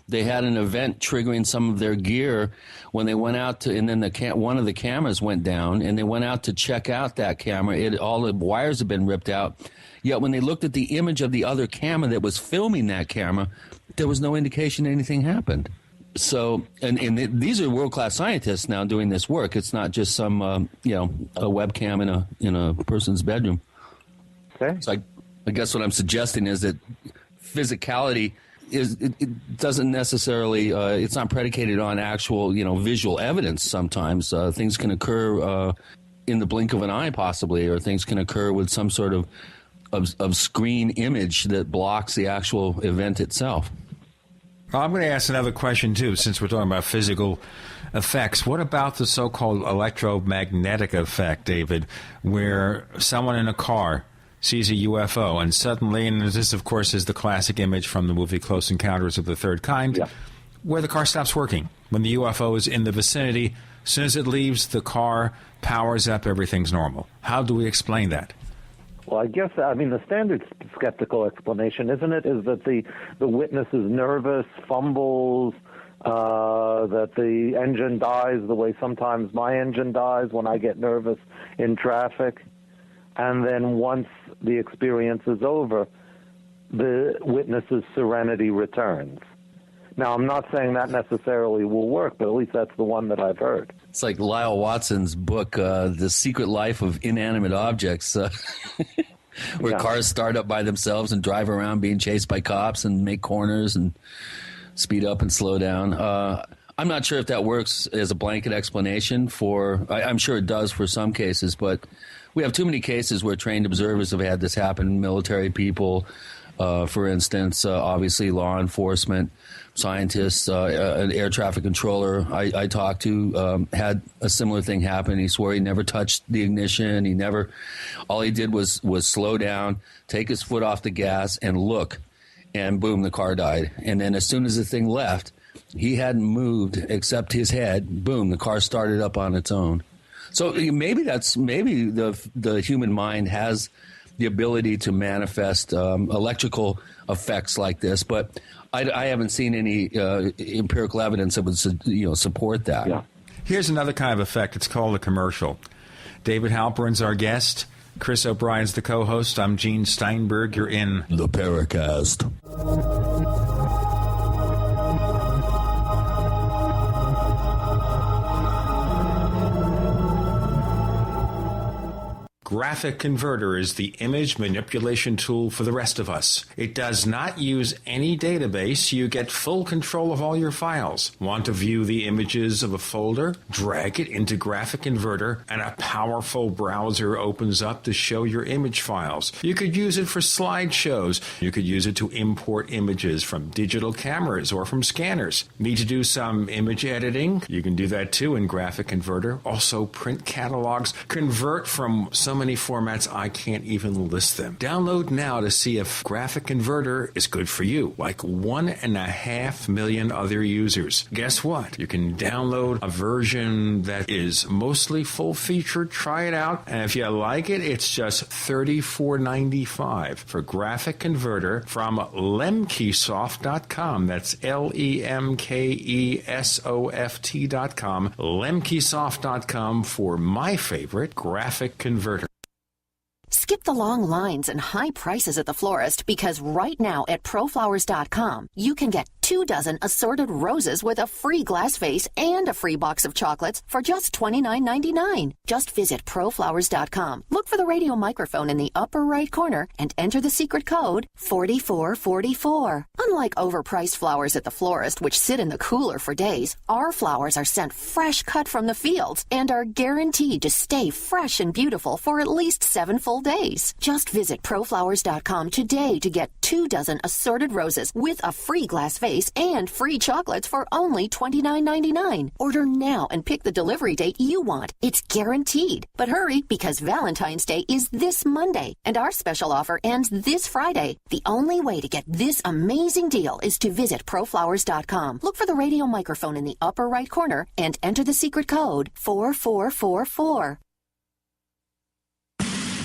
They had an event triggering some of their gear when they went out to, and then one of the cameras went down, and they went out to check out that camera. All the wires had been ripped out. Yet when they looked at the image of the other camera that was filming that camera, there was no indication anything happened. So, and these are world-class scientists now doing this work. It's not just some, a webcam in a person's bedroom. Okay. So I guess what I'm suggesting is that physicality it doesn't necessarily it's not predicated on actual visual evidence. Sometimes things can occur in the blink of an eye, possibly, or things can occur with some sort of screen image that blocks the actual event itself. Well, I'm going to ask another question too, since we're talking about physical effects. What about the so-called electromagnetic effect, David, where someone in a car sees a UFO, and suddenly, and this, of course, is the classic image from the movie Close Encounters of the Third Kind, where the car stops working when the UFO is in the vicinity. As soon as it leaves, the car powers up, everything's normal. How do we explain that? Well, I guess, the standard skeptical explanation, isn't it, is that the witness is nervous, fumbles, that the engine dies the way sometimes my engine dies when I get nervous in traffic. And then once the experience is over, the witness's serenity returns. Now, I'm not saying that necessarily will work, but at least that's the one that I've heard. It's like Lyle Watson's book, The Secret Life of Inanimate Objects, where cars start up by themselves and drive around being chased by cops and make corners and speed up and slow down. I'm not sure if that works as a blanket explanation for, I'm sure it does for some cases, but we have too many cases where trained observers have had this happen. Military people, for instance, obviously law enforcement, scientists, an air traffic controller I talked to had a similar thing happen. He swore he never touched the ignition. All he did was slow down, take his foot off the gas, and look, and boom, the car died. And then as soon as the thing left, he hadn't moved except his head. Boom, the car started up on its own. So maybe the human mind has the ability to manifest electrical effects like this, but I haven't seen any empirical evidence that would support that. Yeah. Here's another kind of effect. It's called a commercial. David Halperin's our guest. Chris O'Brien's the co-host. I'm Gene Steinberg. You're in the Paracast. Graphic Converter is the image manipulation tool for the rest of us. It does not use any database. You get full control of all your files. Want to view the images of a folder? Drag it into Graphic Converter, and a powerful browser opens up to show your image files. You could use it for slideshows. You could use it to import images from digital cameras or from scanners. Need to do some image editing? You can do that too in Graphic Converter. Also print catalogs. Convert from so many formats I can't even list them. Download now to see if Graphic Converter is good for you, like 1.5 million other users. Guess what? You can download a version that is mostly full-featured. Try it out, and if you like it, it's just $34.95 for Graphic Converter from lemkesoft.com. That's LEMKESOFT.com. lemkesoft.com for my favorite Graphic Converter. Skip the long lines and high prices at the florist, because right now at proflowers.com, you can get 24 assorted roses with a free glass vase and a free box of chocolates for just $29.99. Just visit proflowers.com. Look for the radio microphone in the upper right corner and enter the secret code 4444. Unlike overpriced flowers at the florist, which sit in the cooler for days, our flowers are sent fresh cut from the fields and are guaranteed to stay fresh and beautiful for at least 7 full days. Just visit proflowers.com today to get 24 assorted roses with a free glass vase and free chocolates for only $29.99. Order now and pick the delivery date you want. It's guaranteed. But hurry, because Valentine's Day is this Monday, and our special offer ends this Friday. The only way to get this amazing deal is to visit proflowers.com. Look for the radio microphone in the upper right corner and enter the secret code 4444.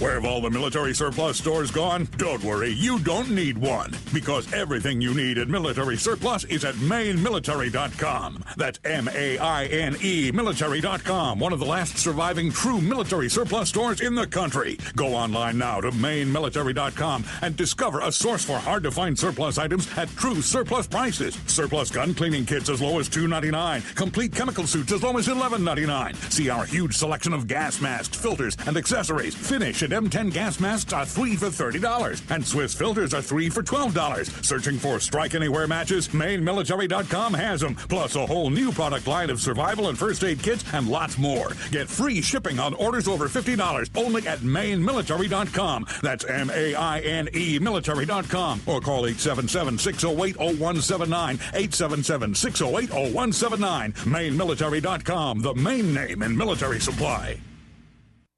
Where have all the military surplus stores gone? Don't worry, you don't need one, because everything you need at military surplus is at mainmilitary.com. That's M-A-I-N-E military.com, one of the last surviving true military surplus stores in the country. Go online now to mainmilitary.com and discover a source for hard-to-find surplus items at true surplus prices. Surplus gun cleaning kits as low as $2.99. Complete chemical suits as low as $11.99. See our huge selection of gas masks, filters, and accessories. Finish and M10 gas masks are 3 for $30, and Swiss filters are 3 for $12. Searching for Strike Anywhere matches? MainMilitary.com has them, plus a whole new product line of survival and first aid kits and lots more. Get free shipping on orders over $50 only at MainMilitary.com. That's M-A-I-N-E military.com, or call 877-608-0179, 877-608-0179. MainMilitary.com, the main name in military supply.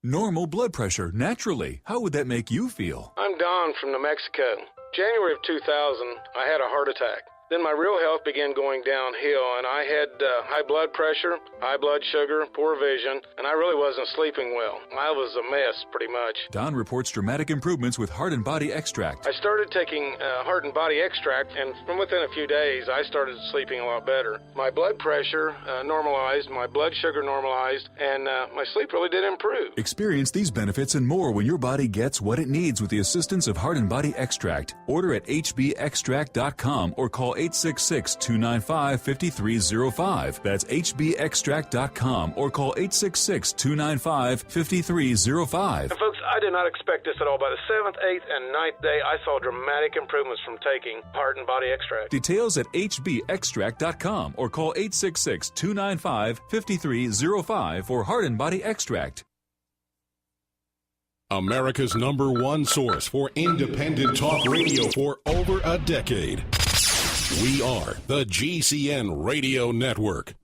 Normal blood pressure, naturally. How would that make you feel? I'm Don from New Mexico. January of 2000, I had a heart attack. Then my real health began going downhill, and I had high blood pressure, high blood sugar, poor vision, and I really wasn't sleeping well. I was a mess, pretty much. Don reports dramatic improvements with Heart and Body Extract. I started taking Heart and Body Extract, and from within a few days, I started sleeping a lot better. My blood pressure normalized, my blood sugar normalized, and my sleep really did improve. Experience these benefits and more when your body gets what it needs with the assistance of Heart and Body Extract. Order at hbextract.com or call 866-295-5305. That's hbextract.com or call 866-295-5305. And folks, I did not expect this at all. By the 7th, 8th, and 9th day, I saw dramatic improvements from taking Heart and Body Extract. Details at hbextract.com or call 866-295-5305 for Heart and Body Extract. America's #1 source for independent talk radio for over a decade. We are the GCN Radio Network.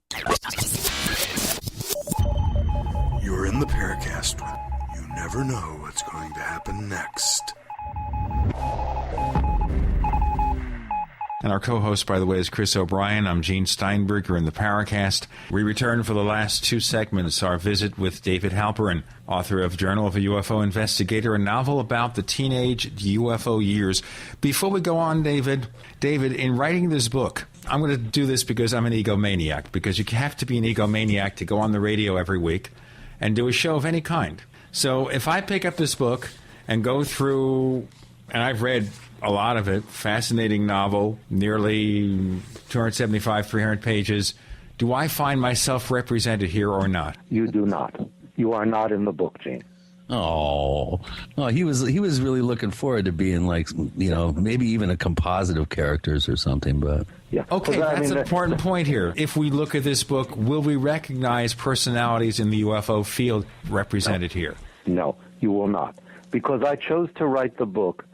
You're in the Paracast. You never know what's going to happen next. And our co-host, by the way, is Chris O'Brien. I'm Gene Steinberg. You're in the Paracast. We return for the last two segments, our visit with David Halperin, author of Journal of a UFO Investigator, a novel about the teenage UFO years. Before we go on, David, in writing this book, I'm going to do this because I'm an egomaniac, because you have to be an egomaniac to go on the radio every week and do a show of any kind. So if I pick up this book and go through, and I've read a lot of it, fascinating novel, nearly 275, 300 pages, do I find myself represented here or not? You do not. You are not in the book, Gene. Oh, he was really looking forward to being like, maybe even a composite of characters or something, but... Yeah. Okay, that's an important point here. If we look at this book, will we recognize personalities in the UFO field represented here? No, you will not. Because I chose to write the book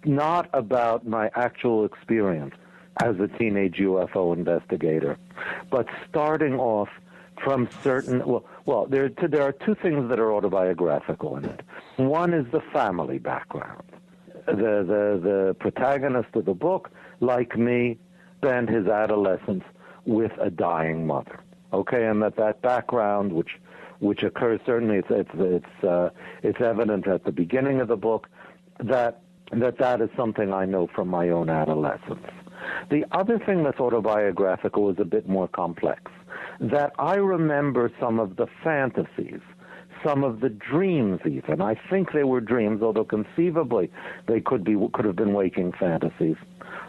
not about my actual experience as a teenage UFO investigator, but starting off from certain... Well, there are two things that are autobiographical in it. One is the family background. The protagonist of the book, like me, spent his adolescence with a dying mother. Okay, and that background, which occurs certainly, it's evident at the beginning of the book, that is something I know from my own adolescence. The other thing that's autobiographical is a bit more complex. That I remember some of the fantasies, some of the dreams even. I think they were dreams, although conceivably they could have been waking fantasies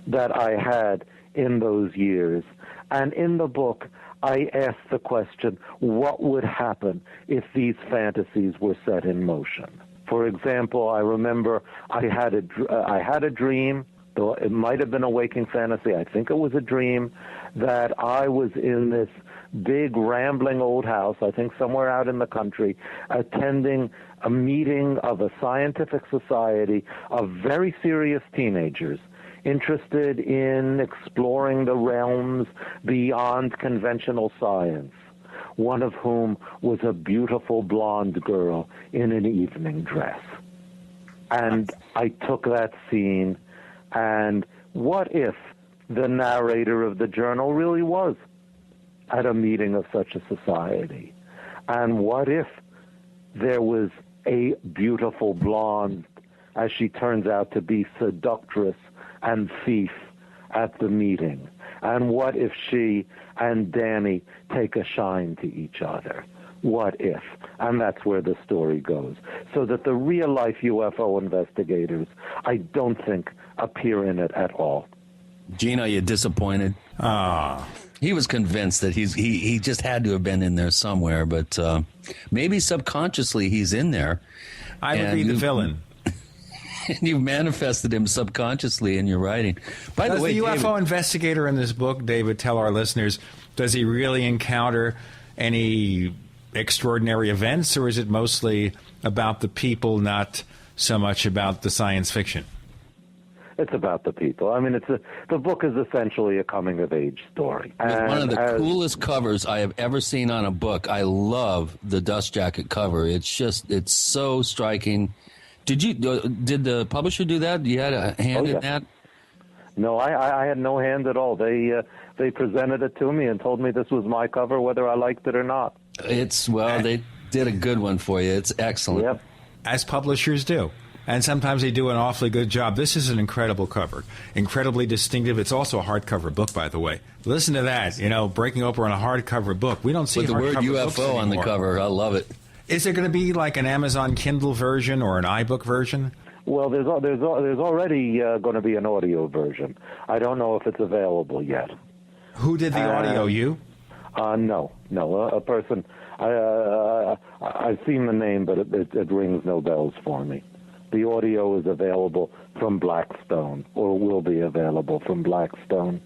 that I had in those years. And in the book, I asked the question, what would happen if these fantasies were set in motion? For example, I remember I had a dream, though it might have been a waking fantasy. I think it was a dream that I was in this big rambling old house, I think somewhere out in the country, attending a meeting of a scientific society of very serious teenagers interested in exploring the realms beyond conventional science, one of whom was a beautiful blonde girl in an evening dress. And I took that scene, and what if the narrator of the journal really was at a meeting of such a society? And what if there was a beautiful blonde, as she turns out to be, seductress and thief at the meeting? And what if she and Danny take a shine to each other? What if? And that's where the story goes. So that the real-life UFO investigators, I don't think, appear in it at all. Gene, are you disappointed? He was convinced that he just had to have been in there somewhere, but maybe subconsciously he's in there. I would be the villain. And you've manifested him subconsciously in your writing. By Does the way, the UFO David, investigator in this book, David, tell our listeners, does he really encounter any extraordinary events, or is it mostly about the people, not so much about the science fiction? It's about the people. I mean, the book is essentially a coming-of-age story. With one of the coolest covers I have ever seen on a book. I love the dust jacket cover. It's so striking. Did the publisher do that? You had a hand in that? No, I had no hand at all. They presented it to me and told me this was my cover, whether I liked it or not. They did a good one for you. It's excellent. Yep. As publishers do. And sometimes they do an awfully good job. This is an incredible cover, incredibly distinctive. It's also a hardcover book, by the way. Listen to that, breaking open on a hardcover book. We don't see with the word UFO on the cover. I love it. Is there going to be like an Amazon Kindle version or an iBook version? Well, there's already going to be an audio version. I don't know if it's available yet. Who did the audio? You? No. A person. I've seen the name, but it rings no bells for me. The audio is available from Blackstone, or will be available from Blackstone.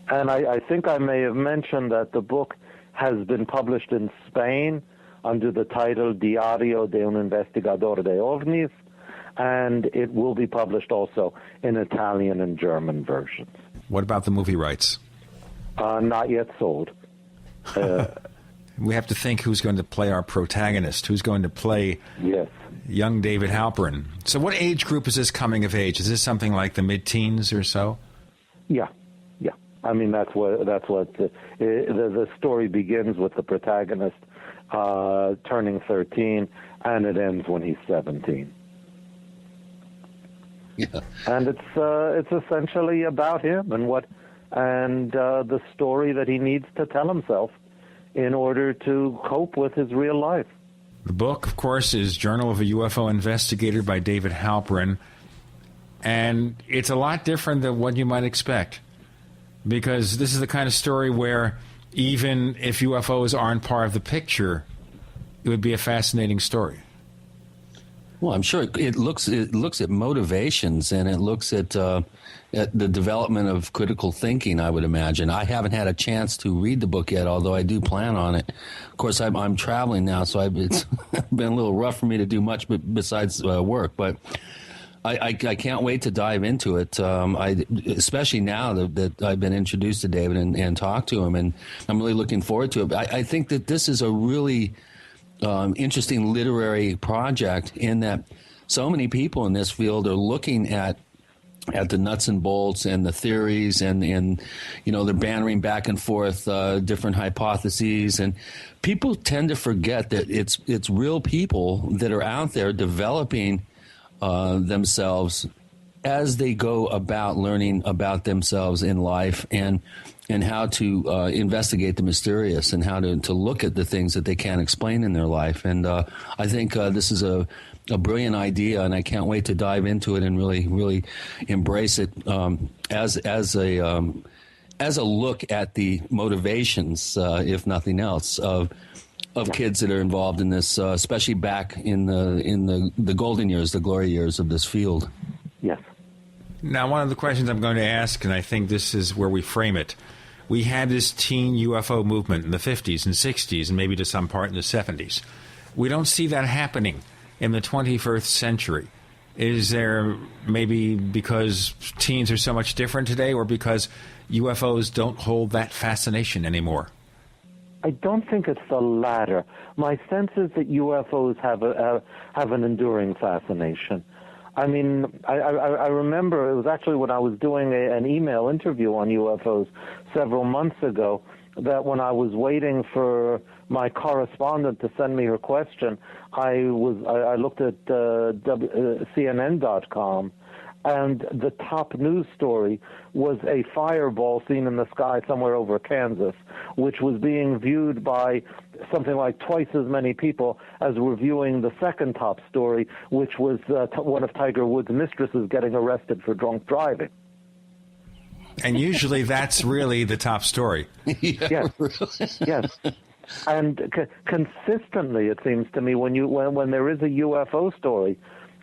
And I think I may have mentioned that the book has been published in Spain under the title Diario de un Investigador de OVNIs, and it will be published also in Italian and German versions. What about the movie rights? Not yet sold. We have to think who's going to play our protagonist, who's going to play young David Halperin. So what age group is this coming of age? Is this something like the mid-teens or so? Yeah. I mean, that's what the story begins with the protagonist turning 13, and it ends when he's 17. Yeah. And it's essentially about him and the story that he needs to tell himself in order to cope with his real life. The book, of course, is Journal of a UFO Investigator by David Halperin, and it's a lot different than what you might expect, because this is the kind of story where even if UFOs aren't part of the picture, it would be a fascinating story. Well, I'm sure it looks at motivations, and it looks at the development of critical thinking, I would imagine. I haven't had a chance to read the book yet, although I do plan on it. Of course, I'm traveling now, so it's been a little rough for me to do much besides work. But I can't wait to dive into it, especially now that I've been introduced to David and talked to him, and I'm really looking forward to it. I think that this is a really interesting literary project in that so many people in this field are looking at the nuts and bolts and the theories and they're bantering back and forth different hypotheses, and people tend to forget that it's real people that are out there developing themselves as they go about learning about themselves in life and how to investigate the mysterious and how to look at the things that they can't explain in their life. And I think this is a brilliant idea, and I can't wait to dive into it and really, really embrace it as a look at the motivations, if nothing else, of kids that are involved in this, especially back in the golden years, the glory years of this field. Yes. Now, one of the questions I'm going to ask, and I think this is where we frame it, we had this teen UFO movement in the 50s and 60s and maybe to some part in the 70s. We don't see that happening in the 21st century. Is there maybe because teens are so much different today, or because UFOs don't hold that fascination anymore? I don't think it's the latter. My sense is that UFOs have an enduring fascination. I mean, I remember it was actually when I was doing an email interview on UFOs several months ago, that when I was waiting for my correspondent to send me her question, I looked at CNN.com, and the top news story was a fireball seen in the sky somewhere over Kansas, which was being viewed by something like twice as many people as were viewing the second top story, which was one of Tiger Woods' mistresses getting arrested for drunk driving. And usually that's really the top story. Yes. Yes. And consistently, it seems to me, when there is a UFO story,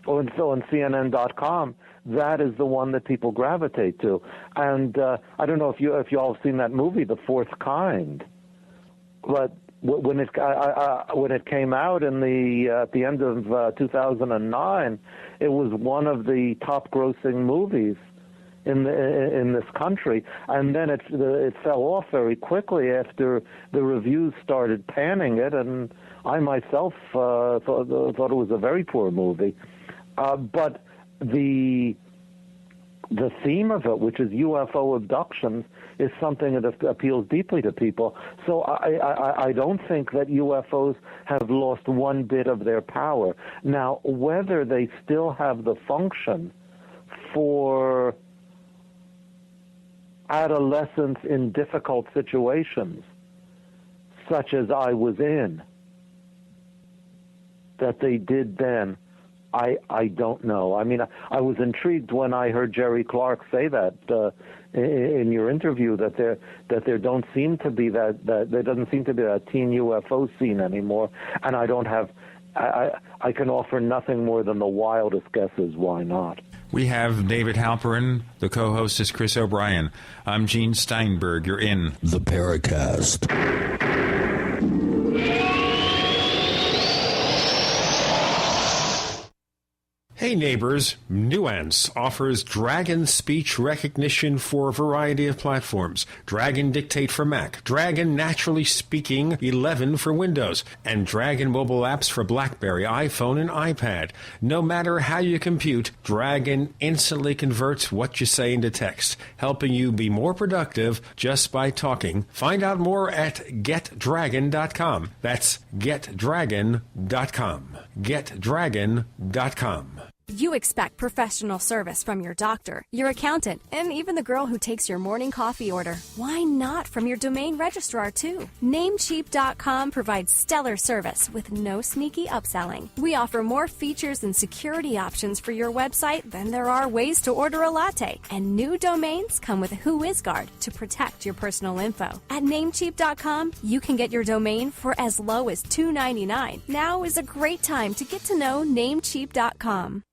or on CNN.com, that is the one that people gravitate to. And I don't know if you all have seen that movie, The Fourth Kind, but when it came out at the end of 2009, it was one of the top grossing movies in this country, and then it fell off very quickly after the reviews started panning it, and I myself thought it was a very poor movie. But the theme of it, which is UFO abductions, is something that appeals deeply to people. So I don't think that UFOs have lost one bit of their power. Now, whether they still have the function for adolescents in difficult situations, such as I was in, that they did then, I don't know. I mean, I was intrigued when I heard Jerry Clark say that in your interview, that there don't seem to be that there doesn't seem to be a teen UFO scene anymore, and I don't have. I can offer nothing more than the wildest guesses why not. We have David Halperin. The co-host is Chris O'Brien. I'm Gene Steinberg. You're in the Paracast. Hey, Hey neighbors, Nuance offers Dragon speech recognition for a variety of platforms. Dragon Dictate for Mac, Dragon Naturally Speaking 11 for Windows, and Dragon mobile apps for BlackBerry, iPhone, and iPad. No matter how you compute, Dragon instantly converts what you say into text, helping you be more productive just by talking. Find out more at getdragon.com. That's getdragon.com. getdragon.com. You expect professional service from your doctor, your accountant, and even the girl who takes your morning coffee order. Why not from your domain registrar, too? Namecheap.com provides stellar service with no sneaky upselling. We offer more features and security options for your website than there are ways to order a latte. And new domains come with WhoisGuard to protect your personal info. At Namecheap.com, you can get your domain for as low as $2.99. Now is a great time to get to know Namecheap.com.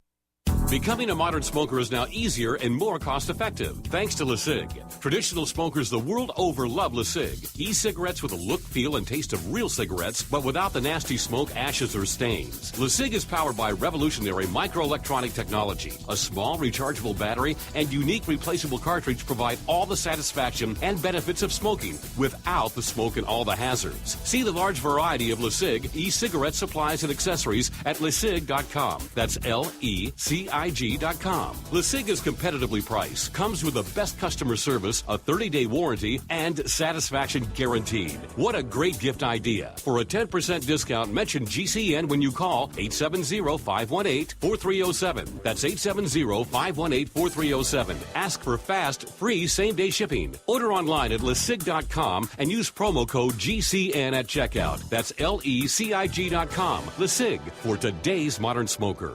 Becoming a modern smoker is now easier and more cost-effective thanks to LeSig. Traditional smokers the world over love LeSig. E-cigarettes with a look, feel, and taste of real cigarettes, but without the nasty smoke, ashes, or stains. LeSig is powered by revolutionary microelectronic technology. A small rechargeable battery and unique replaceable cartridge provide all the satisfaction and benefits of smoking without the smoke and all the hazards. See the large variety of LeSig e-cigarette supplies and accessories at LeSig.com. That's LECIG.com. LeSig is competitively priced, comes with the best customer service, a 30-day warranty, and satisfaction guaranteed. What a great gift idea. For a 10% discount, mention GCN when you call 870-518-4307. That's 870-518-4307. Ask for fast, free same-day shipping. Order online at LeSig.com and use promo code GCN at checkout. That's LECIG.com. LeSig, for today's modern smoker.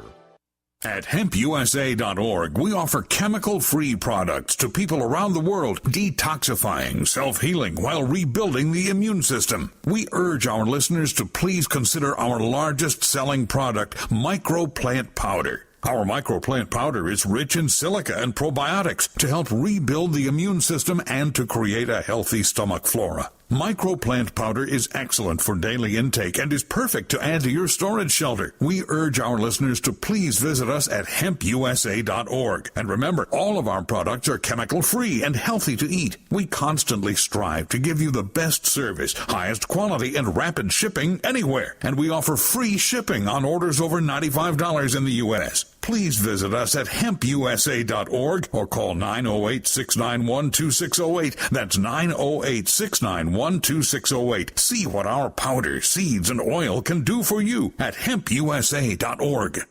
At hempusa.org, we offer chemical-free products to people around the world, detoxifying, self-healing, while rebuilding the immune system. We urge our listeners to please consider our largest-selling product, microplant powder. Our microplant powder is rich in silica and probiotics to help rebuild the immune system and to create a healthy stomach flora. Microplant powder is excellent for daily intake and is perfect to add to your storage shelter. We urge our listeners to please visit us at hempusa.org. And remember, all of our products are chemical-free and healthy to eat. We constantly strive to give you the best service, highest quality, and rapid shipping anywhere. And we offer free shipping on orders over $95 in the U.S. Please visit us at hempusa.org or call 908-691-2608. That's 908-691-2608. See what our powder, seeds, and oil can do for you at hempusa.org.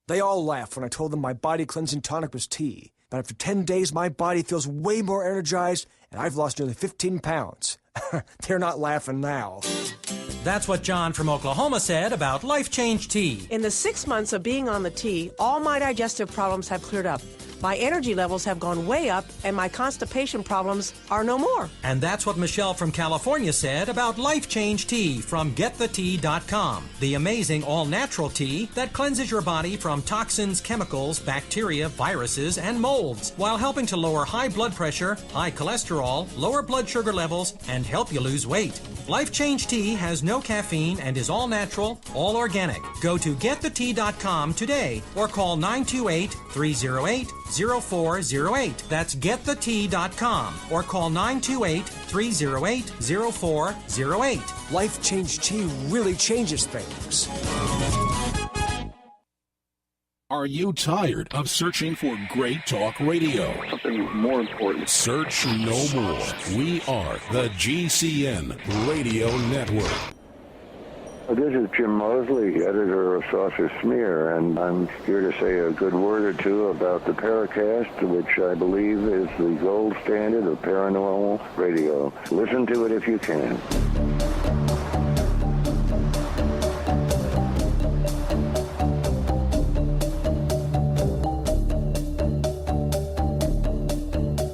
They all laughed when I told them my body cleansing tonic was tea. But after 10 days, my body feels way more energized, and I've lost nearly 15 pounds. They're not laughing now. That's what John from Oklahoma said about Life Change Tea. In the 6 months of being on the tea, all my digestive problems have cleared up. My energy levels have gone way up, and my constipation problems are no more. And that's what Michelle from California said about Life Change Tea from GetTheTea.com. The amazing all-natural tea that cleanses your body from toxins, chemicals, bacteria, viruses, and molds, while helping to lower high blood pressure, high cholesterol, lower blood sugar levels, and help you lose weight. Life Change Tea has no caffeine and is all natural, all organic. Go to GetTheTea.com today or call 928-308-0408. That's GetTheTea.com or call 928-308-0408. Life Change Tea really changes things. Are you tired of searching for great talk radio? Something more important. Search no more. We are the GCN Radio Network. This is Jim Mosley, editor of Saucer Smear, and I'm here to say a good word or two about the Paracast, which I believe is the gold standard of paranormal radio. Listen to it if you can.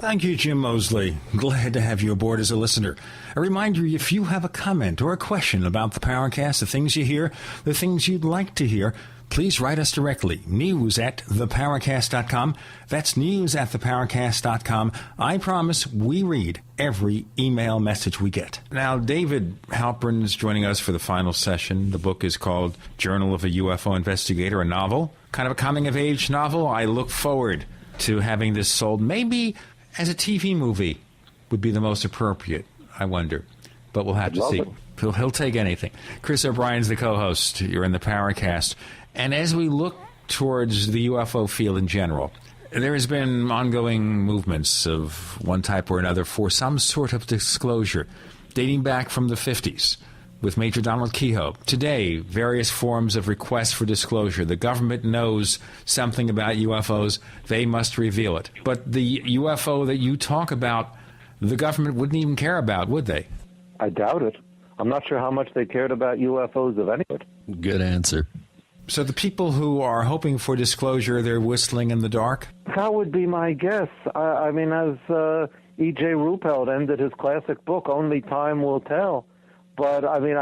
Thank you, Jim Mosley. Glad to have you aboard as a listener. A reminder, if you have a comment or a question about the Paracast, the things you hear, the things you'd like to hear, please write us directly, news@theparacast.com. That's news@theparacast.com. I promise we read every email message we get. Now, David Halperin is joining us for the final session. The book is called Journal of a UFO Investigator, a novel, kind of a coming-of-age novel. I look forward to having this sold. Maybe as a TV movie would be the most appropriate, I wonder. But we'll have to see. He'll take anything. Chris O'Brien's the co-host. You're in the Paracast. And as we look towards the UFO field in general, there has been ongoing movements of one type or another for some sort of disclosure, dating back from the 50s with Major Donald Kehoe. Today, various forms of requests for disclosure. The government knows something about UFOs. They must reveal it. But the UFO that you talk about, the government wouldn't even care about, would they? I doubt it. I'm not sure how much they cared about UFOs, if anything. Good answer. So the people who are hoping for disclosure, they're whistling in the dark? That would be my guess. I mean, as E.J. Ruppelt ended his classic book, Only Time Will Tell. But, I mean,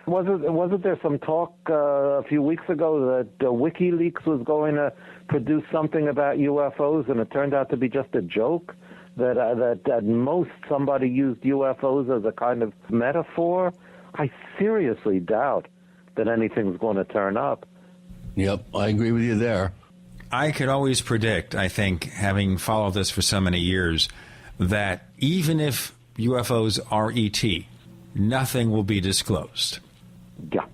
wasn't there some talk a few weeks ago that WikiLeaks was going to produce something about UFOs, and it turned out to be just a joke? That at most somebody used UFOs as a kind of metaphor? I seriously doubt that anything's going to turn up. Yep, I agree with you there. I could always predict, I think, having followed this for so many years, that even if UFOs are ET, nothing will be disclosed. Yeah.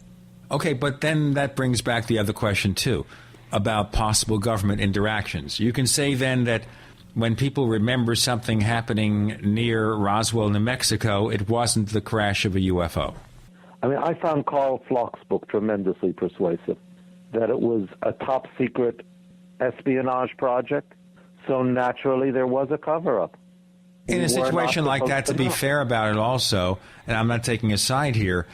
Okay, but then that brings back the other question, too, about possible government interactions. You can say then that when people remember something happening near Roswell, New Mexico, it wasn't the crash of a UFO. I mean, I found Carl Flock's book tremendously persuasive, that it was a top-secret espionage project, so naturally there was a cover-up. In a situation like that, to be fair about it also, and I'm not taking a side here,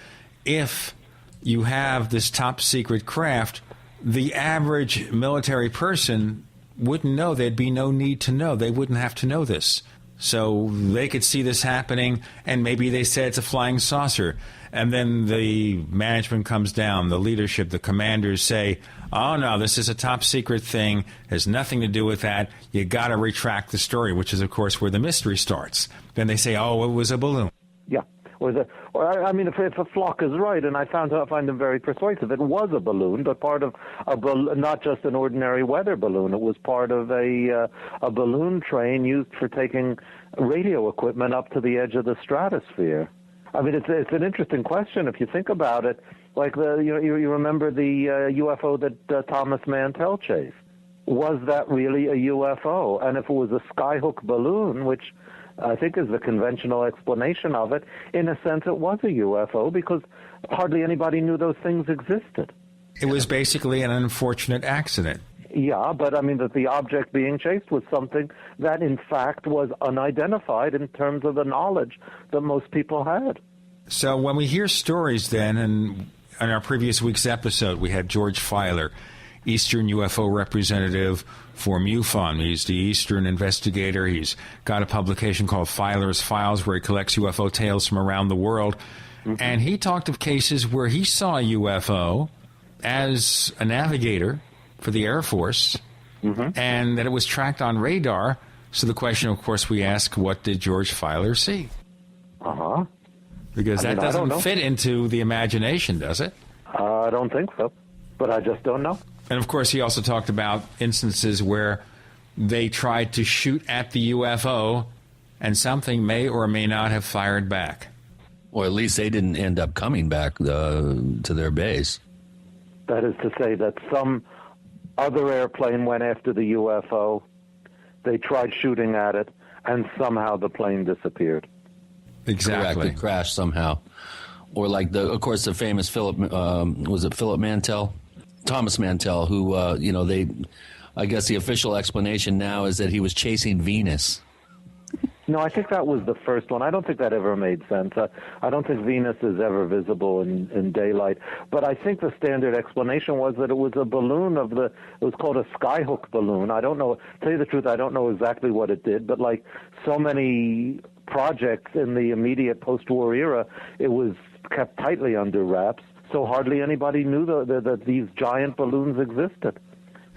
if you have this top-secret craft, the average military person wouldn't know. There'd be no need to know. They wouldn't have to know this. So they could see this happening, and maybe they say it's a flying saucer. And then the management comes down, the leadership, the commanders say, oh, no, this is a top-secret thing, has nothing to do with that. You got to retract the story, which is, of course, where the mystery starts. Then they say, oh, it was a balloon. Yeah. I mean, if Flock is right, and I find him very persuasive, it was a balloon, but part of not just an ordinary weather balloon. It was part of a balloon train used for taking radio equipment up to the edge of the stratosphere. I mean, it's an interesting question if you think about it. Like you remember the UFO that Thomas Mantell chased. Was that really a UFO? And if it was a skyhook balloon, which I think is the conventional explanation of it, in a sense it was a UFO because hardly anybody knew those things existed. It was basically an unfortunate accident. Yeah, but I mean that the object being chased was something that in fact was unidentified in terms of the knowledge that most people had. So when we hear stories then, and in our previous week's episode we had George Filer, Eastern UFO representative for MUFON. He's the Eastern investigator. He's got a publication called Filer's Files where he collects UFO tales from around the world. Mm-hmm. And he talked of cases where he saw a UFO as a navigator for the Air Force, mm-hmm. and that it was tracked on radar. So the question, of course, we ask, what did George Filer see? Uh-huh. Because that doesn't fit into the imagination, does it? I don't think so, but I just don't know. And, of course, he also talked about instances where they tried to shoot at the UFO and something may or may not have fired back. Or at least they didn't end up coming back to their base. That is to say that some other airplane went after the UFO, they tried shooting at it, and somehow the plane disappeared. Exactly. Correct. It crashed somehow. Or like, of course, the famous Philip Mantell? Thomas Mantell, who, I guess the official explanation now is that he was chasing Venus. No, I think that was the first one. I don't think that ever made sense. I don't think Venus is ever visible in daylight. But I think the standard explanation was that it was a balloon it was called a skyhook balloon. I don't know, to tell you the truth, I don't know exactly what it did, but like so many projects in the immediate post-war era, it was kept tightly under wraps. So hardly anybody knew that these giant balloons existed.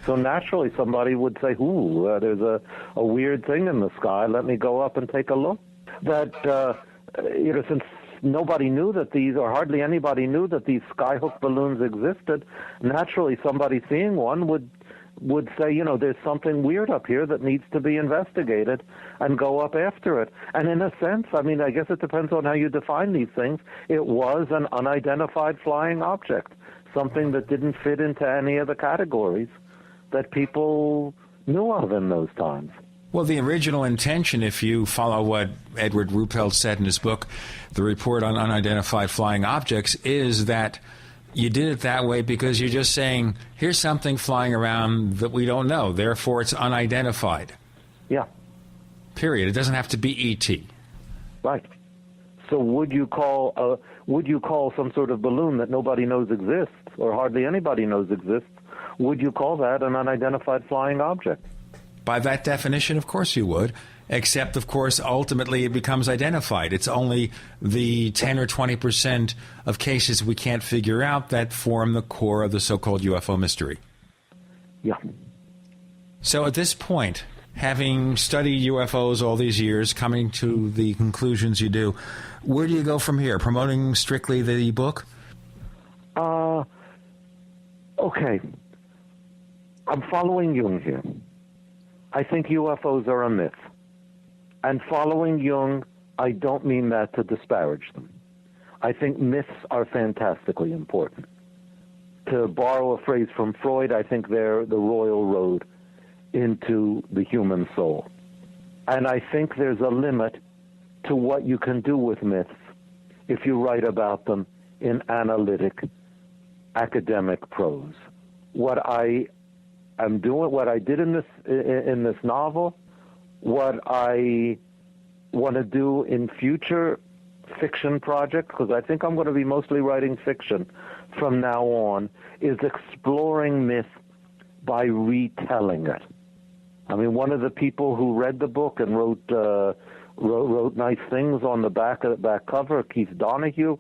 So naturally somebody would say, ooh, there's a weird thing in the sky. Let me go up and take a look. That, since nobody knew that these, or hardly anybody knew that these skyhook balloons existed, naturally somebody seeing one would say, there's something weird up here that needs to be investigated, and go up after it. And in a sense, I guess it depends on how you define these things. It was an unidentified flying object, something that didn't fit into any of the categories that people knew of in those times. Well, the original intention, if you follow what Edward Ruppelt said in his book, The Report on Unidentified Flying Objects, is that you did it that way because you're just saying, here's something flying around that we don't know, therefore it's unidentified. Yeah. Period. It doesn't have to be E.T. Right. So would you call some sort of balloon that nobody knows exists, or hardly anybody knows exists, would you call that an unidentified flying object? By that definition, of course you would, except, of course, ultimately it becomes identified. It's only the 10 or 20% of cases we can't figure out that form the core of the so-called UFO mystery. Yeah. So at this point, having studied UFOs all these years, coming to the conclusions you do, where do you go from here? Promoting strictly the book? Okay. I'm following Jung here. I think UFOs are a myth. And following Jung, I don't mean that to disparage them. I think myths are fantastically important. To borrow a phrase from Freud, I think they're the royal road into the human soul. And I think there's a limit to what you can do with myths if you write about them in analytic, academic prose. What I am doing, what I did in this novel, what I want to do in future fiction projects, because I think I'm going to be mostly writing fiction from now on, is exploring myth by retelling it. I mean, one of the people who read the book and wrote nice things on the back cover, Keith Donahue,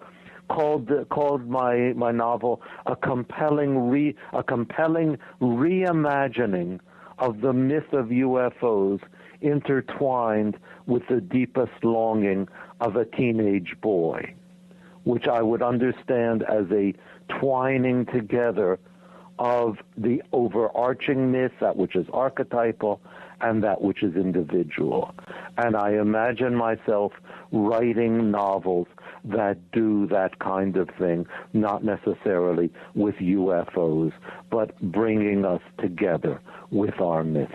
called my novel a compelling reimagining of the myth of UFOs intertwined with the deepest longing of a teenage boy, which I would understand as a twining together of the overarching myth, that which is archetypal, and that which is individual. And I imagine myself writing novels that do that kind of thing, not necessarily with UFOs, but bringing us together with our myths.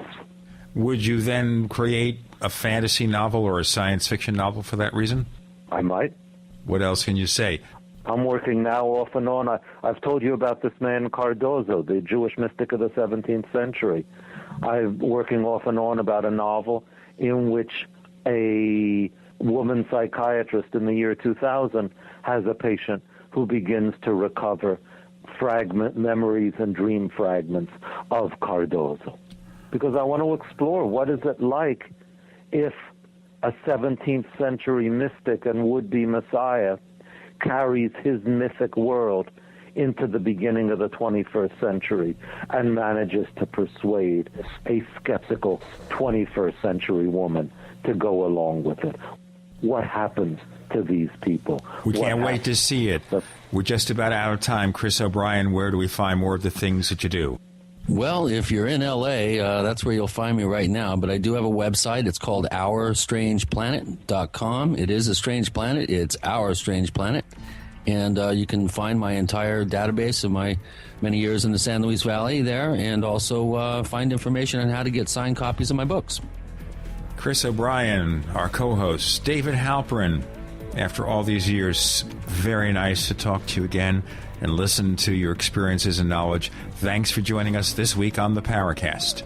Would you then create a fantasy novel or a science fiction novel for that reason? I might. What else can you say? I'm working now off and on. I've told you about this man Cardozo, the Jewish mystic of the 17th century. I'm working off and on about a novel in which a woman psychiatrist in the year 2000 has a patient who begins to recover memories and dream fragments of Cardozo. Because I want to explore what is it like if a 17th century mystic and would-be messiah carries his mythic world into the beginning of the 21st century and manages to persuade a skeptical 21st century woman to go along with it. What happens to these people? We can't wait to see it. We're just about out of time. Chris O'Brien, where do we find more of the things that you do? Well, if you're in L.A., that's where you'll find me right now. But I do have a website. It's called OurStrangePlanet.com. It is a strange planet. It's Our Strange Planet. And you can find my entire database of my many years in the San Luis Valley there, and also find information on how to get signed copies of my books. Chris O'Brien, our co-host, David Halperin. After all these years, very nice to talk to you again and listen to your experiences and knowledge. Thanks for joining us this week on the Paracast.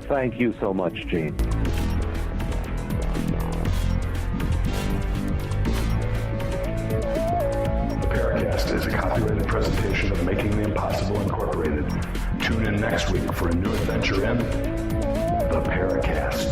Thank you so much, Gene. The Paracast is a copyrighted presentation of Making the Impossible Incorporated. Tune in next week for a new adventure in The Paracast.